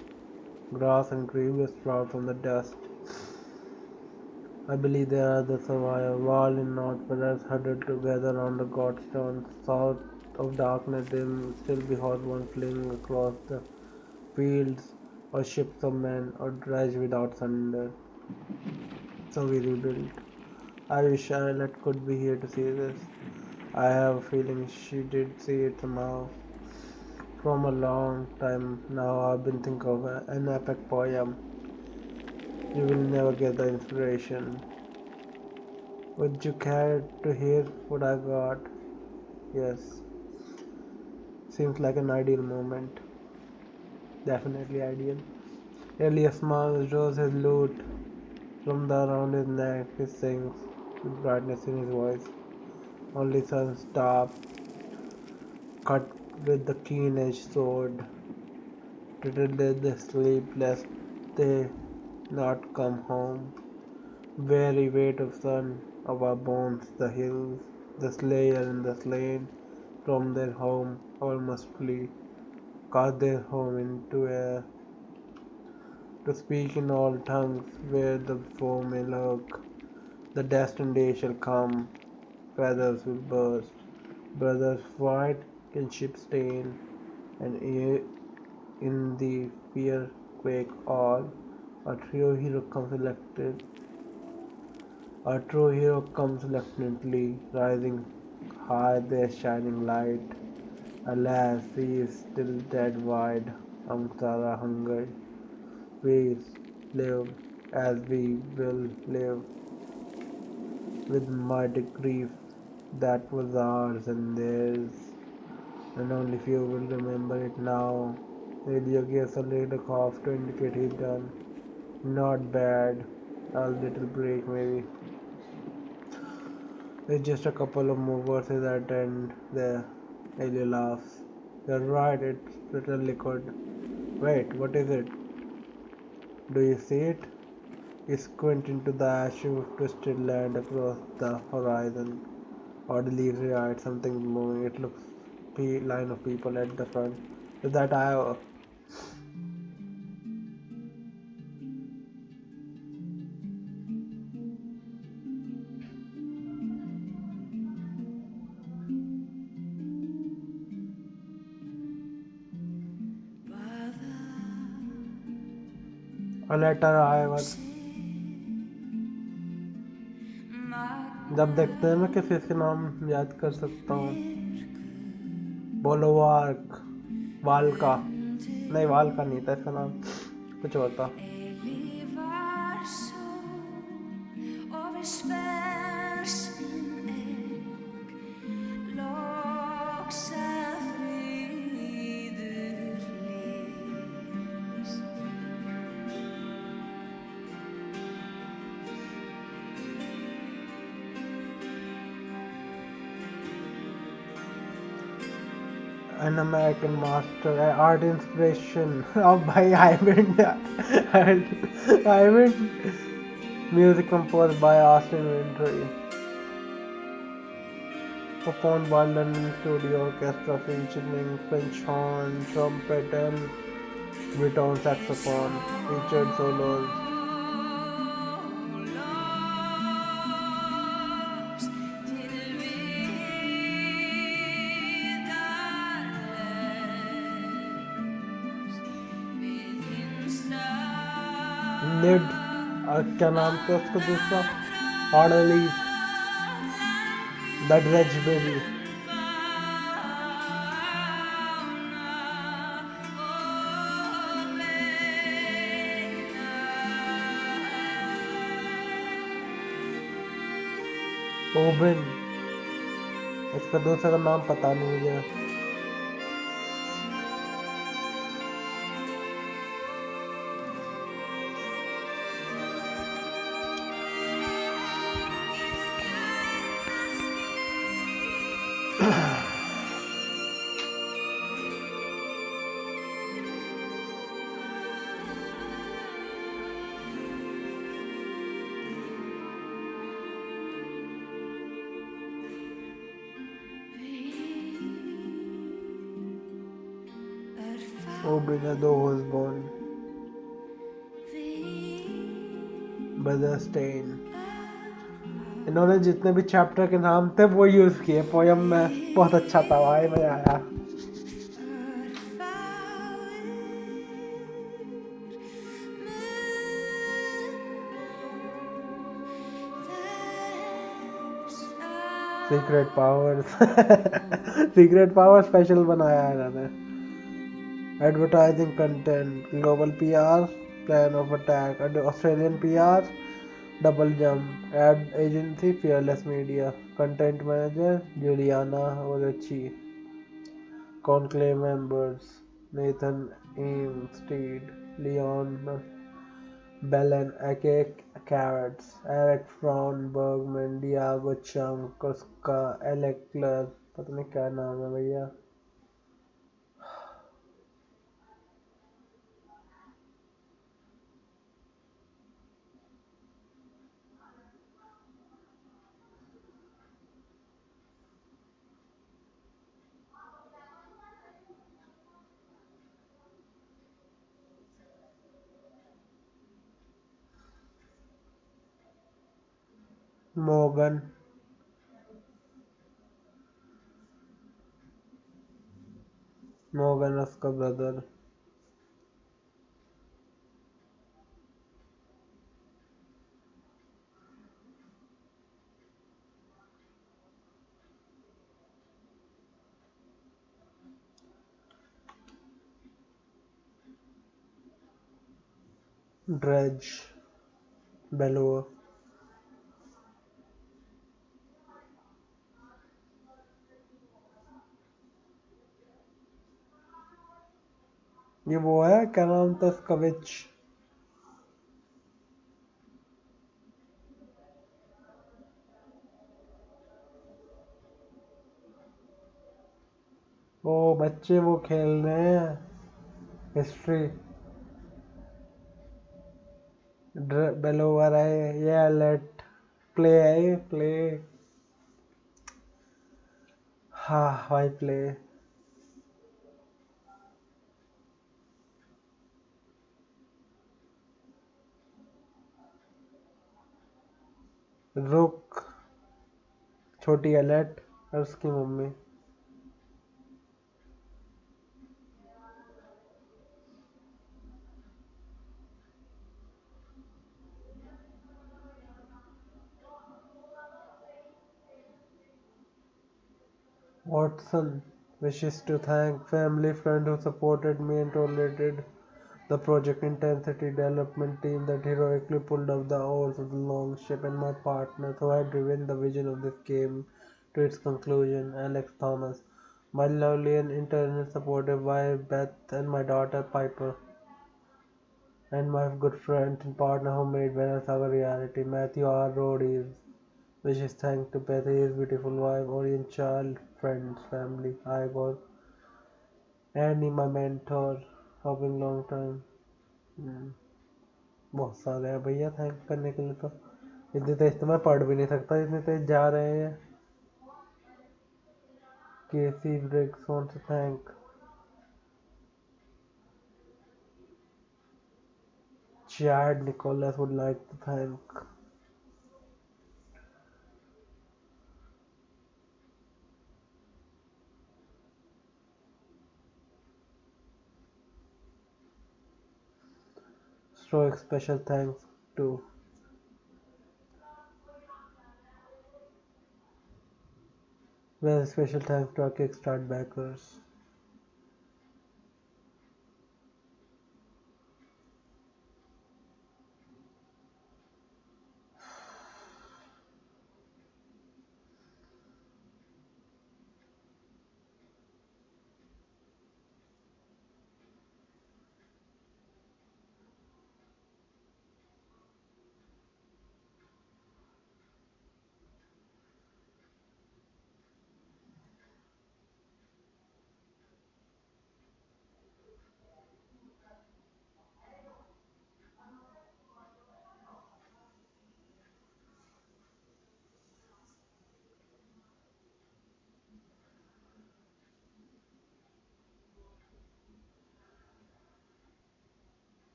Grass and green will sprout from the dust. I believe there are the survivor. Wall in north, brothers huddled together on the godstones. South of darkness, there will still be hot ones fleeing across the fields, or ships of men, or dredge without thunder. So we rebuilt. I wish Charlotte could be here to see this. I have a feeling she did see it somehow. From a long time now, I've been thinking of an epic poem. You will never get the inspiration. Would you care to hear what I got? Yes. Seems like an ideal moment. Definitely ideal. Elias draws his lute from the around his neck. He sings with brightness in his voice. Only sun stop, cut with the keen-edged sword. Little did they sleep lest they not come home. Weary weight of sun of our bones, the hills, the slayer and the slain, from their home all must flee, cast their home into air, to speak in all tongues where the foe may lurk. The destined day shall come, feathers will burst, brothers fight, kinship stain, and in the fear quake all. A true hero comes elected. A true hero comes reluctantly, rising high their shining light. Alas, he is still dead wide amongst our hunger. We live as we will live, with mighty grief that was ours and theirs, and only few will remember it now. Radio gives a little cough to indicate he's done. Not bad. A little break maybe. It's just a couple of more verses at the end there. Ellie laughs. You're right, it's little liquid. Wait, what is it? Do you see it? You squint into the ashy, twisted land across the horizon. Or the leaves right, something moving. It looks line of people at the front. Is that Iowa? A letter Iowa. जब देखते हैं मैं किसी इसके नाम याद कर सकता हूँ बोलो वार्क वाल्का नहीं वाल्का नहीं था इसका नाम कुछ और था an American master art inspiration of by Ivan music composed by Austin Wintory performed by London Studio Orchestra featuring French horn, trumpet and baritone saxophone featured solos Nid क्या नाम था उसका दूसरा Odalisque The Dredgeberry ओबिन इसका दूसरा का नाम पता नहीं मुझे ओबिन दो was born Bethesda इन्होंने जितने भी चैप्टर के नाम थे वो यूज किए पोयम में बहुत अच्छा था भाई मजा आया secret powers secret power special बनाया है इन्होंने advertising content global PR plan of attack Australian PR double jump ad agency fearless media content manager Juliana Orechi Conclave members Nathan Eamstead, Leon Bellen, Ake Carrots, Eric Frown, Bergman, Diago Chung, Koska, Alec Clark, पता नहीं क्या नाम है भैया Morgan Morgan उसका brother dredge बेलो ये वो है क्या नाम था उसका विच वो बच्चे वो खेल रहे हैं हिस्ट्री बेल ओवर है ये लेट प्ले है ये प्ले हाँ भाई प्ले रुक छोटी अलर्ट और उसकी mummy Watson wishes to thank family friend who supported me and tolerated the Project Intensity development team that heroically pulled up the oars of the longship and my partners who had driven the vision of this game to its conclusion, Alex Thomas, my lovely and internet supportive wife Beth and my daughter Piper, and my good friend and partner who made Banner Saga reality, Matthew R. Rhodes. Wishes thanks to Beth, his beautiful wife, Orient child, friends, family, Igor, Annie, my mentor, helping long time. बहुत सारे हैं भैया thank करने के लिए तो इतने तेज तो मैं पढ़ भी नहीं सकता इतने तेज जा रहे हैं Casey Briggs want to thank Chad Nicholas would like to thank Stoic special thanks to very special thanks to our Kickstart backers.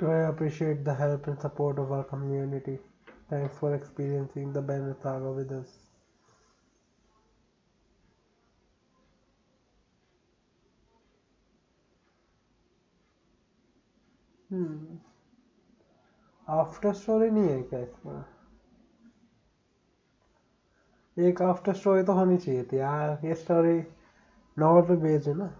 So I appreciate the help and support of our community. Thanks for experiencing the Banner Saga with us. After story नहीं है क्या इसमें एक after story तो होनी चाहिए थी यार ये स्टोरी नॉवल पे बेस्ड है ना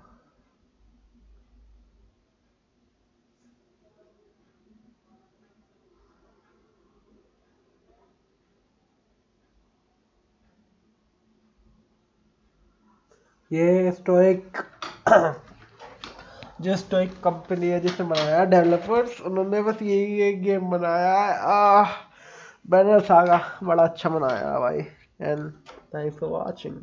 ये स्टोइक जो स्टोइक कंपनी है जिसने बनाया डेवलपर्स उन्होंने बस यही एक गेम बनाया है बैनर सागा बड़ा अच्छा बनाया है भाई एंड थैंक्स फॉर वाचिंग